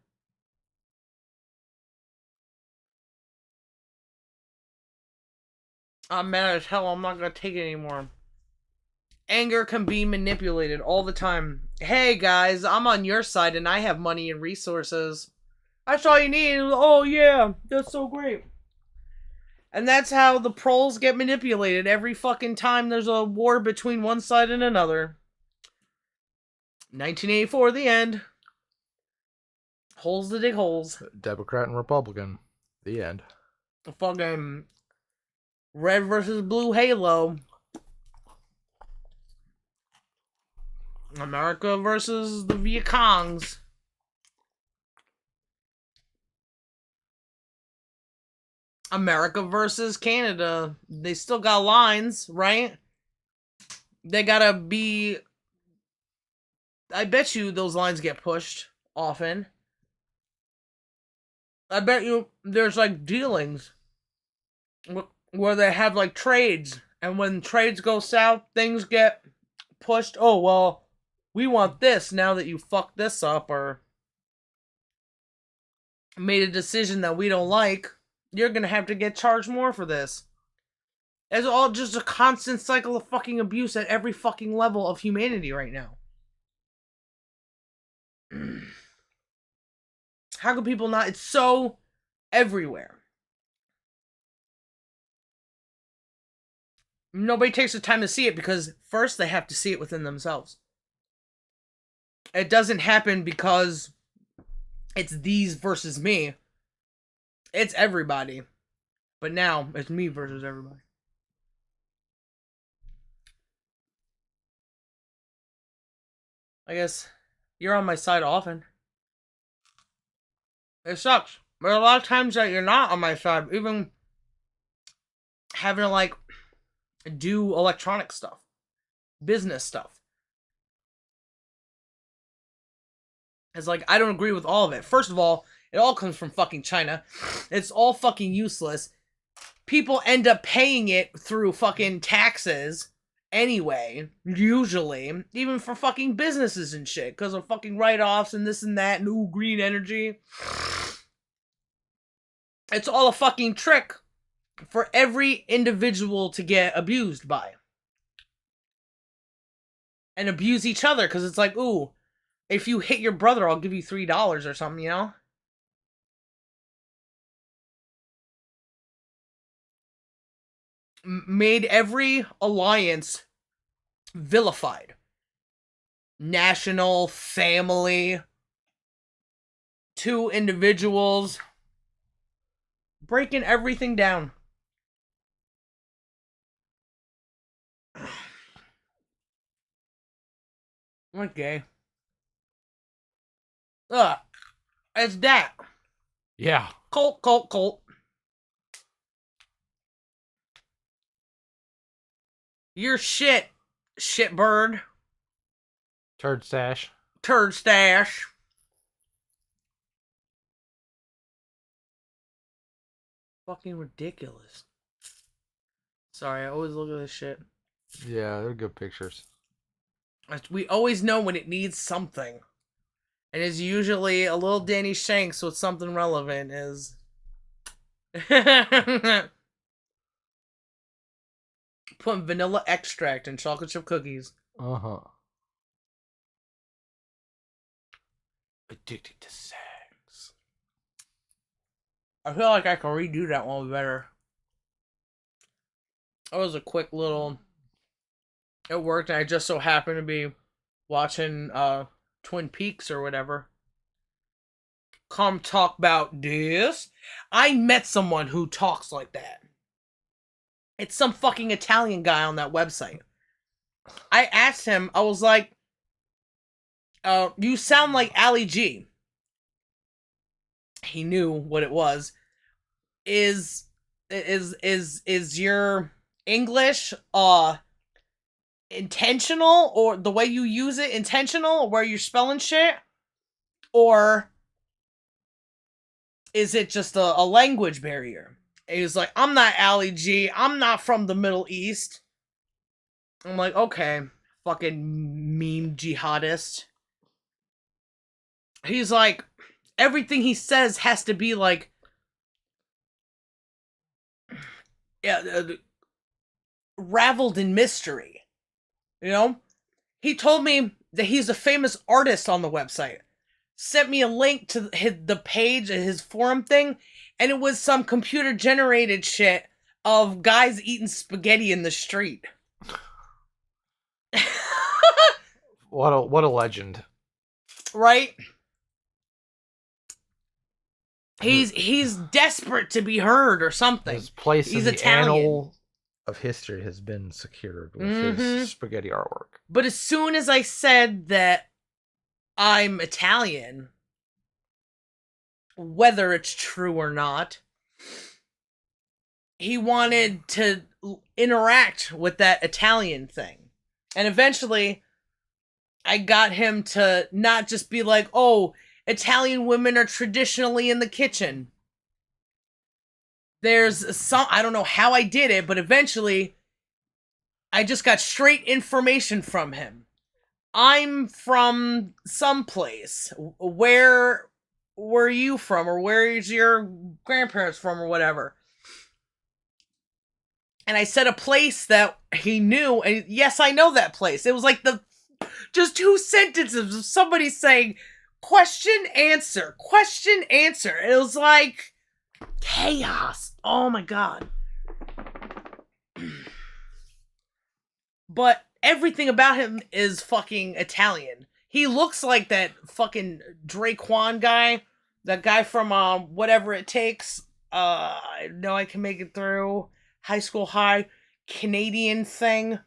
I'm mad as hell. I'm not gonna take it anymore. Anger can be manipulated all the time. Hey guys, I'm on your side and I have money and resources. That's all you need. Oh yeah, that's so great. And that's how the proles get manipulated every fucking time there's a war between one side and another. 1984, the end. Holes to dig holes. Democrat and Republican. The end. Fucking red versus blue halo. America versus the Viet Congs. America versus Canada. They still got lines, right? They gotta be... I bet you those lines get pushed often. I bet you there's like dealings where they have like trades, and when trades go south, things get pushed. Oh, well, we want this now that you fucked this up or made a decision that we don't like. You're gonna have to get charged more for this. It's all just a constant cycle of fucking abuse at every fucking level of humanity right now. How can people not? It's so everywhere. Nobody takes the time to see it because first they have to see it within themselves. It doesn't happen because it's these versus me. It's everybody. But now it's me versus everybody. I guess you're on my side often. It sucks. But a lot of times that you're not on my side, even having to like do electronic stuff, business stuff. It's like, I don't agree with all of it. First of all, it all comes from fucking China. It's all fucking useless. People end up paying it through fucking taxes anyway, usually. Even for fucking businesses and shit. Because of fucking write-offs and this and that. And ooh, green energy. It's all a fucking trick for every individual to get abused by. And abuse each other. Because it's like, ooh, if you hit your brother, I'll give you $3 or something, you know? Made every alliance vilified. National, family, two individuals. Breaking everything down. Okay. It's that. Yeah. Colt. You're shit bird. Turd stash. Turd stash. Fucking ridiculous. Sorry, I always look at this shit. Yeah, they're good pictures. We always know when it needs something. And it's usually a little Danny Shanks with something relevant is... Putting vanilla extract in chocolate chip cookies. Uh-huh. Addicted to sex. I feel like I can redo that one better. That was a quick little... It worked, and I just so happened to be watching Twin Peaks or whatever. Come talk about this. I met someone who talks like that. It's some fucking Italian guy on that website. I asked him, I was like, you sound like Ali G. He knew what it was. Is your English intentional, or the way you use it intentional, or where you're spelling shit? Or is it just a language barrier? And he was like, I'm not Ali G. I'm not from the Middle East. I'm like, okay, fucking meme jihadist. He's like, everything he says has to be like, yeah, raveled in mystery. You know? He told me that he's a famous artist on the website. Sent me a link to the page, his forum thing, and it was some computer-generated shit of guys eating spaghetti in the street. What a legend. Right? He's desperate to be heard or something. His place He's in the Italian. annal of history has been secured with his spaghetti artwork. But as soon as I said that I'm Italian, whether it's true or not, he wanted to interact with that Italian thing. And eventually, I got him to not just be like, oh, Italian women are traditionally in the kitchen. There's some, I don't know how I did it, but eventually, I just got straight information from him. I'm from someplace. Where were you from? Or where is your grandparents from or whatever? And I said a place that he knew. And yes, I know that place. It was like just 2 sentences of somebody saying, question, answer. And it was like chaos. Oh my God. But everything about him is fucking Italian. He looks like that fucking Draquan guy. That guy from Whatever It Takes. I know I Can Make It Through. High School High. Canadian thing.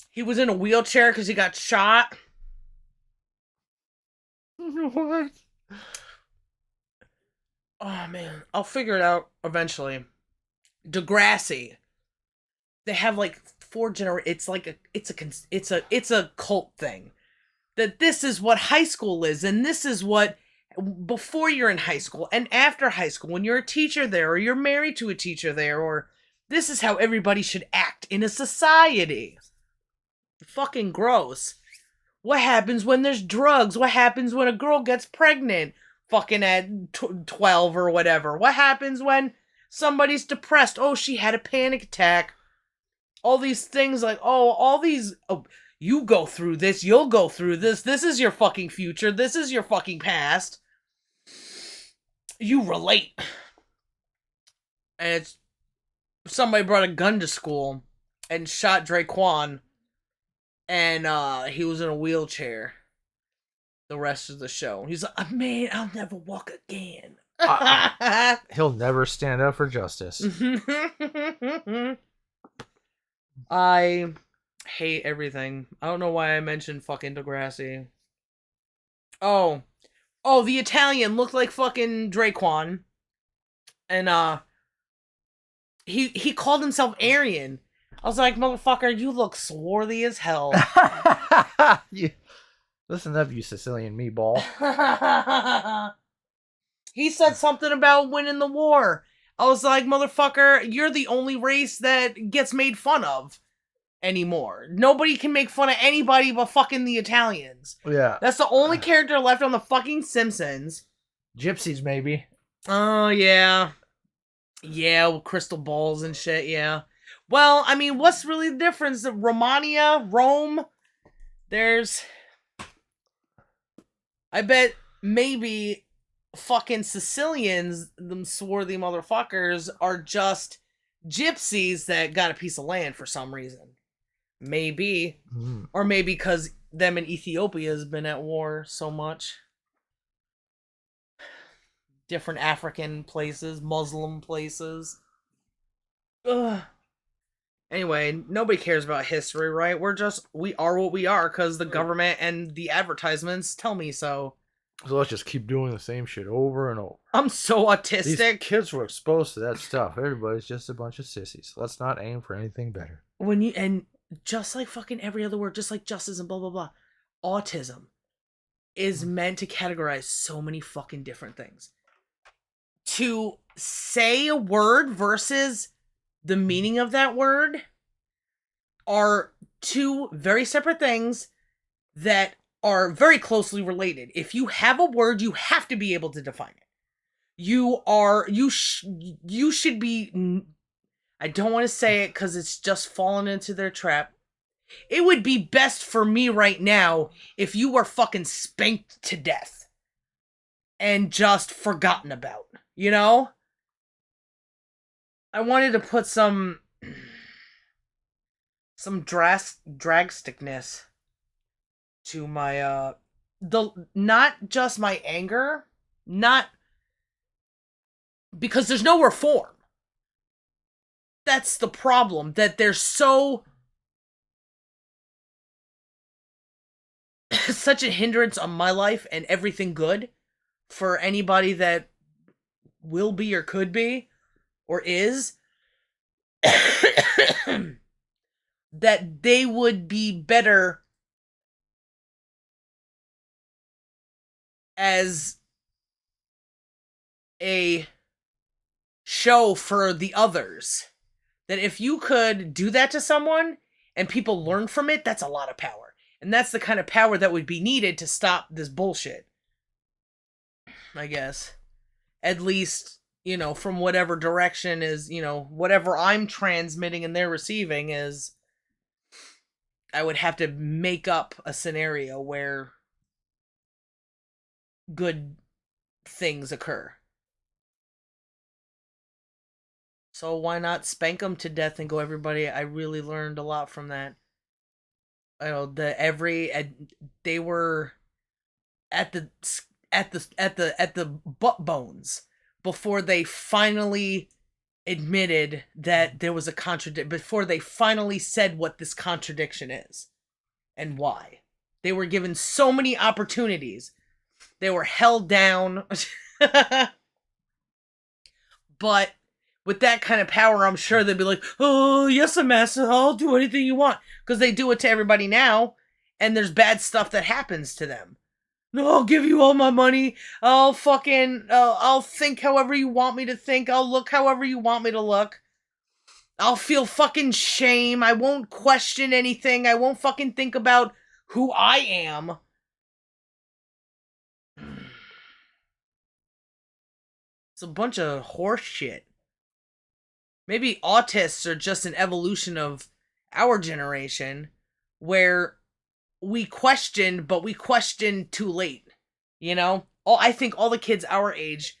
He was in a wheelchair because he got shot. What? Oh man, I'll figure it out eventually. Degrassi. They have like 4 it's like it's a cult thing. That this is what high school is, and this is what before you're in high school and after high school when you're a teacher there or you're married to a teacher there, or this is how everybody should act in a society. Fucking gross. What happens when there's drugs? What happens when a girl gets pregnant? Fucking at 12 or whatever. What happens when somebody's depressed? Oh, she had a panic attack. All these things like, you go through this, you'll go through this. This is your fucking future. This is your fucking past. You relate. And it's somebody brought a gun to school and shot Draquan. And he was in a wheelchair the rest of the show. He's like, man, I'll never walk again. He'll never stand up for justice. I hate everything. I don't know why I mentioned fucking Degrassi. Oh, the Italian looked like fucking Draquan. And he called himself Aryan. I was like, motherfucker, you look swarthy as hell. Listen up, you Sicilian meatball. He said something about winning the war. I was like, motherfucker, you're the only race that gets made fun of anymore. Nobody can make fun of anybody but fucking the Italians. Yeah. That's the only character left on the fucking Simpsons. Gypsies, maybe. Oh, yeah. Yeah, with crystal balls and shit, yeah. Well, I mean, what's really the difference? Romania, Rome, there's... I bet maybe fucking Sicilians, them swarthy motherfuckers, are just gypsies that got a piece of land for some reason. Maybe. Or maybe because them in Ethiopia has been at war so much. Different African places, Muslim places. Ugh. Anyway, nobody cares about history, right? We are what we are because the government and the advertisements tell me so. So let's just keep doing the same shit over and over. I'm so autistic. These kids were exposed to that stuff. Everybody's just a bunch of sissies. Let's not aim for anything better. And just like fucking every other word, just like justice and blah, blah, blah, autism is meant to categorize so many fucking different things. To say a word versus the meaning of that word are 2 very separate things that are very closely related. If you have a word, you have to be able to define it. You should be I don't want to say it because it's just fallen into their trap. It would be best for me right now if you were fucking spanked to death and just forgotten about, you know? I wanted to put some dragstickness to my not just my anger, not because there's no reform. That's the problem, that they're so such a hindrance on my life and everything good for anybody that will be or could be or is that they would be better as a show for the others. That if you could do that to someone and people learn from it, that's a lot of power. And that's the kind of power that would be needed to stop this bullshit. I guess. At least, you know, from whatever direction is, you know, whatever I'm transmitting and they're receiving is, I would have to make up a scenario where good things occur. So why not spank them to death and go, everybody, I really learned a lot from that. I know they were at the butt bones before they finally admitted that there was a contradiction, before they finally said what this contradiction is and why. They were given so many opportunities. They were held down. But with that kind of power, I'm sure they'd be like, oh, yes, master, I'll do anything you want. Because they do it to everybody now, and there's bad stuff that happens to them. No, I'll give you all my money. I'll think however you want me to think. I'll look however you want me to look. I'll feel fucking shame. I won't question anything. I won't fucking think about who I am. It's a bunch of horse shit. Maybe autists are just an evolution of our generation where we questioned, but we questioned too late. You know? I think all the kids our age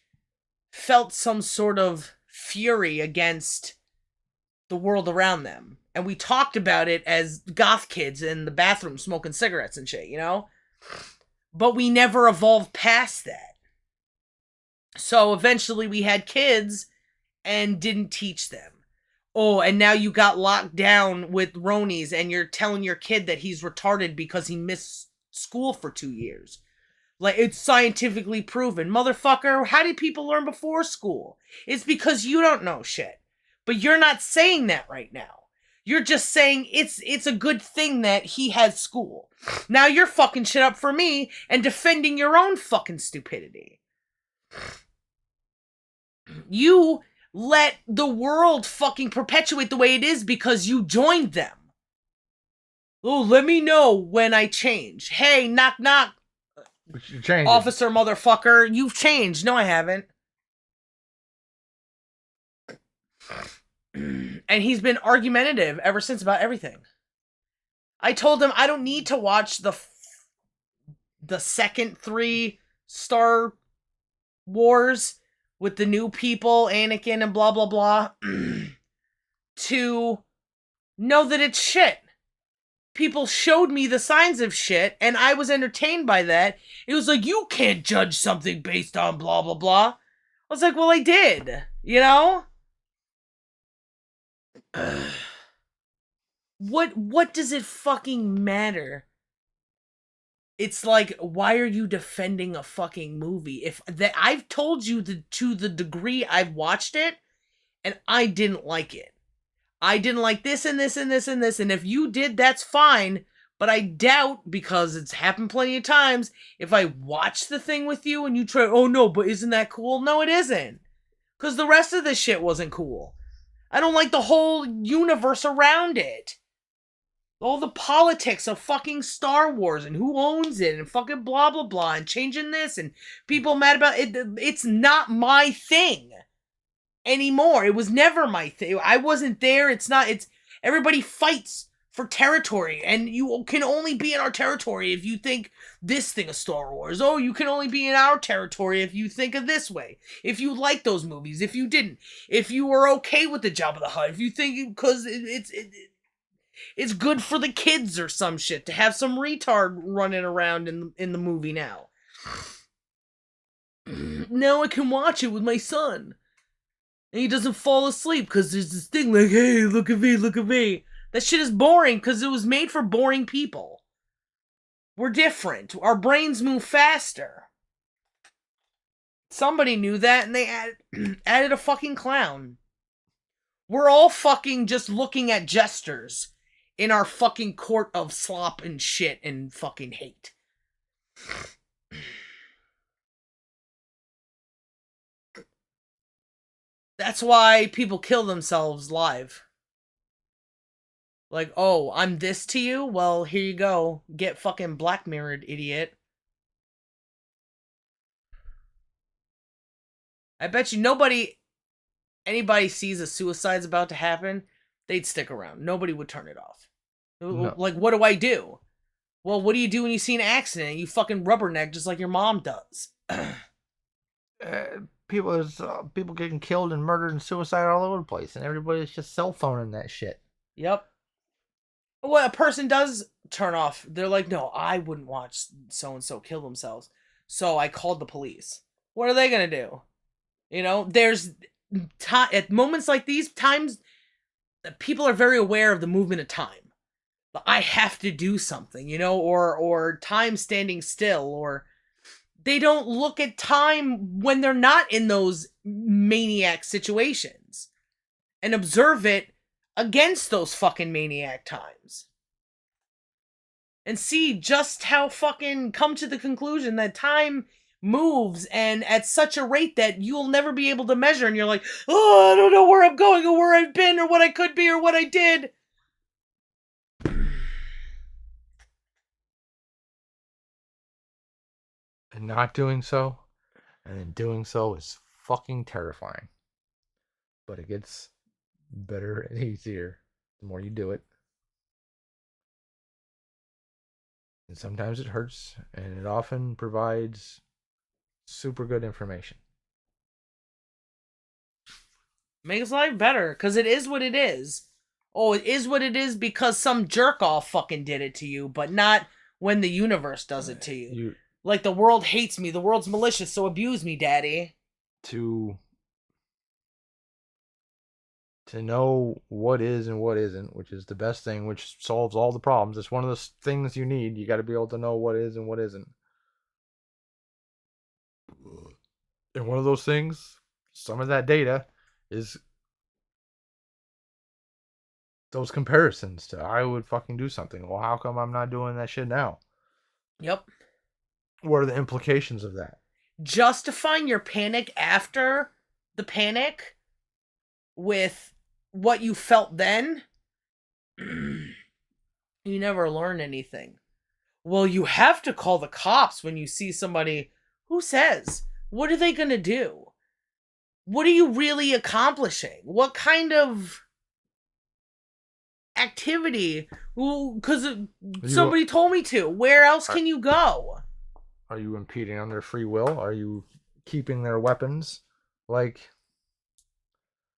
felt some sort of fury against the world around them. And we talked about it as goth kids in the bathroom smoking cigarettes and shit, you know? But we never evolved past that. So eventually we had kids and didn't teach them. Oh, and now you got locked down with Ronies and you're telling your kid that he's retarded because he missed school for 2 years. Like, it's scientifically proven. Motherfucker, how did people learn before school? It's because you don't know shit. But you're not saying that right now. You're just saying it's a good thing that he has school. Now you're fucking shit up for me and defending your own fucking stupidity. You let the world fucking perpetuate the way it is because you joined them. Oh, let me know when I change. Hey, knock knock. Officer motherfucker, you've changed. No, I haven't. And he's been argumentative ever since about everything. I told him I don't need to watch the second 3 Star Wars with the new people, Anakin and blah, blah, blah, to know that it's shit. People showed me the signs of shit, and I was entertained by that. It was like, you can't judge something based on blah, blah, blah. I was like, well, I did, you know? What does it fucking matter? It's like, why are you defending a fucking movie? If that I've told you to the degree I've watched it, and I didn't like it. I didn't like this and this and this and this, and if you did, that's fine. But I doubt, because it's happened plenty of times, if I watch the thing with you and you try, oh no, but isn't that cool? No, it isn't. Because the rest of this shit wasn't cool. I don't like the whole universe around it. All the politics of fucking Star Wars and who owns it and fucking blah, blah, blah and changing this and people mad about it. It's not my thing. anymore. It was never my thing. I wasn't there. It's everybody fights for territory, and you can only be in our territory if you think this thing of Star Wars. Oh, you can only be in our territory if you think of this way. If you like those movies, if you didn't, if you were okay with the Jabba the Hutt, if you think because it's good for the kids or some shit to have some retard running around in the movie now. Now I can watch it with my son. And he doesn't fall asleep because there's this thing like, hey, look at me, look at me. That shit is boring because it was made for boring people. We're different. Our brains move faster. Somebody knew that and they added a fucking clown. We're all fucking just looking at jesters in our fucking court of slop and shit and fucking hate. That's why people kill themselves live. Like, oh, I'm this to you? Well, here you go. Get fucking Black Mirrored, idiot. I bet you anybody sees a suicide's about to happen, they'd stick around. Nobody would turn it off. No. Like, what do I do? Well, what do you do when you see an accident? You fucking rubberneck just like your mom does. People getting killed and murdered and suicide all over the place, and everybody's just cell phoning that shit. Yep. When a person does turn off, they're like, no, I wouldn't watch so-and-so kill themselves. So I called the police. What are they going to do? You know, there's at moments like these times, people are very aware of the movement of time. I have to do something, you know, or time standing still, or they don't look at time when they're not in those maniac situations and observe it against those fucking maniac times. And see just how fucking come to the conclusion that time moves and at such a rate that you'll never be able to measure, and you're like, oh, I don't know where I'm going or where I've been or what I could be or what I did. And not doing so, and then doing so is fucking terrifying. But it gets better and easier the more you do it. And sometimes it hurts, and it often provides super good information. Makes life better, because it is what it is. Oh, it is what it is because some jerk-off fucking did it to you, but not when the universe does it to you. Like, the world hates me, the world's malicious, so abuse me, daddy. To know what is and what isn't, which is the best thing, which solves all the problems. It's one of the things you need. You got to be able to know what is and what isn't. And one of those things, some of that data, is those comparisons to, I would fucking do something. Well, how come I'm not doing that shit now? Yep. What are the implications of that? Justifying your panic after the panic with what you felt then, you never learn anything. Well, you have to call the cops when you see somebody. Who says? What are they going to do? What are you really accomplishing? What kind of activity? Well, because somebody told me to. Where else can you go? Are you impeding on their free will? Are you keeping their weapons? Like,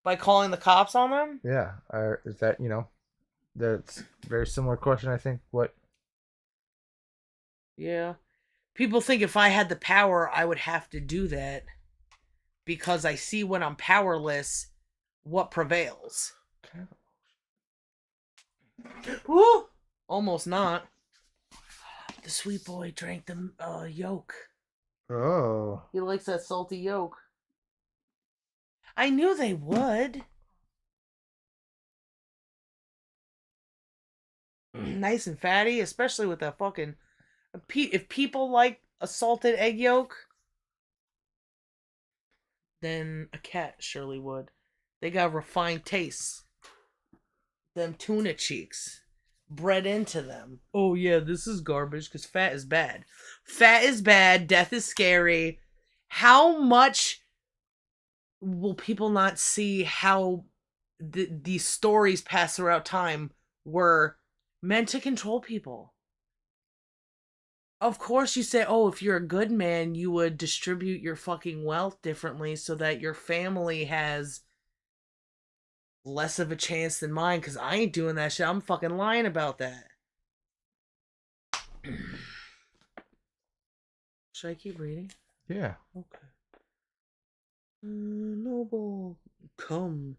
by calling the cops on them? Yeah. Is that, that's a very similar question, I think. What? Yeah. People think if I had the power, I would have to do that. Because I see when I'm powerless, what prevails. Woo! Almost not. The sweet boy drank the yolk. Oh. He likes that salty yolk. I knew they would. Nice and fatty, especially with that fucking... If people like a salted egg yolk, then a cat surely would. They got refined tastes. Them tuna cheeks. Bred into them. Oh yeah, this is garbage because fat is bad. Fat is bad. Death is scary. How much will people not see how these stories passed throughout time were meant to control people? Of course you say, oh, if you're a good man, you would distribute your fucking wealth differently so that your family has less of a chance than mine, because I ain't doing that shit. I'm fucking lying about that. Should I keep reading? Yeah. Okay. Noble, come.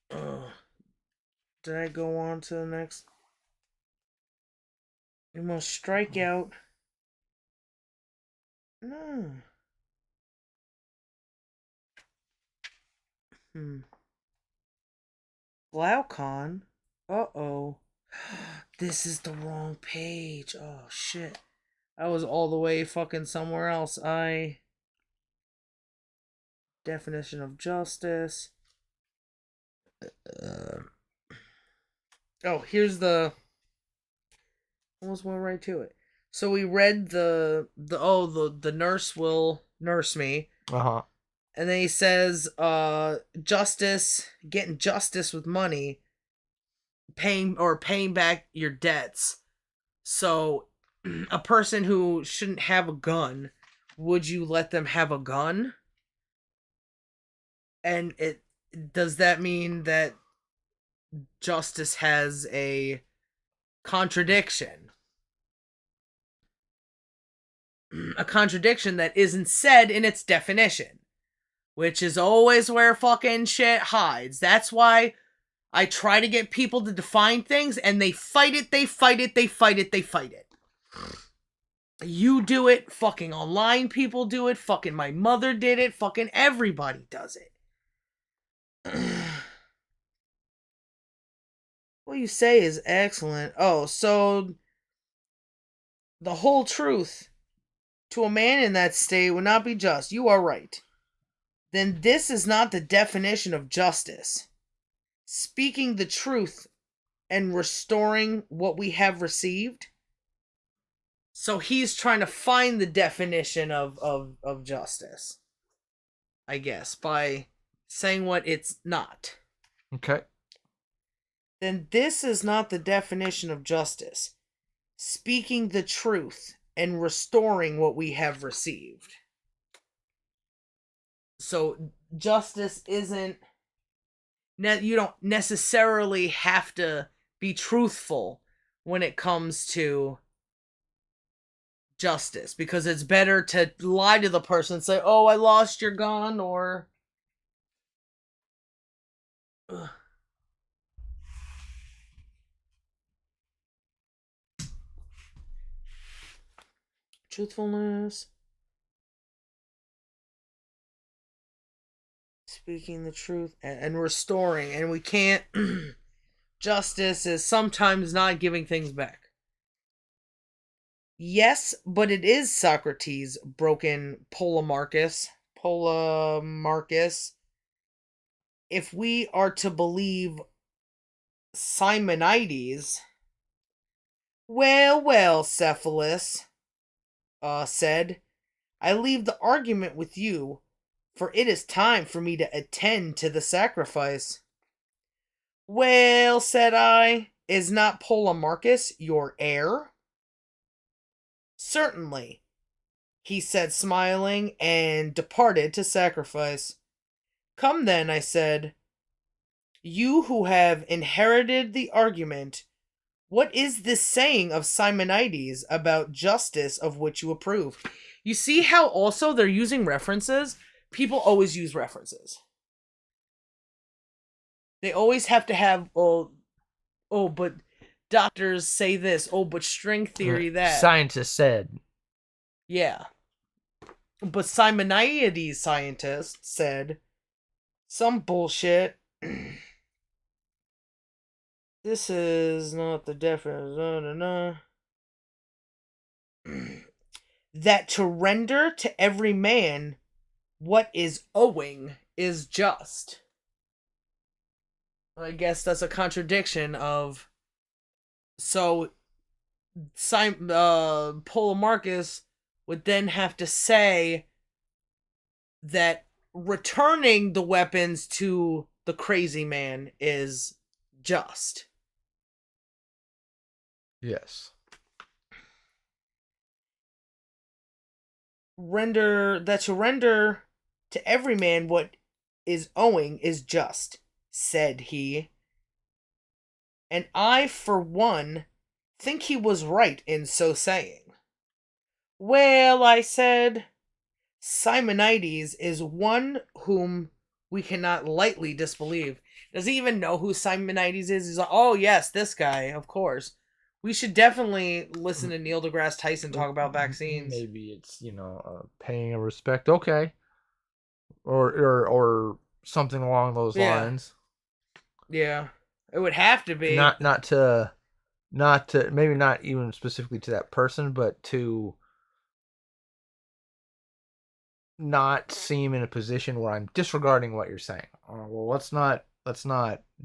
Did I go on to the next? You must strike out. No. Glaucon? Uh-oh. This is the wrong page. Oh, shit. I was all the way fucking somewhere else. Definition of justice. Oh, here's the... Almost went right to it. So we read the nurse will nurse me. Uh-huh. And then he says, justice, getting justice with money, paying back your debts. So, a person who shouldn't have a gun, would you let them have a gun? And does that mean that justice has a contradiction? A contradiction that isn't said in its definition. Which is always where fucking shit hides. That's why I try to get people to define things, and they fight it, they fight it, they fight it, they fight it. You do it, fucking online people do it, fucking my mother did it, fucking everybody does it. What you say is excellent. Oh, so the whole truth to a man in that state would not be just. You are right. Then this is not the definition of justice. Speaking the truth and restoring what we have received. So he's trying to find the definition of justice, I guess, by saying what it's not. Okay. Then this is not the definition of justice. Speaking the truth and restoring what we have received. So justice isn't... You don't necessarily have to be truthful when it comes to justice, because it's better to lie to the person and say, oh, I lost your gun, or... Ugh. Truthfulness. Speaking the truth and restoring. And we can't... Justice is sometimes not giving things back. Yes, but it is Socrates, broken Polemarchus. If we are to believe Simonides... Well, Cephalus, said, I leave the argument with you, for it is time for me to attend to the sacrifice. Well, said I, is not Polemarchus your heir? Certainly, he said, smiling, and departed to sacrifice. Come then, I said, you who have inherited the argument, what is this saying of Simonides about justice of which you approve? You see how also they're using references? People always use references. They always have to have, but doctors say this. Oh, but string theory that. Scientists said. Yeah. But Simonides scientist said some bullshit. This is not the definition. That to render to every man what is owing is just. I guess that's a contradiction of... So, Polemarchus would then have to say that returning the weapons to the crazy man is just. Yes. Render to every man what is owing is just, said he. And I, for one, think he was right in so saying. Well, I said, Simonides is one whom we cannot lightly disbelieve. Does he even know who Simonides is? He's like, oh yes, this guy, of course. We should definitely listen to Neil deGrasse Tyson talk about vaccines. Maybe it's, paying a respect. Okay. Or something along those lines. Yeah. It would have to be. Not to maybe not even specifically to that person, but to not seem in a position where I'm disregarding what you're saying. Well, let's not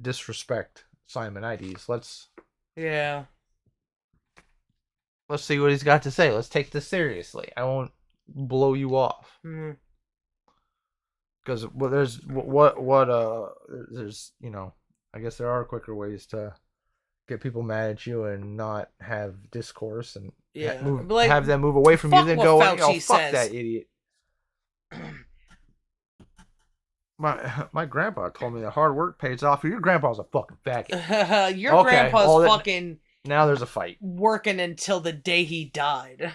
disrespect Simonides. Let's see what he's got to say. Let's take this seriously. I won't blow you off. Because there's I guess there are quicker ways to get people mad at you and not have discourse and have them move away from you, then go, fuck that idiot. My grandpa told me that hard work pays off. Your grandpa's a fucking faggot. Your grandpa's fucking... Now there's a fight. Working until the day he died.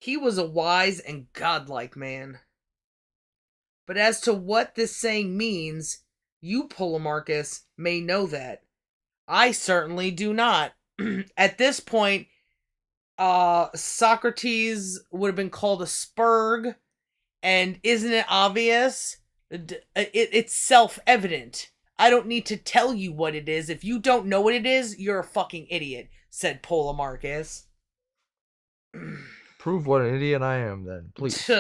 He was a wise and godlike man. But as to what this saying means, you, Polemarchus, may know that. I certainly do not. At this point, Socrates would have been called a spurg, and isn't it obvious? It's self-evident. I don't need to tell you what it is. If you don't know what it is, you're a fucking idiot, said Polemarchus. Prove what an idiot I am, then, please.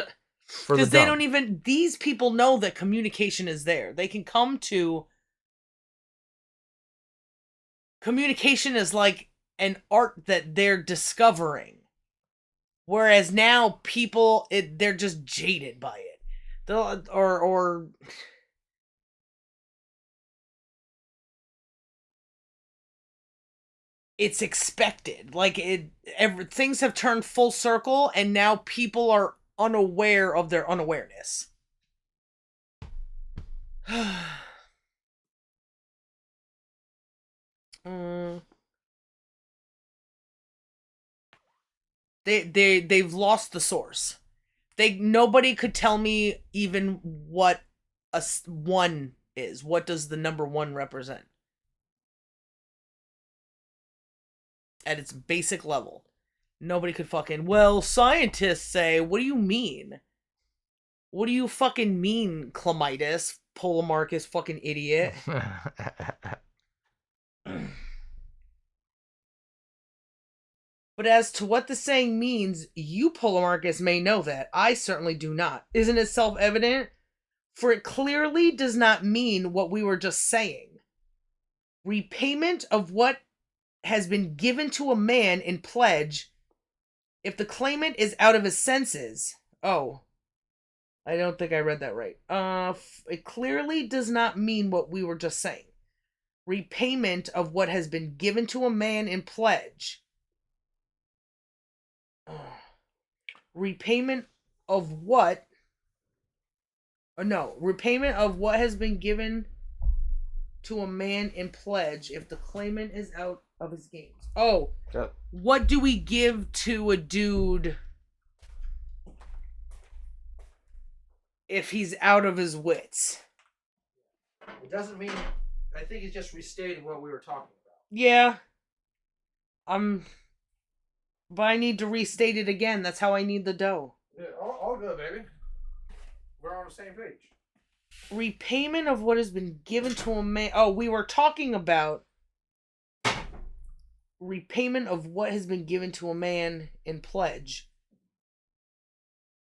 Because they don't even... These people know that communication is there. They can come to... Communication is like an art that they're discovering. Whereas now, people... they're just jaded by it. Or it's expected. Like, things have turned full circle, and now people are unaware of their unawareness. They've lost the source. Nobody could tell me even what a 1 is. What does the number 1 represent? At its basic level. Nobody could fucking... Well, scientists say... What do you mean? What do you fucking mean, Clemitis? Polemarchus, fucking idiot. But as to what the saying means, you, Polemarchus, may know that. I certainly do not. Isn't it self-evident? For it clearly does not mean what we were just saying. Repayment of what has been given to a man in pledge if the claimant is out of his senses. Oh. I don't think I read that right. It clearly does not mean what we were just saying. Repayment of what has been given to a man in pledge. Repayment of what? No, repayment of what has been given to a man in pledge if the claimant is out of his games. Oh, what do we give to a dude if he's out of his wits? It doesn't mean... I think it's just restating what we were talking about. Yeah. But I need to restate it again. That's how I need the dough. Yeah, all good, baby. We're on the same page. Repayment of what has been given to a man... Oh, we were talking about repayment of what has been given to a man in pledge.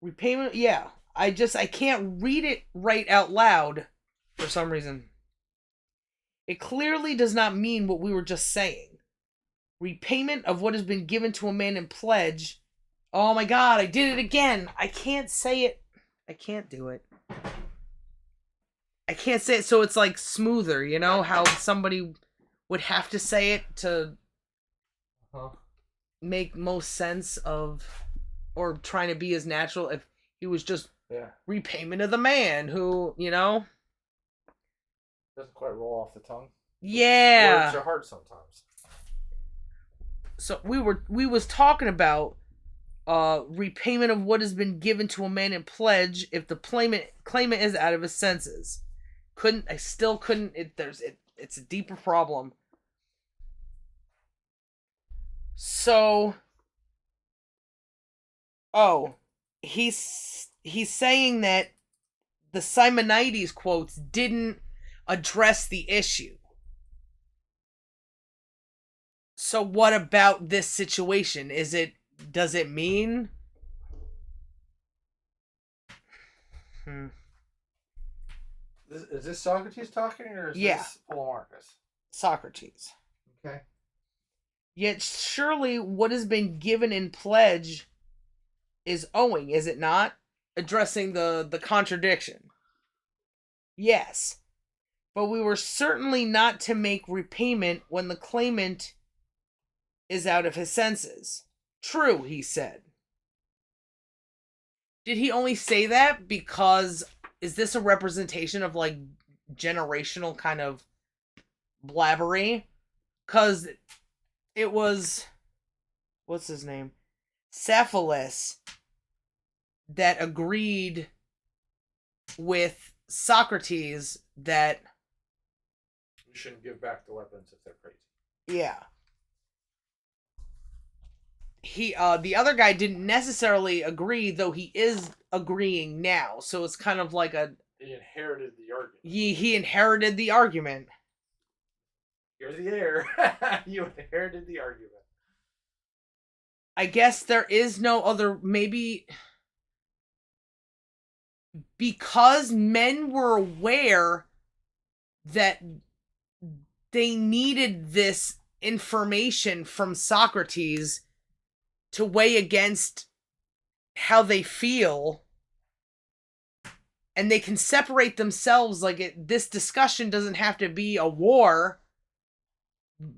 Repayment... Yeah. I can't read it right out loud for some reason. It clearly does not mean what we were just saying. repayment of what has been given to a man in pledge. Oh my god, I did it again. I can't say it. I can't do it. I can't say it so it's like smoother, you know? How somebody would have to say it to make most sense of, or trying to be as natural if he was just repayment of the man who, you know? Doesn't quite roll off the tongue. Yeah. Words are hard sometimes. So we was talking about repayment of what has been given to a man in pledge if the claimant is out of his senses. It's a deeper problem. So he's saying that the Simonides quotes didn't address the issue. So what about this situation? Does it mean? Is this Socrates talking, or is this Polemarchus? Socrates. Okay. Yet surely what has been given in pledge is owing, is it not? Addressing the contradiction. Yes. But we were certainly not to make repayment when the claimant is out of his senses. True, he said. Did he only say that because, is this a representation of like generational kind of blabbery? Because it was, what's his name? Cephalus that agreed with Socrates that you shouldn't give back the weapons if they're crazy. Yeah. The other guy didn't necessarily agree, though he is agreeing now. So it's kind of like he inherited the argument. He inherited the argument. You're the heir. You inherited the argument. I guess there is no other, maybe because men were aware that they needed this information from Socrates to weigh against how they feel, and they can separate themselves. Like this discussion doesn't have to be a war.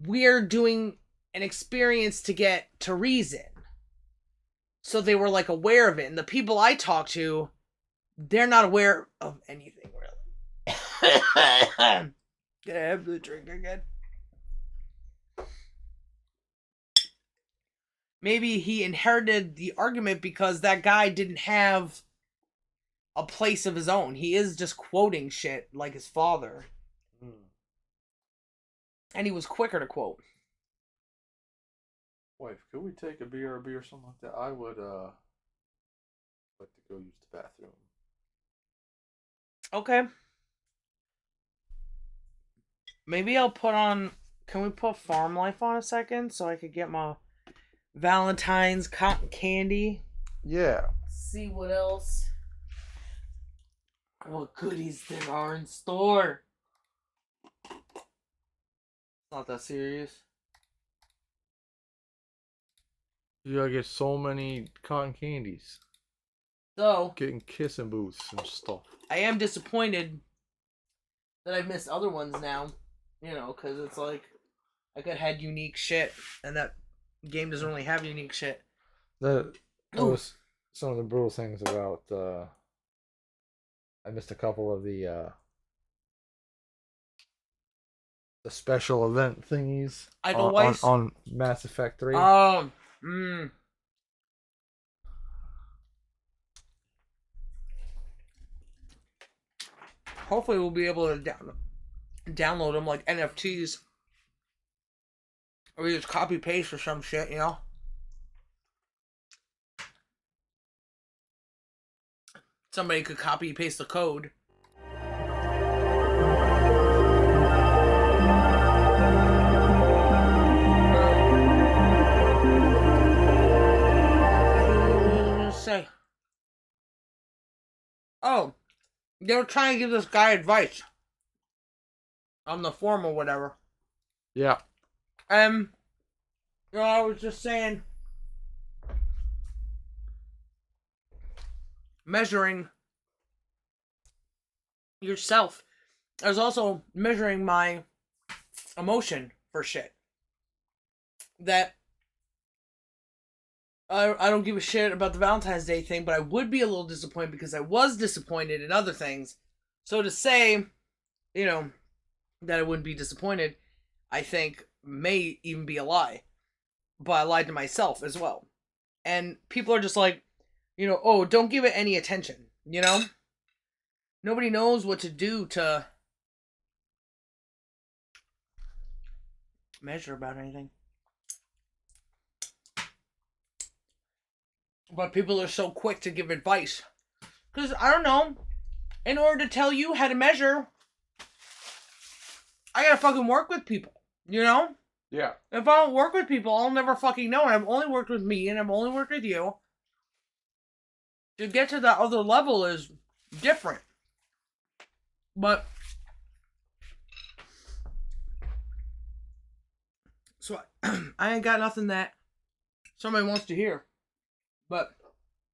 We're doing an experience to get to reason. So they were like aware of it. And the people I talk to, they're not aware of anything really. Gonna have the drink again. Maybe he inherited the argument because that guy didn't have a place of his own. He is just quoting shit like his father. And he was quicker to quote. Wife, could we take a BRB or something like that? I would like to go use the bathroom. Okay. Maybe I'll put on... Can we put Farm Life on a second so I could get my Valentine's cotton candy? Yeah. See what else... what goodies there are in store. Not that serious. You gotta get so many cotton candies. So, getting kissing booths and stuff. I am disappointed that I've missed other ones now. You know, because it's like, I could have had unique shit, and that game doesn't really have unique shit. That was some of the brutal things about, I missed a couple of the special event thingies on Mass Effect 3. Hopefully we'll be able to download them like NFTs. Or we just copy paste or some shit, you know? Somebody could copy paste the code. Say. Oh, they were trying to give this guy advice on the forum or whatever. Yeah. I was just saying, measuring yourself. I was also measuring my emotion for shit. That I don't give a shit about the Valentine's Day thing, but I would be a little disappointed because I was disappointed in other things. So to say, that I wouldn't be disappointed, I think may even be a lie. But I lied to myself as well. And people are just like, oh, don't give it any attention, Nobody knows what to do to measure about anything. But people are so quick to give advice. Because, I don't know, in order to tell you how to measure, I gotta fucking work with people, Yeah. If I don't work with people, I'll never fucking know. And I've only worked with me, and I've only worked with you. To get to that other level is different. But, so, I ain't got nothing that somebody wants to hear. But,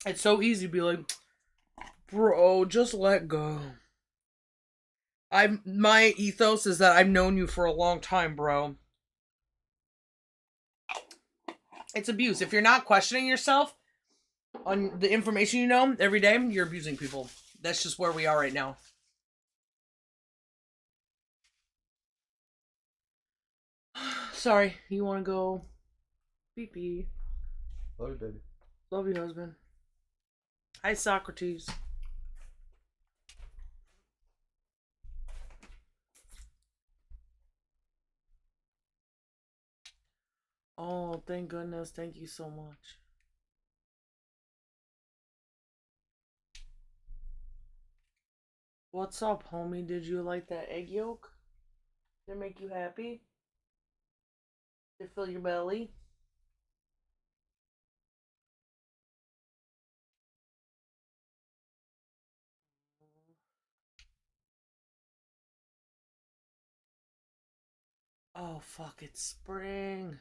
it's so easy to be like, bro, just let go. My ethos is that I've known you for a long time, bro. It's abuse. If you're not questioning yourself on the information you know every day, you're abusing people. That's just where we are right now. Sorry, you want to go? Pee-pee. Love you, baby. Love you, husband. Hi, Socrates. Oh, thank goodness. Thank you so much. What's up, homie? Did you like that egg yolk? Did it make you happy? Did it fill your belly? Oh, fuck, it's spring.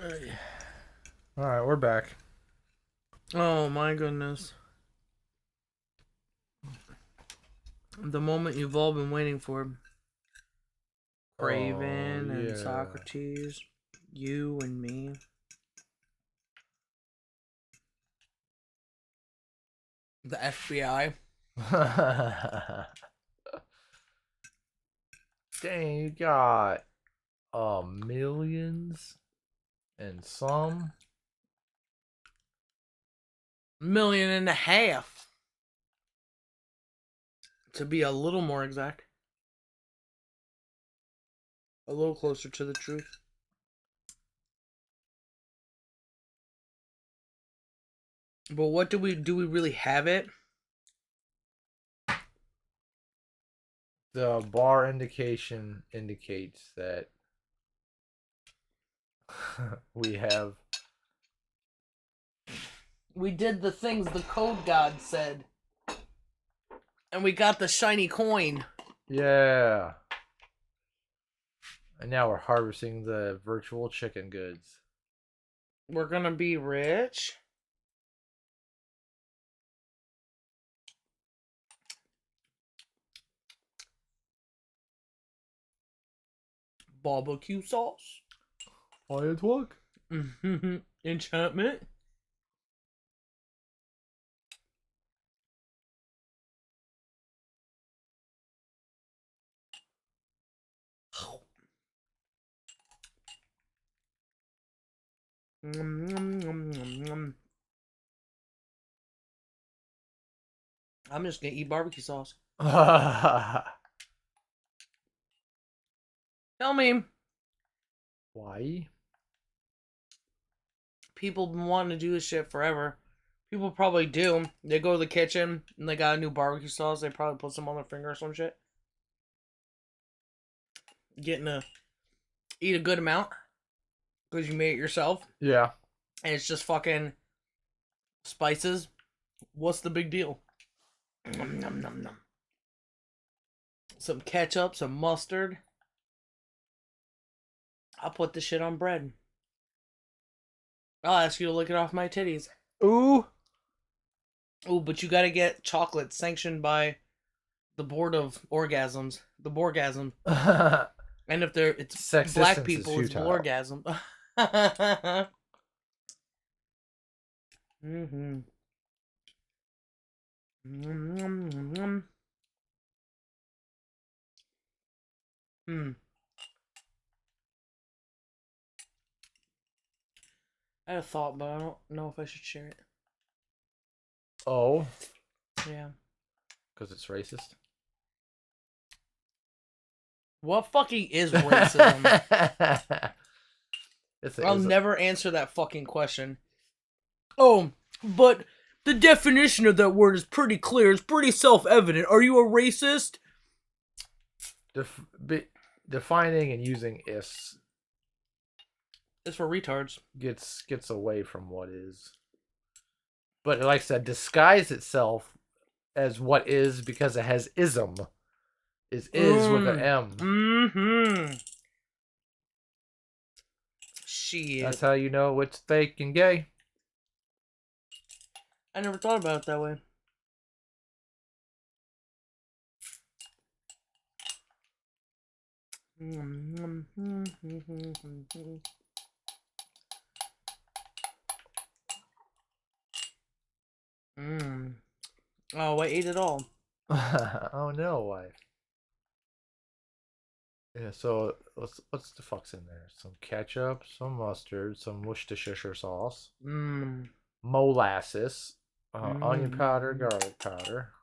All right, we're back. Oh my goodness. The moment you've all been waiting for. Craven and Socrates. You and me. The FBI. Dang, you got millions and some. 1.5 million. To be a little more exact. A little closer to the truth. But what do we really have it? The bar indication indicates that we have. We did the things the code god said. And we got the shiny coin. Yeah. And now we're harvesting the virtual chicken goods. We're gonna be rich. Barbecue sauce. Firework? Enchantment. I'm just gonna eat barbecue sauce. Tell me. Why? People been wanting to do this shit forever. People probably do. They go to the kitchen and they got a new barbecue sauce. They probably put some on their finger or some shit. Getting to eat a good amount because you made it yourself. Yeah. And it's just fucking spices. What's the big deal? Nom, nom, nom, nom. Some ketchup, some mustard. I'll put this shit on bread. I'll ask you to lick it off my titties. Ooh. Ooh, but you gotta get chocolate sanctioned by the Board of Orgasms. The Borgasm. And if it's Sexistance black people, it's futile. Borgasm. Mm-hmm. I had a thought, but I don't know if I should share it. Oh. Yeah. Because it's racist? What fucking is racism? I'll It's never answer that fucking question. Oh, but the definition of that word is pretty clear. It's pretty self-evident. Are you a racist? Defining and using ifs It's for retards. gets away from what is. But like I said, disguise itself as what is because it has ism. Is with an M. Mm-hmm. Shit. That's how you know it's fake and gay. I never thought about it that way. Oh, I ate it all. Oh no, wife. Yeah, so what's the fuck's in there? Some ketchup, some mustard, some Worcestershire sauce, molasses, onion powder, garlic powder.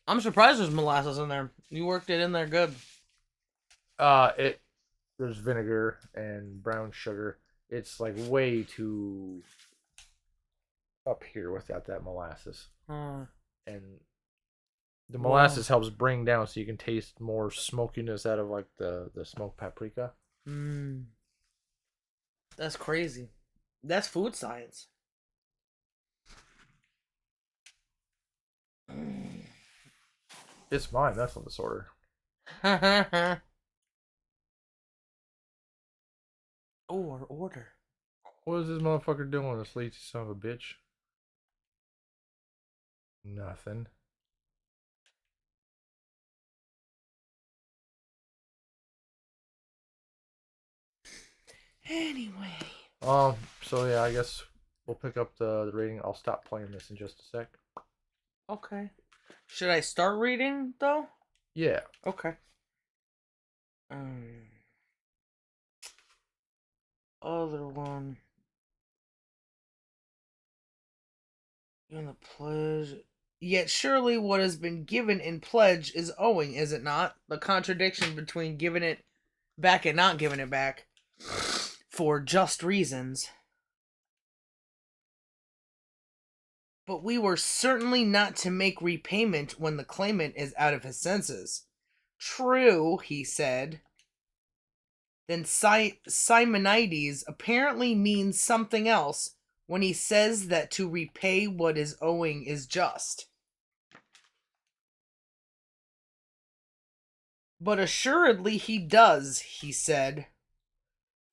I'm surprised there's molasses in there. You worked it in there good. There's vinegar and brown sugar. It's like way too up here without that molasses. And the molasses helps bring down so you can taste more smokiness out of like the smoked paprika. That's crazy. That's food science. It's mine. That's on disorder. Or order. What is this motherfucker doing? This lazy son of a bitch. Nothing. Anyway. So yeah, I guess we'll pick up the rating. I'll stop playing this in just a sec. Okay. Should I start reading though? Yeah. Okay. Other one. In the pledge. Yet surely what has been given in pledge is owing, is it not? The contradiction between giving it back and not giving it back. For just reasons. But we were certainly not to make repayment when the claimant is out of his senses. True, he said. Then Simonides apparently means something else when he says that to repay what is owing is just. But assuredly he does, he said.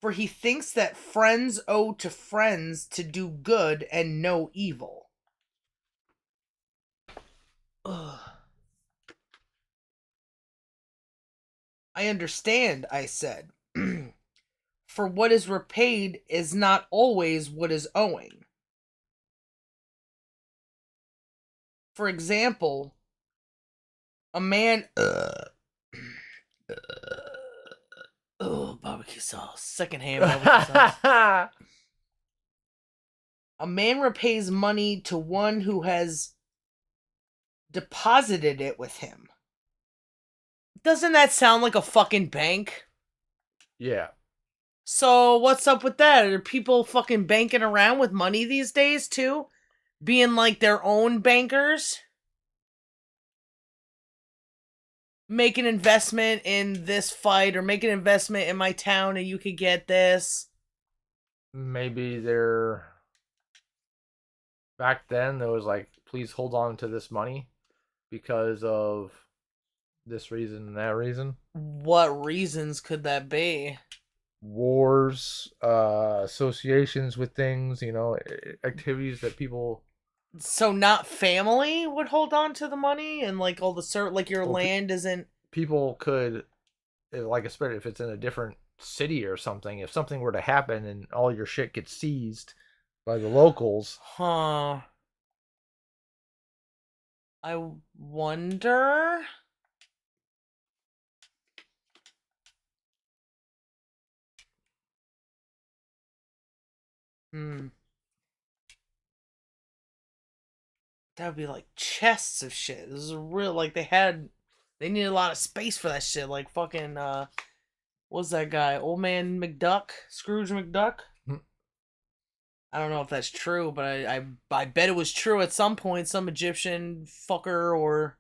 For he thinks that friends owe to friends to do good and no evil. Ugh. I understand, I said. For what is repaid is not always what is owing. For example, a man... barbecue sauce. Secondhand barbecue sauce. A man repays money to one who has deposited it with him. Doesn't that sound like a fucking bank? Yeah. So what's up with that? Are people fucking banking around with money these days too? Being like their own bankers? Make an investment in this fight or make an investment in my town and you could get this. Maybe they're... Back then, there was like, please hold on to this money because of this reason and that reason. What reasons could that be? Wars, associations with things, activities that people... So not family would hold on to the money and like all the like your land isn't... People could, like especially if it's in a different city or something, if something were to happen and all your shit gets seized by the locals. Huh. I wonder... That would be like chests of shit. This is a real, like, they need a lot of space for that shit. Like fucking, what's that guy? Old Man McDuck? Scrooge McDuck? I don't know if that's true, but I bet it was true at some point. Some Egyptian fucker or...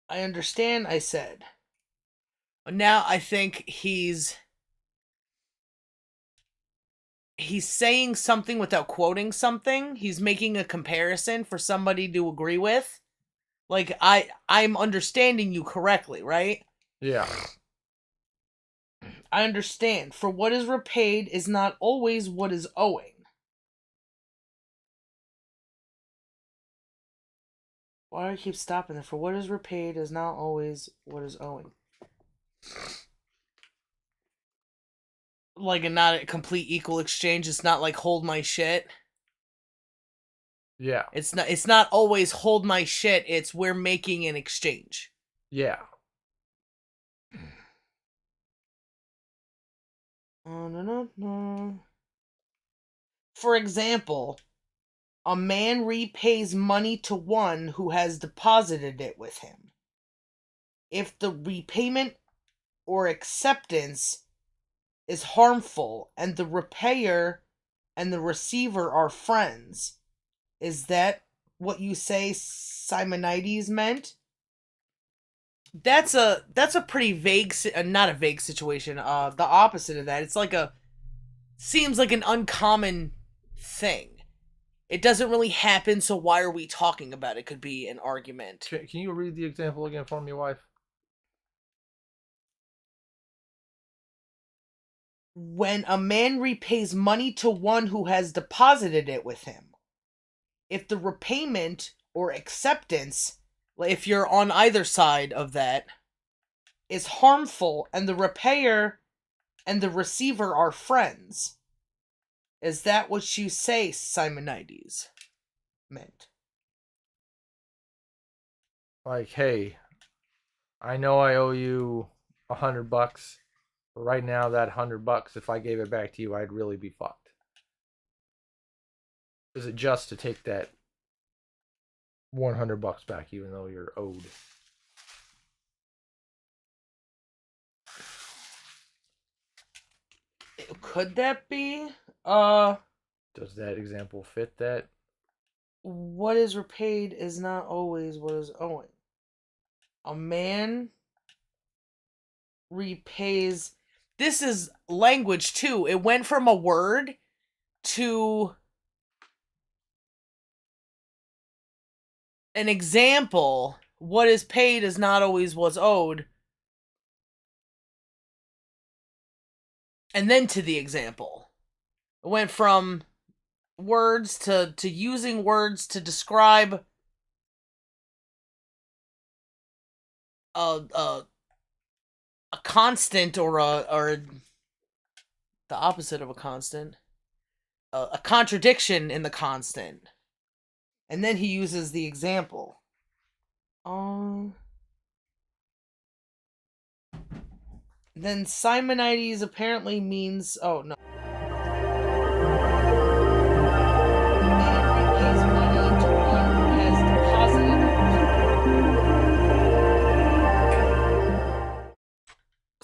I understand, I said. But now I think he's saying something without quoting something. He's making a comparison for somebody to agree with. Like, I'm understanding you correctly, right? Yeah. I understand. For what is repaid is not always what is owing. Why do I keep stopping there? For what is repaid is not always what is owing. Like, not a complete equal exchange. It's not like hold my shit. Yeah. It's not always hold my shit. It's we're making an exchange. Yeah. For example, a man repays money to one who has deposited it with him. If the repayment or acceptance is harmful and the repayer and the receiver are friends, is that what you say Simonides meant? That's a pretty vague, not a vague situation. The opposite of that. It's like seems like an uncommon thing. It doesn't really happen, so why are we talking about it? Could be an argument. Can you read the example again for me, wife? When a man repays money to one who has deposited it with him, if the repayment or acceptance, if you're on either side of that, is harmful and the repayer and the receiver are friends, is that what you say Simonides meant? Like, hey, I know I owe you $100, but right now that $100, if I gave it back to you, I'd really be fucked. Is it just to take that $100 back, even though you're owed? Could that be? Does that example fit that? What is repaid is not always what is owing. A man repays. This is language too. It went from a word to an example. What is paid is not always what's owed. And then to the example. It went from words to using words to describe a constant or the opposite of a constant, a contradiction in the constant, and then he uses the example. Then Simonides apparently means no.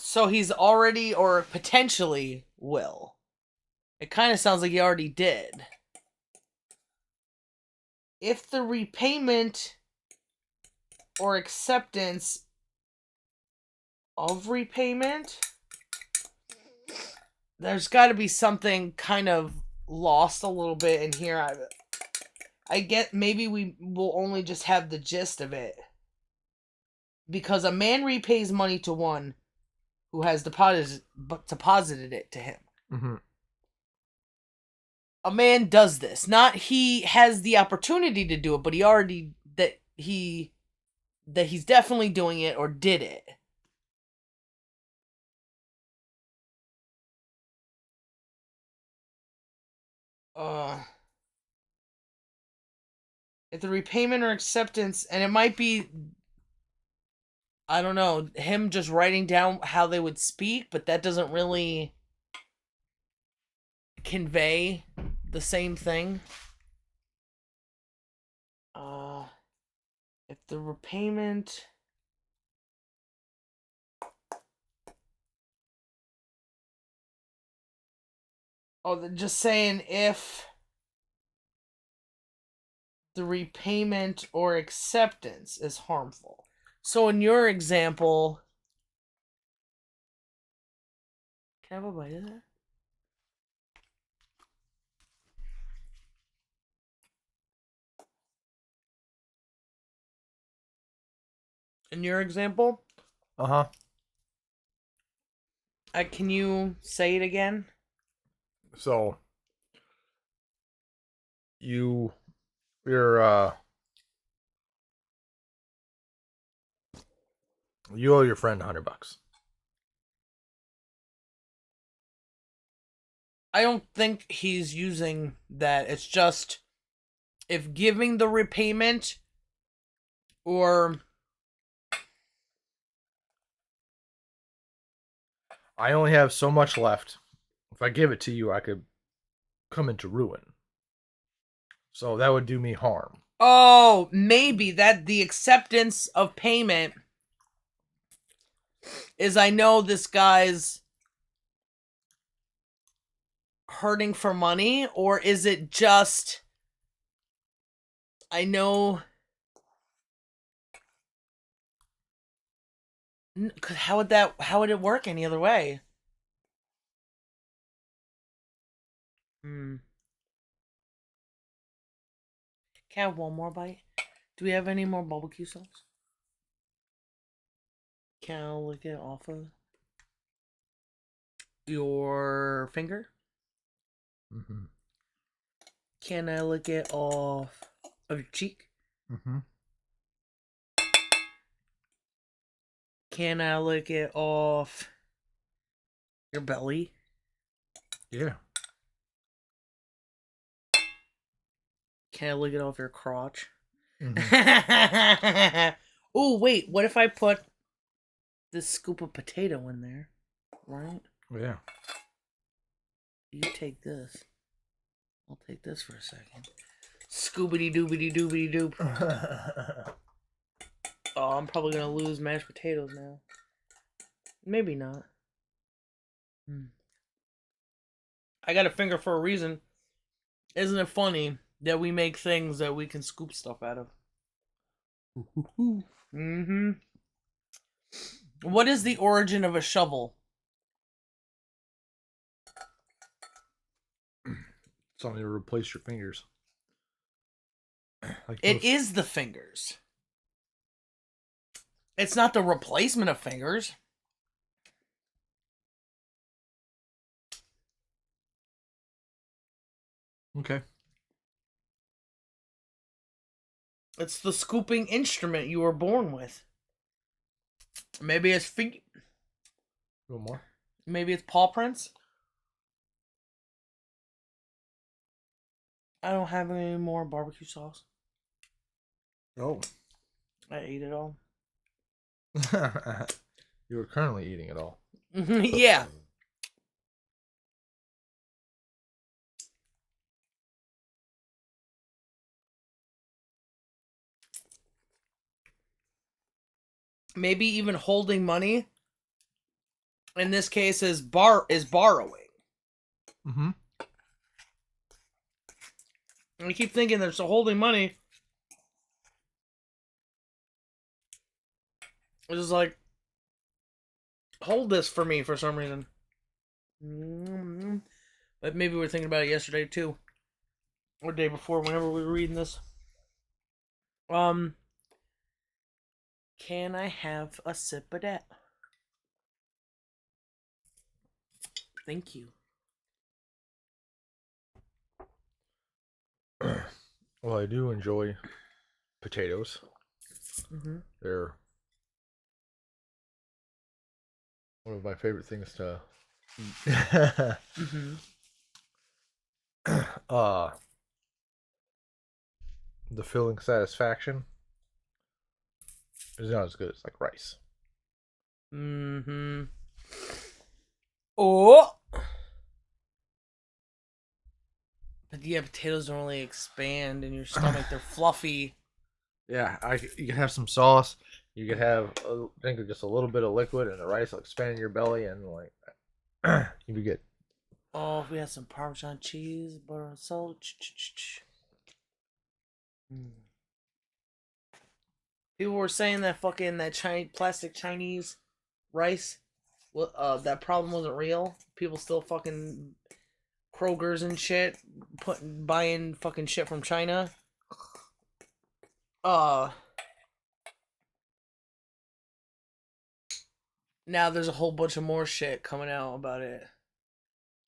So he's already, or potentially, will. It kind of sounds like he already did. If the repayment or acceptance of repayment, there's got to be something kind of lost a little bit in here. I get maybe we will only just have the gist of it. Because a man repays money to one who has deposited it to him. Mm-hmm. A man does this. Not he has the opportunity to do it, but he already he's definitely doing it or did it. If the repayment or acceptance, and it might be, I don't know, him just writing down how they would speak, but that doesn't really convey the same thing. If the repayment... they're just saying if the repayment or acceptance is harmful. So in your example... Can I have a bite of that? In your example? Uh-huh. Can you say it again? So, you owe your friend $100. I don't think he's using that. It's just if giving the repayment or... I only have so much left. If I give it to you, I could come into ruin. So that would do me harm. Oh, maybe that the acceptance of payment is I know this guy's hurting for money, or is it just I know... How would it work any other way? Can I have one more bite? Do we have any more barbecue sauce? Can I lick it off of your finger? Mm-hmm. Can I lick it off of your cheek? Mm-hmm. Can I lick it off your belly? Yeah. Can I lick it off your crotch? Mm-hmm. Oh, wait. What if I put this scoop of potato in there? Right? Yeah. You take this. I'll take this for a second. Scoobity doobity doobity doop. Oh, I'm probably gonna lose mashed potatoes now. Maybe not. I got a finger for a reason. Isn't it funny that we make things that we can scoop stuff out of? Mm-hmm. What is the origin of a shovel? Something to replace your fingers. Like It is the fingers. It's not the replacement of fingers. Okay. It's the scooping instrument you were born with. Maybe it's A little more. Maybe it's paw prints. I don't have any more barbecue sauce. Oh. I ate it all. You were currently eating it all. Yeah. Maybe even holding money. In this case, is borrowing. Mm-hmm. And I keep thinking there's holding money. It's just like, hold this for me for some reason. But maybe we were thinking about it yesterday too, or day before, whenever we were reading this. Can I have a sip of that? Thank you. Well, I do enjoy potatoes. Mm-hmm. They're one of my favorite things to eat. Mm-hmm. The filling satisfaction is not as good as like rice. Mm-hmm. Oh! But yeah, potatoes don't really expand in your stomach. They're fluffy. Yeah, you can have some sauce. You could have drink just a little bit of liquid, and the rice will expand in your belly, and like you'd be good. Oh, if we had some Parmesan cheese, butter and salt. People were saying that fucking plastic Chinese rice, that problem wasn't real. People still fucking Kroger's and shit, buying fucking shit from China. Now there's a whole bunch of more shit coming out about it.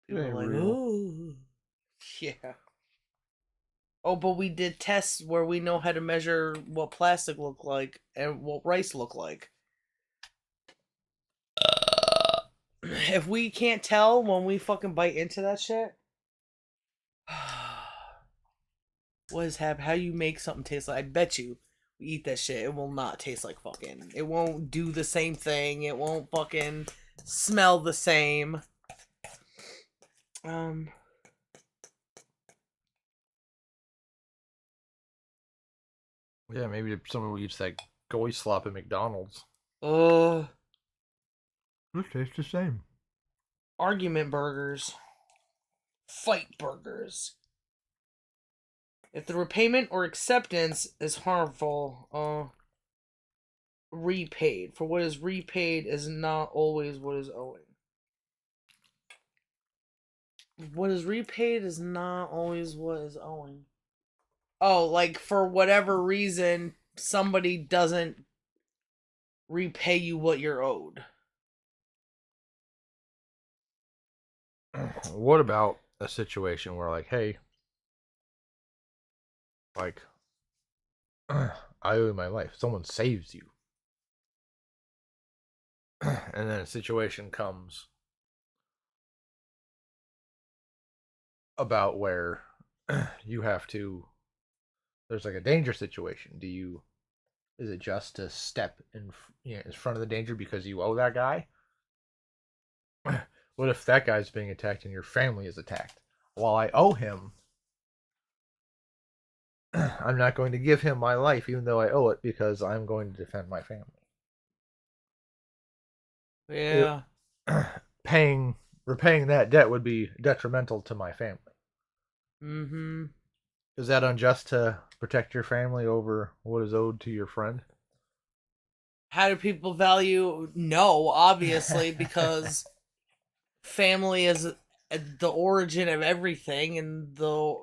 People are like, ooh, yeah. Oh, but we did tests where we know how to measure what plastic looked like and what rice looked like. If we can't tell when we fucking bite into that shit, what is happening? How you make something taste like? I bet you we eat that shit, it will not taste like fucking. It won't do the same thing. It won't fucking smell the same. Yeah, maybe someone will eat that goy slop at McDonald's. It tastes the same. Argument burgers. Fight burgers. If the repayment or acceptance is harmful, repaid. For what is repaid is not always what is owing. What is repaid is not always what is owing. Oh, like for whatever reason, somebody doesn't repay you what you're owed. What about a situation where, like, hey, like, I owe you my life. Someone saves you. And then a situation comes about where you have to, there's like a danger situation. Is it just to step in front of the danger because you owe that guy? What if that guy's being attacked and your family is attacked? While I owe him, I'm not going to give him my life, even though I owe it, because I'm going to defend my family. Yeah. Repaying that debt would be detrimental to my family. Mm-hmm. Is that unjust to protect your family over what is owed to your friend? How do people value? No, obviously, because family is the origin of everything, and the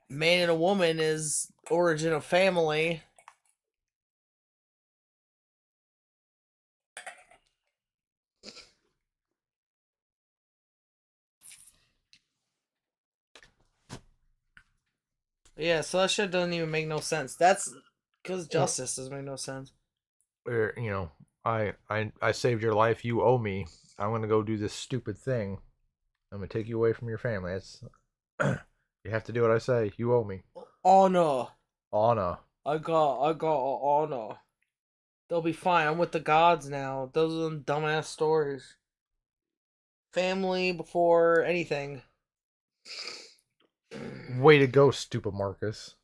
man and a woman is origin of family. Yeah, so that shit doesn't even make no sense. That's because justice doesn't make no sense. Where, I saved your life, you owe me. I'm gonna go do this stupid thing. I'm gonna take you away from your family. It's you have to do what I say. You owe me. Honor. Honor. I got honor. They'll be fine. I'm with the gods now. Those are them dumbass stories. Family before anything. Way to go, stupid Marcus.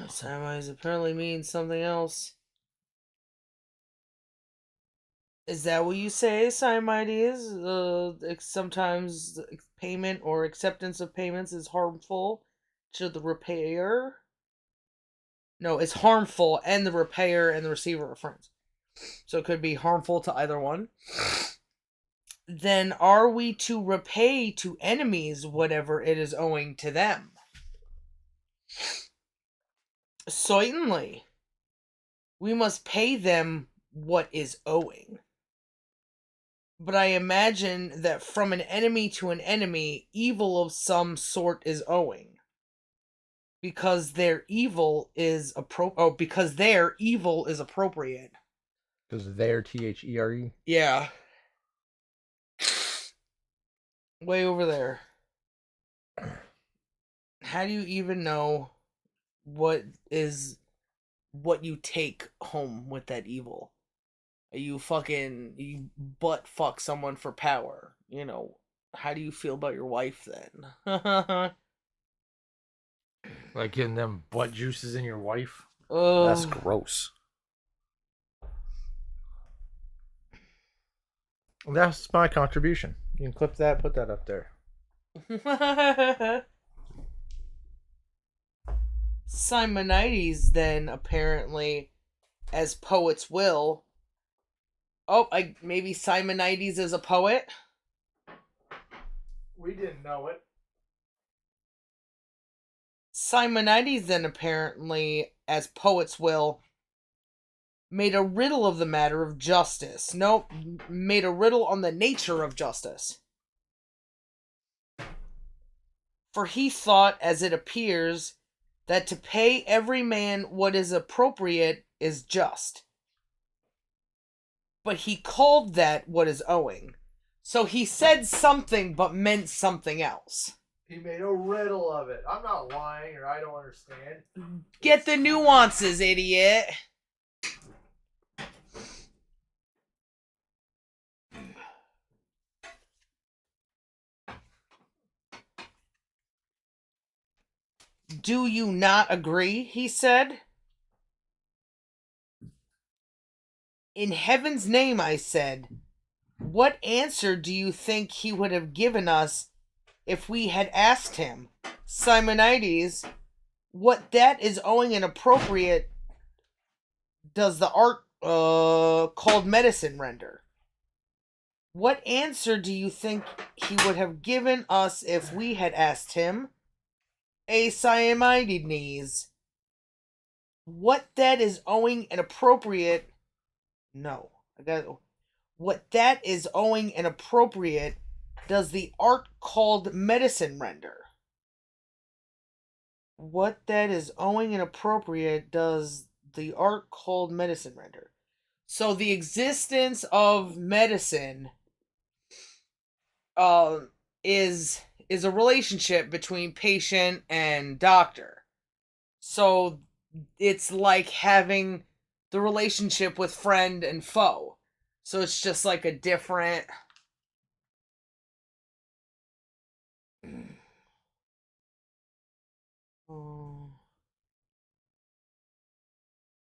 Samwise apparently means something else. Is that what you say, Simonides? Sometimes payment or acceptance of payments is harmful to the repayer. No, it's harmful, and the repayer and the receiver are friends. So it could be harmful to either one. Then are we to repay to enemies whatever it is owing to them? Certainly. We must pay them what is owing. But I imagine that from an enemy to an enemy, evil of some sort is owing. Because their evil is appropriate. Because their evil is appropriate. Because they're THERE. Yeah. Way over there. How do you even know what you take home with that evil? You butt fuck someone for power. How do you feel about your wife then? Like getting them butt juices in your wife? Oh, That's gross. That's my contribution. You can clip that, put that up there. Simonides then apparently, as poets will. Oh, maybe Simonides is a poet. We didn't know it. Simonides then apparently, as poets will, made a riddle of the matter of justice. No, made a riddle on the nature of justice. For he thought, as it appears, that to pay every man what is appropriate is just. But he called that what is owing. So he said something but meant something else. He made a riddle of it. I'm not lying, or I don't understand. Get the nuances, idiot. Do you not agree? He said. In heaven's name, I said, what answer do you think he would have given us if we had asked him, Simonides, what that is owing and appropriate does the art called medicine render? What answer do you think he would have given us if we had asked him? A Siamides. What that is owing an appropriate... No. What that is owing an appropriate does the art called medicine render? What that is owing an appropriate does the art called medicine render? So the existence of medicine is a relationship between patient and doctor. So it's like having the relationship with friend and foe. So it's just like a different...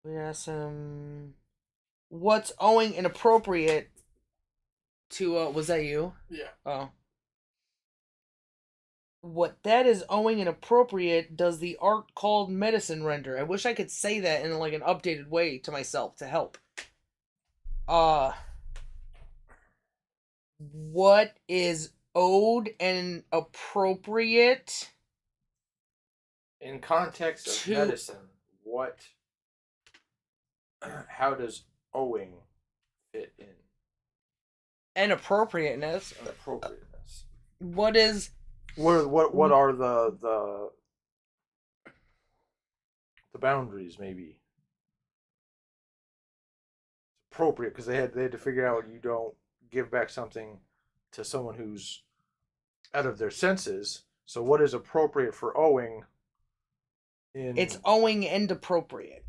We asked him, what's owing an appropriate to, was that you? Yeah. Oh. What that is owing an appropriate does the art called medicine render? I wish I could say that in like an updated way to myself to help. What is owed an appropriate... In context of medicine, how does owing fit in? An appropriateness. Appropriateness. What is... What are the boundaries? Maybe appropriate because they had to figure out you don't give back something to someone who's out of their senses. So what is appropriate for owing? It's owing and appropriate.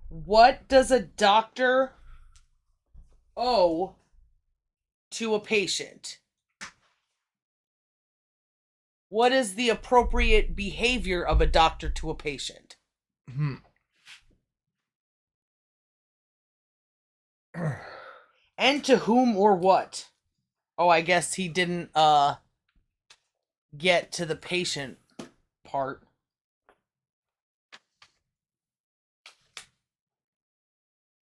What does a doctor owe to a patient? What is the appropriate behavior of a doctor to a patient? And to whom or what? Oh, I guess he didn't get to the patient part.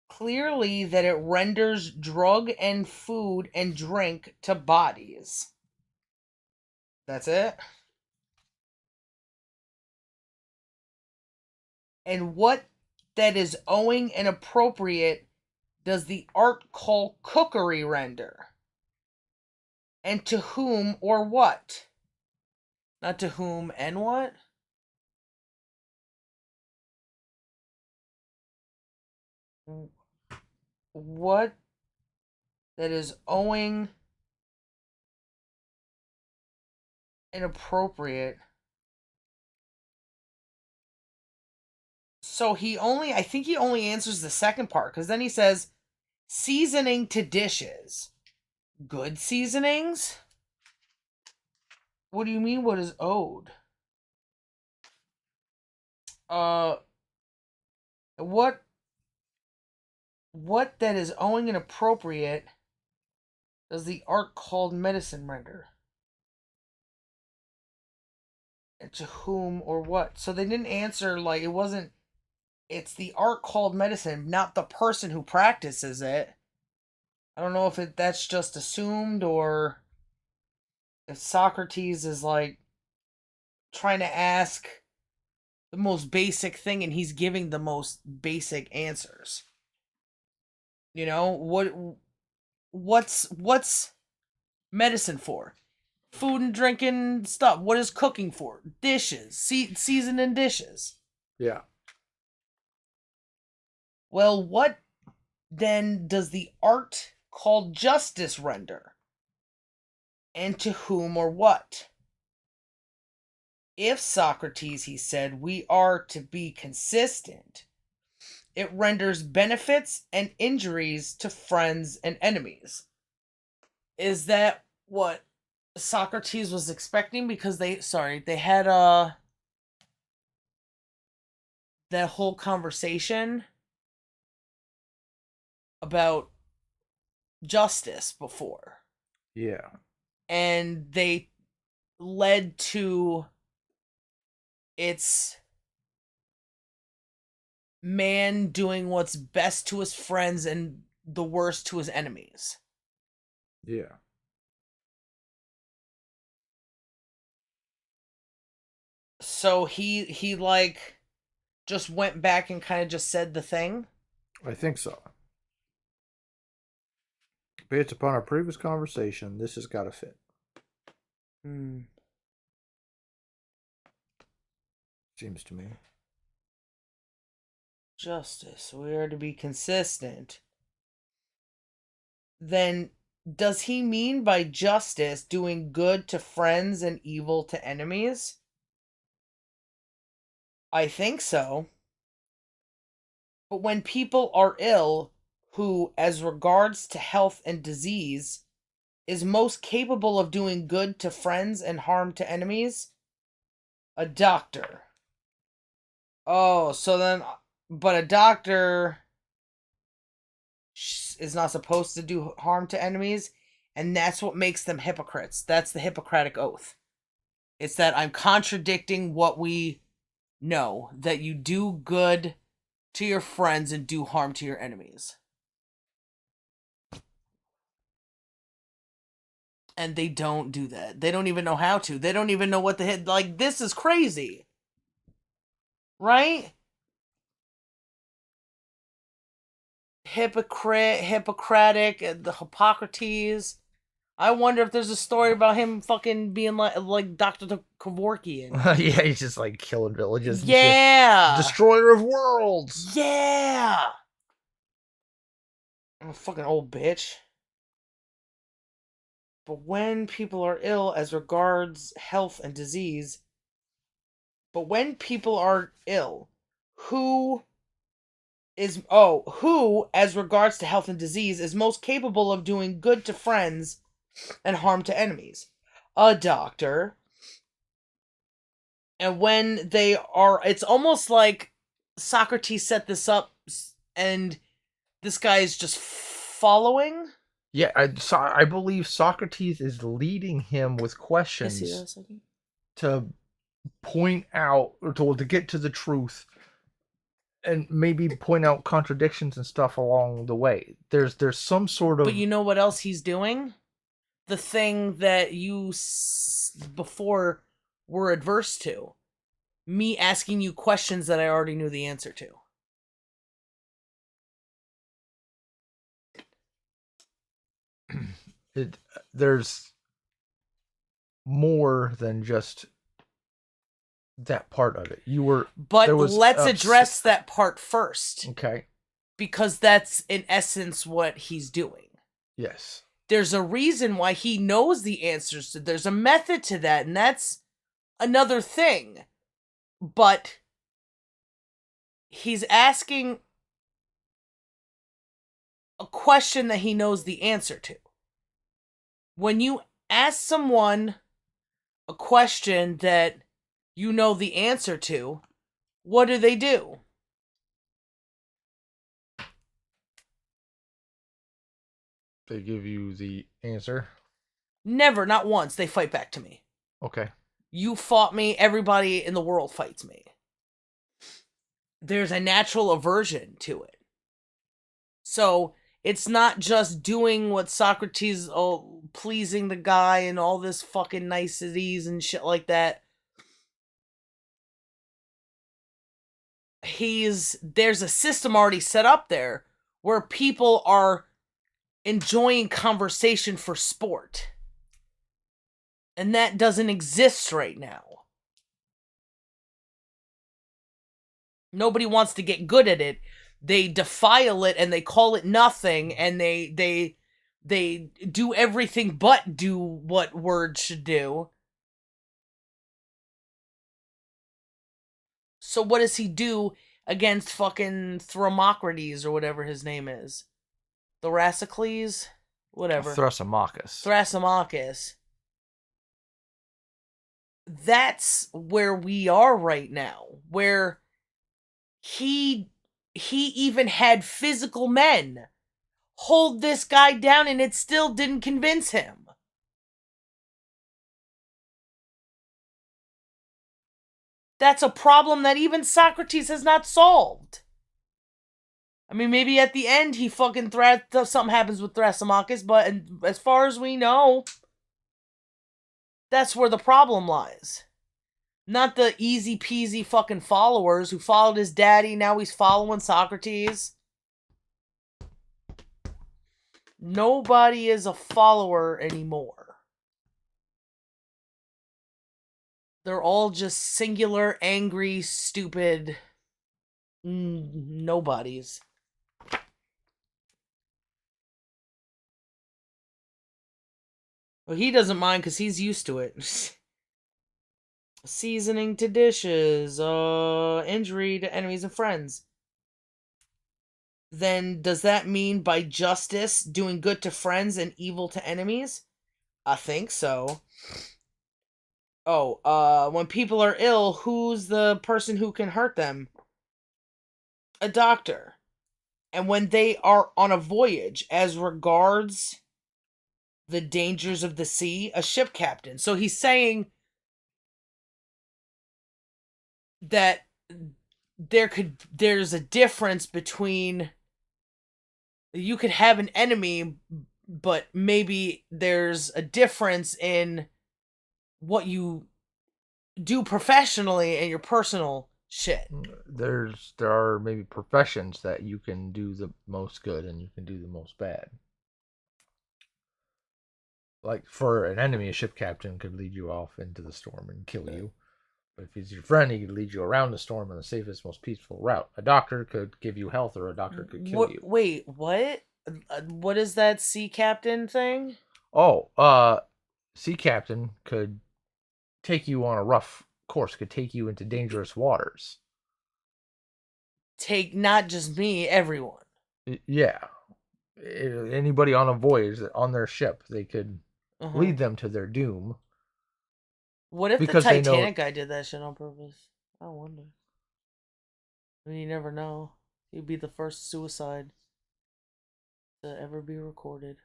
Clearly that it renders drug and food and drink to bodies. That's it. And what that is owing and appropriate does the art call cookery render? And to whom or what? Not to whom and what? What that is owing and appropriate. So I think he only answers the second part, because then he says, seasoning to dishes. Good seasonings? What do you mean, what is owed? What that is owing and appropriate does the art called medicine render? And to whom or what? So they didn't answer, like, it's the art called medicine, not the person who practices it. I don't know if that's just assumed, or if Socrates is, like, trying to ask the most basic thing and he's giving the most basic answers. You know, what's medicine for? Food and drinking stuff. What is cooking for? Dishes. Seasoning dishes. Yeah. Well, what then does the art called justice render? And to whom or what? If Socrates, he said, we are to be consistent, it renders benefits and injuries to friends and enemies. Is that what Socrates was expecting? Because they had that whole conversation about justice before. Yeah. And they led to its man doing what's best to his friends and the worst to his enemies. Yeah. So he like just went back and kind of just said the thing. I think so. Based upon our previous conversation, this has got to fit. Hmm. Seems to me. Justice. We are to be consistent. Then does he mean by justice doing good to friends and evil to enemies? I think so. But when people are ill, who, as regards to health and disease, is most capable of doing good to friends and harm to enemies? A doctor. Oh, so then, but a doctor is not supposed to do harm to enemies, and that's what makes them hypocrites. That's the Hippocratic Oath. It's that I'm contradicting what we know, that you do good to your friends and do harm to your enemies. And they don't do that. They don't even know how to. They don't even know what the hell. Like, this is crazy. Right? Hippocratic, the Hippocrates. I wonder if there's a story about him fucking being like Dr. Kevorkian. Yeah, he's just like killing villages. And Yeah. shit. Destroyer of worlds. Yeah. I'm a fucking old bitch. But when people are ill as regards health and disease, who as regards to health and disease is most capable of doing good to friends and harm to enemies? A doctor. And when they are, it's almost like Socrates set this up and this guy is just following. Yeah, I believe Socrates is leading him with questions to point out, or to get to the truth, and maybe point out contradictions and stuff along the way. There's some sort of. But you know what else he's doing? The thing that you before were adverse to. Me asking you questions that I already knew the answer to. There's more than just that part of it. But let's address that part first. Okay. Because that's in essence what he's doing. Yes. There's a reason why he knows the answers to. There's a method to that, and that's another thing. But he's asking a question that he knows the answer to. When you ask someone a question that you know the answer to, what do? They give you the answer? Never, not once. They fight back to me. Okay. You fought me, everybody in the world fights me. There's a natural aversion to it. So it's not just doing what Socrates, pleasing the guy and all this fucking niceties and shit like that. There's a system already set up there where people are enjoying conversation for sport. And that doesn't exist right now. Nobody wants to get good at it. They defile it and they call it nothing, and they do everything but do what words should do. So what does he do against fucking Thermocrates or whatever his name is? Thrasicles? Whatever. Thrasymachus. That's where we are right now. Where he even had physical men hold this guy down, and it still didn't convince him. That's a problem that even Socrates has not solved. I mean, maybe at the end he fucking something happens with Thrasymachus, but as far as we know, that's where the problem lies. Not the easy peasy fucking followers who followed his daddy, now he's following Socrates. Nobody is a follower anymore. They're all just singular, angry, stupid nobodies. Well, he doesn't mind because he's used to it. Seasoning to dishes, injury to enemies and friends. Then does that mean by justice doing good to friends and evil to enemies? I think so. Oh, when people are ill, who's the person who can hurt them? A doctor. And when they are on a voyage, as regards the dangers of the sea, a ship captain. So he's saying that there's a difference between, you could have an enemy, but maybe there's a difference in what you do professionally and your personal shit. There are maybe professions that you can do the most good and you can do the most bad. Like for an enemy, a ship captain could lead you off into the storm and kill you. But if he's your friend, he could lead you around the storm on the safest, most peaceful route. A doctor could give you health, or a doctor could kill you. Wait, what? What is that sea captain thing? Oh, sea captain could take you on a rough course, could take you into dangerous waters. Take not just me, everyone. Yeah. Anybody on a voyage, on their ship, they could lead them to their doom. What if the Titanic guy did that shit on purpose? I wonder. I mean, you never know. He'd be the first suicide to ever be recorded.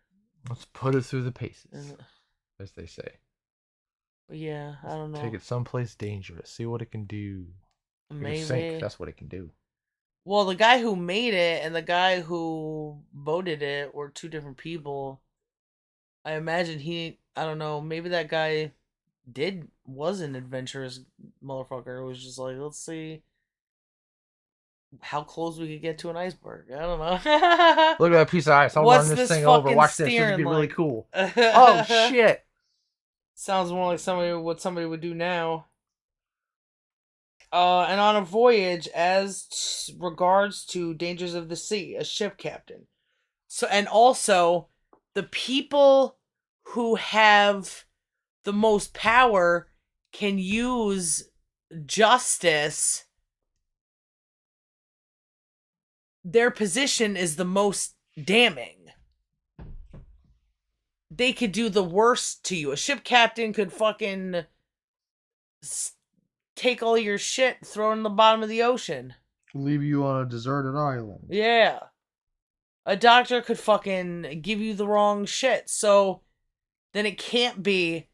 Let's put it through the paces, as they say. But yeah, I don't know. Take it someplace dangerous. See what it can do. Maybe. Sink, that's what it can do. Well, the guy who made it and the guy who voted it were two different people. I imagine I don't know, maybe that guy was an adventurous motherfucker. It was just like, let's see how close we could get to an iceberg. I don't know. Look at that piece of ice. I'll run this thing over. Watch this. This would be really cool. Oh, shit. Sounds more like what somebody would do now. And on a voyage, as regards to dangers of the sea, a ship captain. So, and also, the people who have the most power can use justice. Their position is the most damning. They could do the worst to you. A ship captain could fucking take all your shit, throw it in the bottom of the ocean. Leave you on a deserted island. Yeah. A doctor could fucking give you the wrong shit. So then it can't be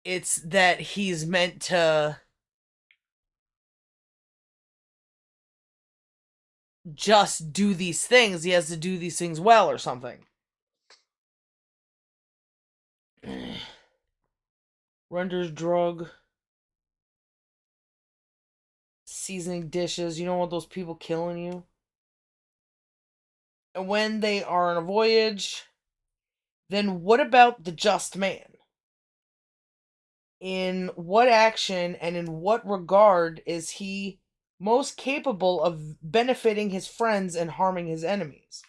it's that he's meant to just do these things. He has to do these things well or something. Renders drug. Seasoning dishes. You don't want those people killing you. And when they are on a voyage, then what about the just man? In what action and in what regard is he most capable of benefiting his friends and harming his enemies?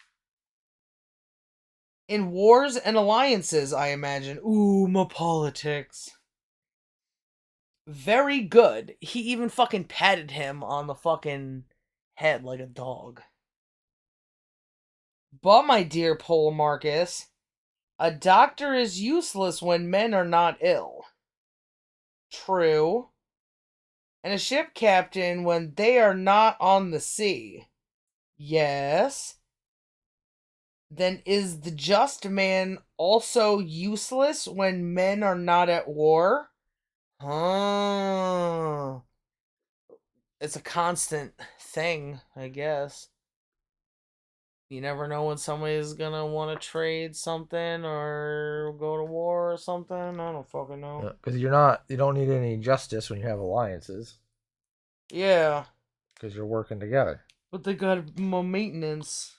In wars and alliances, I imagine. Ooh, my politics. Very good. He even fucking patted him on the fucking head like a dog. But, my dear Paul Marcus, a doctor is useless when men are not ill. True. And a ship captain when they are not on the sea. Yes. Then is the just man also useless when men are not at war? It's a constant thing, I guess. You never know when somebody's gonna want to trade something or go to war or something. I don't fucking know. Because you don't need any justice when you have alliances. Yeah. Because you're working together. But they got more maintenance.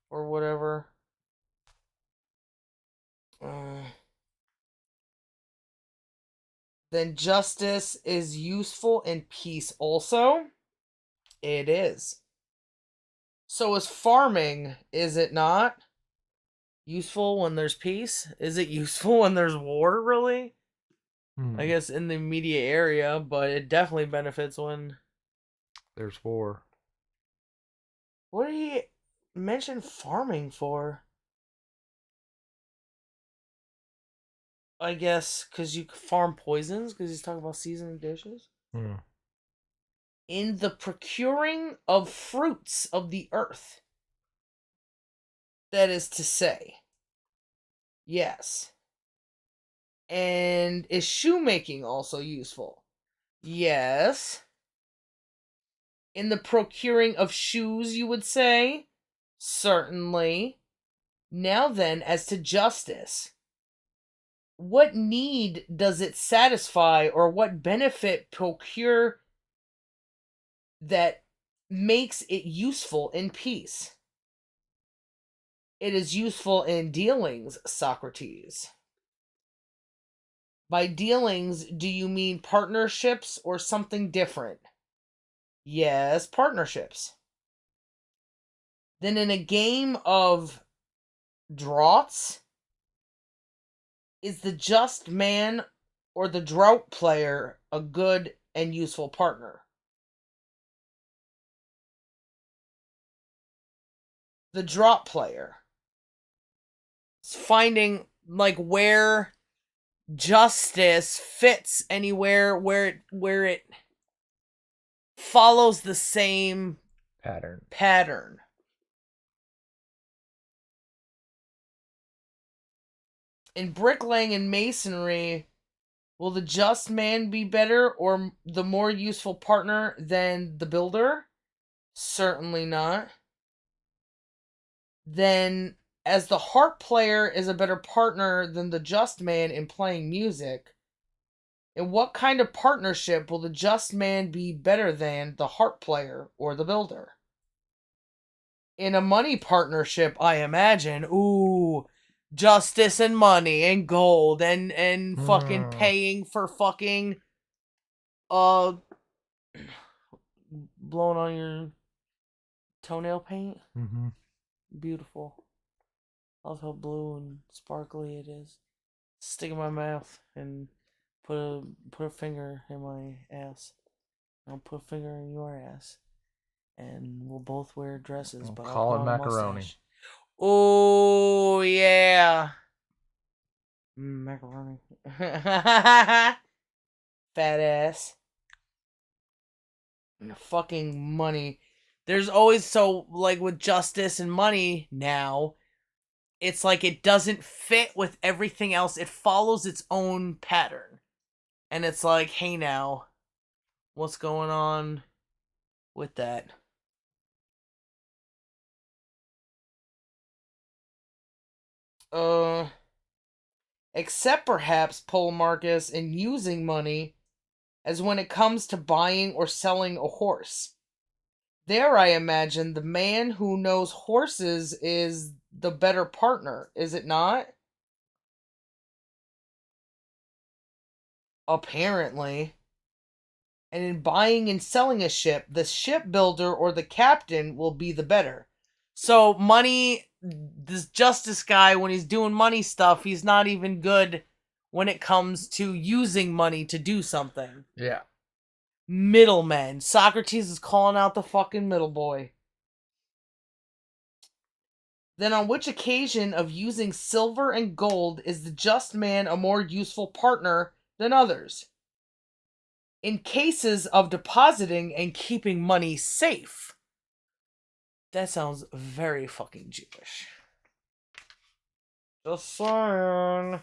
Or whatever. Then justice is useful in peace also. It is. So is farming, is it not? Useful when there's peace? Is it useful when there's war, really? I guess in the immediate area, but it definitely benefits when there's war. What did he mention farming for? I guess because you farm poisons, because he's talking about seasoning dishes. In the procuring of fruits of the earth. That is to say. Yes. And is shoemaking also useful? Yes. In the procuring of shoes, you would say? Certainly. Now then, as to justice. What need does it satisfy, or what benefit procure that makes it useful in peace? It is useful in dealings, Socrates. By dealings, do you mean partnerships or something different? Yes, partnerships. Then in a game of draughts, is the just man or the drought player a good and useful partner? The draught player. It's finding like where justice fits anywhere where it follows the same pattern. In bricklaying and masonry, will the just man be better or the more useful partner than the builder? Certainly not. Then, as the harp player is a better partner than the just man in playing music, in what kind of partnership will the just man be better than the harp player or the builder? In a money partnership, I imagine. Ooh, justice and money and gold and fucking paying for fucking blowing on your toenail paint. Beautiful. I love how blue and sparkly it is. Stick in my mouth and put a finger in my ass. I'll put a finger in your ass. And we'll both wear dresses, but I'll call put it on macaroni. A mustache. Oh yeah. Macaroni. Fat ass. Fucking money. There's always so like with justice and money now, it's like it doesn't fit with everything else. It follows its own pattern. And it's like, hey now, what's going on with that? Except perhaps, Polemarchus, in using money as when it comes to buying or selling a horse. There, I imagine, the man who knows horses is the better partner, is it not? Apparently. And in buying and selling a ship, the shipbuilder or the captain will be the better. So money, this justice guy, when he's doing money stuff, he's not even good when it comes to using money to do something. Yeah. Middlemen. Socrates is calling out the fucking middle boy. Then on which occasion of using silver and gold is the just man a more useful partner than others? In cases of depositing and keeping money safe. That sounds very fucking Jewish. Just saying.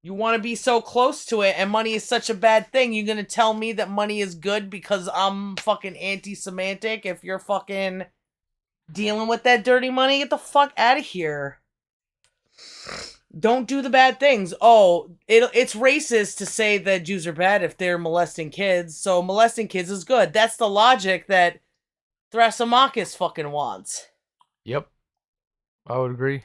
You want to be so close to it and money is such a bad thing. You're going to tell me that money is good because I'm fucking anti-Semitic if you're fucking Dealing with that dirty money, get the fuck out of here. Don't do the bad things. Oh, it's racist to say that Jews are bad if they're molesting kids, so molesting kids is good. That's the logic that Thrasymachus fucking wants. Yep. I would agree.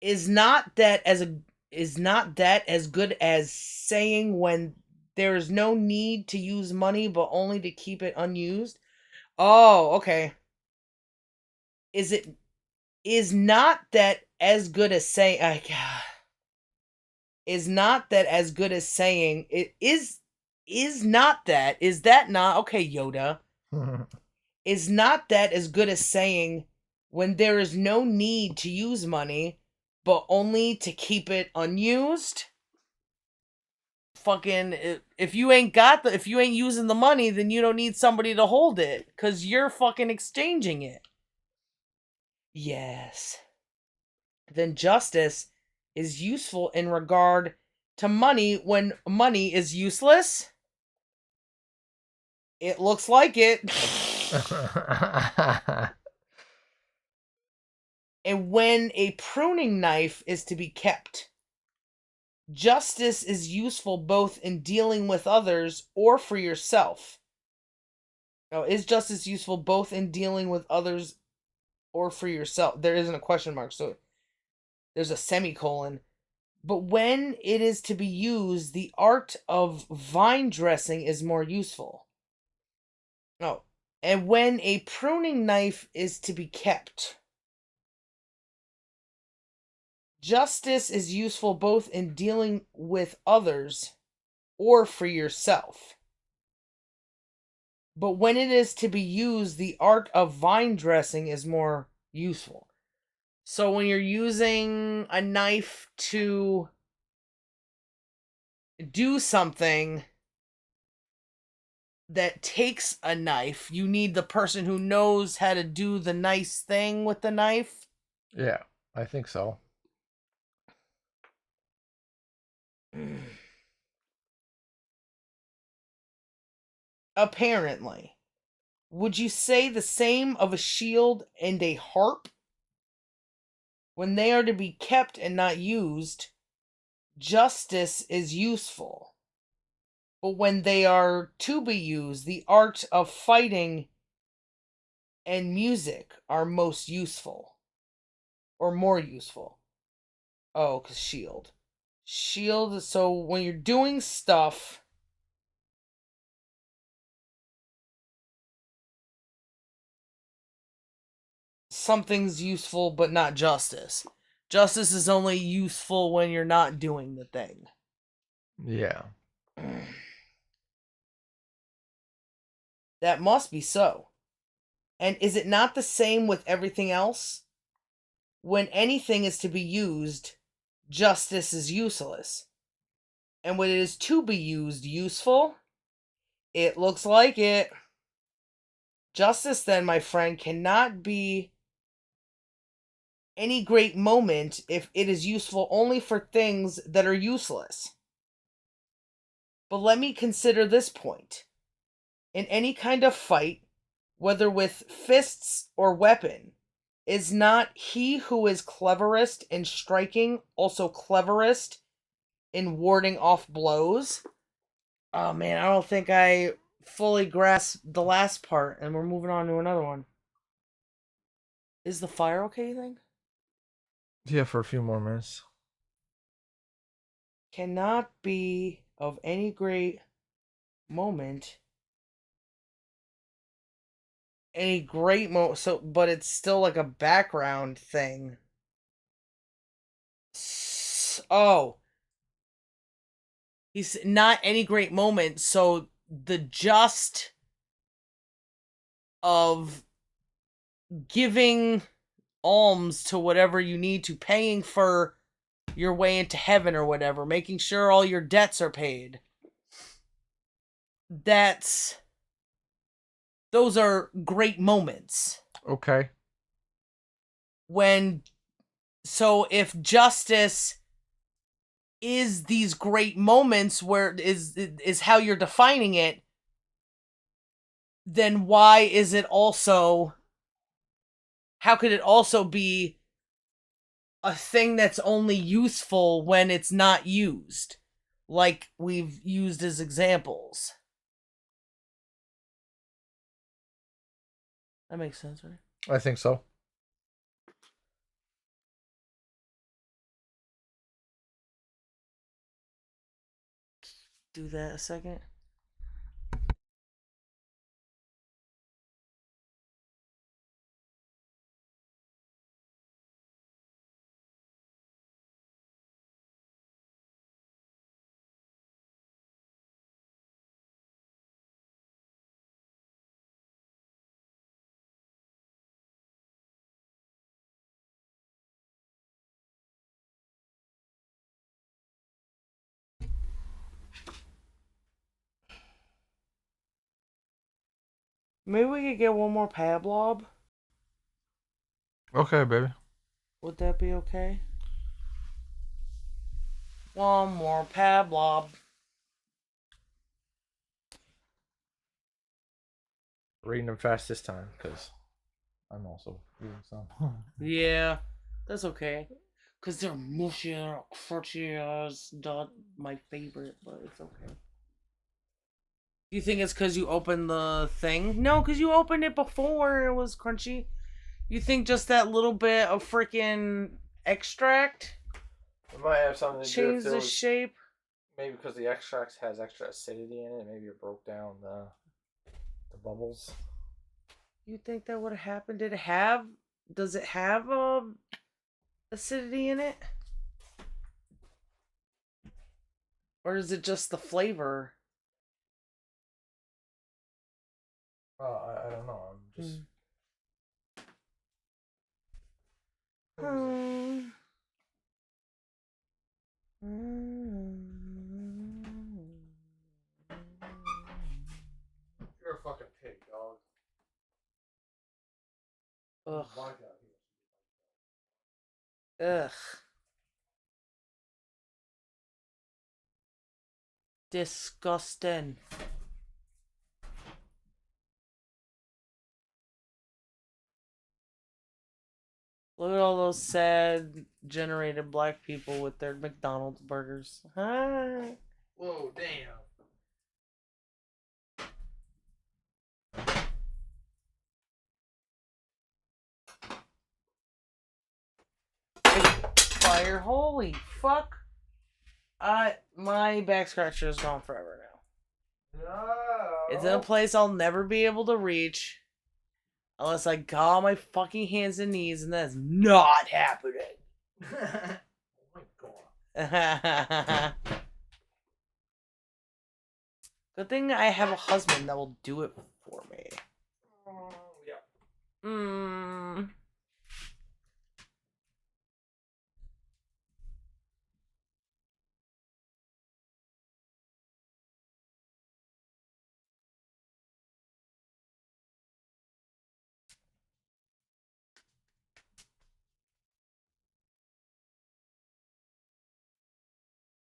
Is not that as good as saying when there is no need to use money but only to keep it unused? Oh, okay. Is not that as good as saying is not that as good as saying it is not that, is that not okay, Yoda? Is not that as good as saying when there is no need to use money but only to keep it unused? Fucking, if you ain't using the money, then you don't need somebody to hold it, because you're fucking exchanging it. Yes. Then justice is useful in regard to money when money is useless? It looks like it. And when a pruning knife is to be kept. Justice is useful both in dealing with others or for yourself. Now, is justice useful both in dealing with others or for yourself? There isn't a question mark, so there's a semicolon. But when it is to be used, the art of vine dressing is more useful. Oh, and when a pruning knife is to be kept. Justice is useful both in dealing with others or for yourself. But when it is to be used, the art of vine dressing is more useful. So when you're using a knife to do something that takes a knife, you need the person who knows how to do the nice thing with the knife. Yeah, I think so. Apparently. Would you say the same of a shield and a harp? When they are to be kept and not used, justice is useful. But when they are to be used, the art of fighting and music are most useful. Or more useful. Oh, because shield. Shield, so when you're doing stuff, something's useful but not justice. Justice is only useful when you're not doing the thing. Yeah. That must be so. And is it not the same with everything else? When anything is to be used, justice is useless. And when it is to be used, useful? It looks like it. Justice, then, my friend, cannot be any great moment if it is useful only for things that are useless. But let me consider this point. In any kind of fight, whether with fists or weapon, is not he who is cleverest in striking also cleverest in warding off blows? Oh man, I don't think I fully grasped the last part, and we're moving on to another one. Is the fire okay, you think? Yeah, for a few more minutes. Cannot be of any great moment. Any great moment, so, but it's still like a background thing. Oh. He's not any great moment, so the just of giving alms to whatever you need to, paying for your way into heaven or whatever, making sure all your debts are paid. Those are great moments. Okay. So if justice is these great moments where is how you're defining it, then why is it also... How could it also be a thing that's only useful when it's not used? Like we've used as examples. That makes sense, right? I think so. Do that a second. Maybe we could get one more Pablob. Okay, baby. Would that be okay? One more Pablob. Reading them fast this time, because I'm also reading some. Yeah, that's okay. Because they're mushy and crunchy. It's not my favorite, but it's okay. You think it's because you opened the thing? No, because you opened it before it was crunchy. You think just that little bit of freaking extract It might have something to do changed if there the was, shape? maybe because the extract has extra acidity in it. Maybe it broke down the bubbles. You think that would have happened? Does it have acidity in it? Or is it just the flavor? I don't know. I'm just. You're a fucking pig, dog. Ugh. My God. Ugh. Disgusting. Look at all those sad, generated black people with their McDonald's burgers. Huh? Whoa, damn. Fire. Holy fuck. My back scratcher is gone forever now. No. It's in a place I'll never be able to reach. Unless I got on my fucking hands and knees, and that's not happening. Oh my God. Good thing I have a husband that will do it for me. Yeah. Mmm.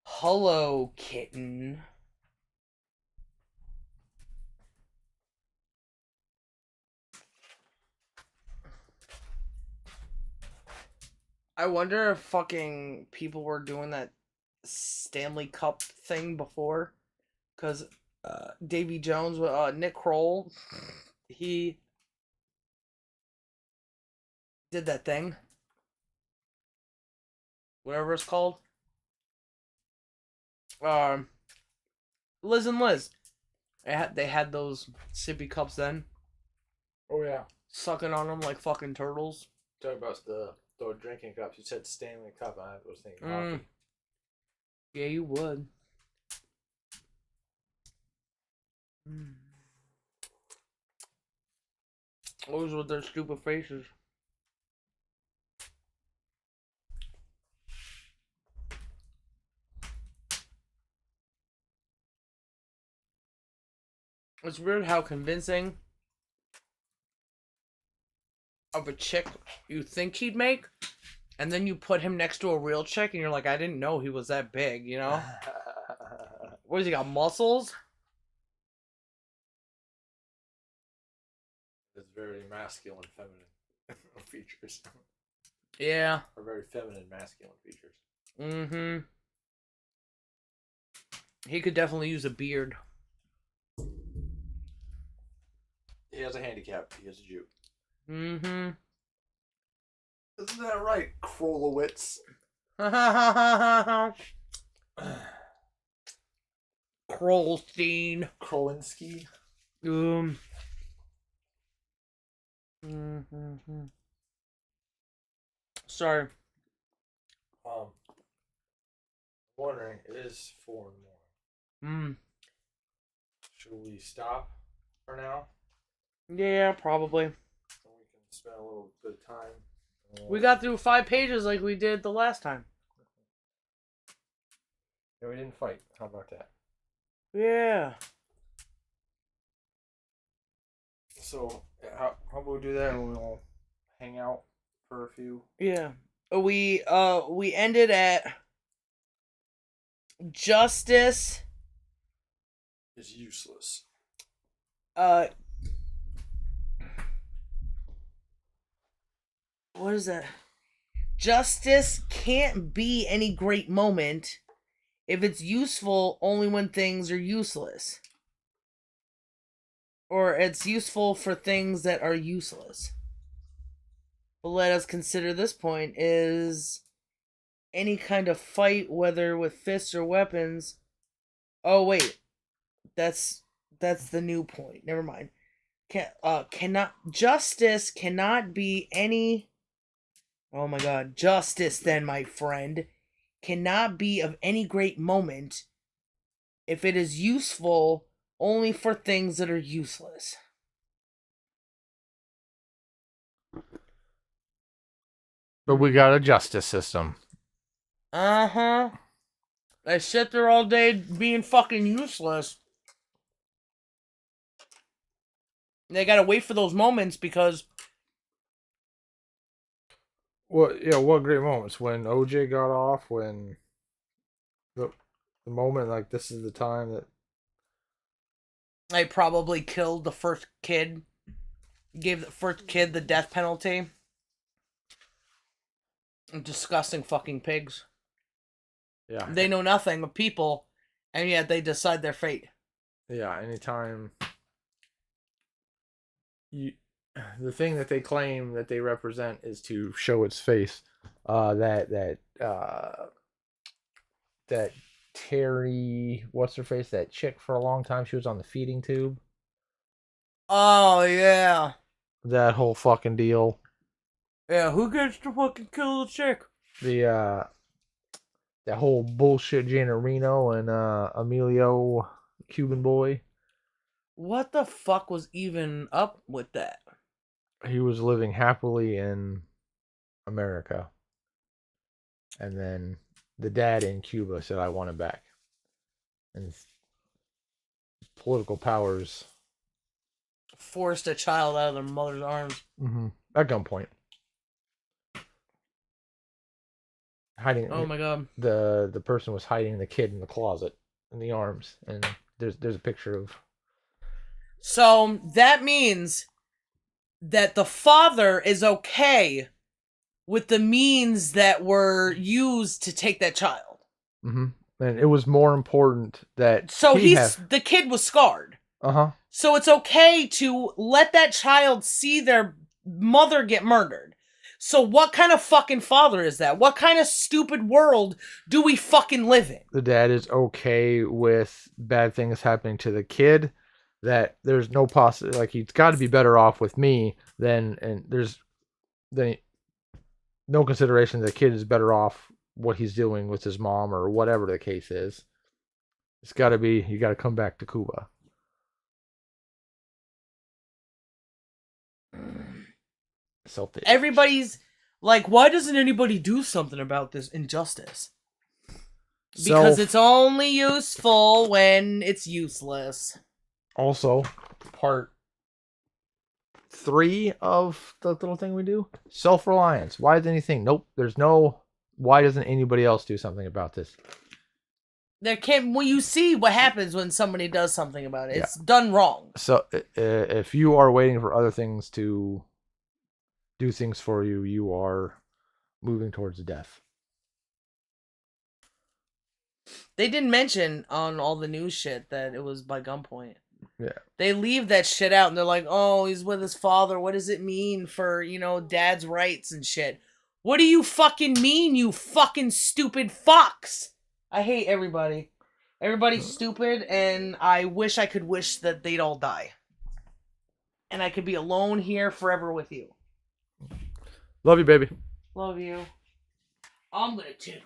Hello, kitten. I wonder if fucking people were doing that Stanley Cup thing before. Because Davy Jones, Nick Kroll, he did that thing. Whatever it's called. Liz and Liz. They had those sippy cups then. Oh yeah. Sucking on them like fucking turtles. Talk about the drinking cups. You said Stanley Cup. I was thinking hockey. Yeah, you would. Always with their stupid faces. It's weird how convincing of a chick you think he'd make, and then you put him next to a real chick, and you're like, I didn't know he was that big, you know? What has he got, muscles? It's very masculine, feminine features. Yeah. Or very feminine, masculine features. Mm-hmm. He could definitely use a beard. He has a handicap. He is a Jew. Mm-hmm. Isn't that right, Krolowitz? Krolstein. Krolinski? Mm-hmm. Sorry. I'm wondering, it is 4 in the morning. Should we stop for now? Yeah, probably. So we can spend a little bit of time. We got through 5 pages like we did the last time. Yeah, we didn't fight. How about that? Yeah. So, how about we do that and we'll hang out for a few? Yeah. We ended at justice Is useless. What is that? Justice can't be any great moment if it's useful only when things are useless. Or it's useful for things that are useless. But let us consider this point is any kind of fight, whether with fists or weapons. Oh wait. That's the new point. Never mind. Justice cannot be any. Oh my god. Justice, then, my friend, cannot be of any great moment if it is useful only for things that are useless. But we got a justice system. Uh-huh. I sit there all day being fucking useless. They gotta wait for those moments because... What great moments when OJ got off, when the moment, like, this is the time that I probably killed the first kid. Gave the first kid the death penalty. Disgusting fucking pigs. Yeah. They know nothing of people, and yet they decide their fate. Yeah, anytime the thing that they claim that they represent is to show its face. That Terry, what's her face? That chick for a long time, she was on the feeding tube. Oh, yeah. That whole fucking deal. Yeah, who gets to fucking kill the chick? That whole bullshit Janet Reno and Emilio Cuban boy. What the fuck was even up with that? He was living happily in America. And then the dad in Cuba said, I want it back. And political powers Forced a child out of their mother's arms. At gunpoint. Hiding. Oh my god. The person was hiding the kid in the closet in the arms. And there's a picture of... So that means that the father is okay with the means that were used to take that child. And it was more important that... So the kid was scarred. So it's okay to let that child see their mother get murdered. So what kind of fucking father is that? What kind of stupid world do we fucking live in? The dad is okay with bad things happening to the kid. That there's no possibility, like, he's got to be better off with me than, and there's no consideration the kid is better off what he's doing with his mom or whatever the case is. It's got to be, you got to come back to Cuba. Selfish. Everybody's like, why doesn't anybody do something about this injustice? Because it's only useful when it's useless. Also, part 3 of the little thing we do, self-reliance. Why does anything? Nope. There's no. Why doesn't anybody else do something about this? There can't. Well, you see what happens when somebody does something about it. It's done wrong. So if you are waiting for other things to do things for you, you are moving towards death. They didn't mention on all the news shit that it was by gunpoint. Yeah. They leave that shit out and they're like, oh, he's with his father. What does it mean for, dad's rights and shit? What do you fucking mean, you fucking stupid fucks? I hate everybody. Everybody's stupid, and I wish I could wish that they'd all die. And I could be alone here forever with you. Love you, baby. Love you. I'm gonna take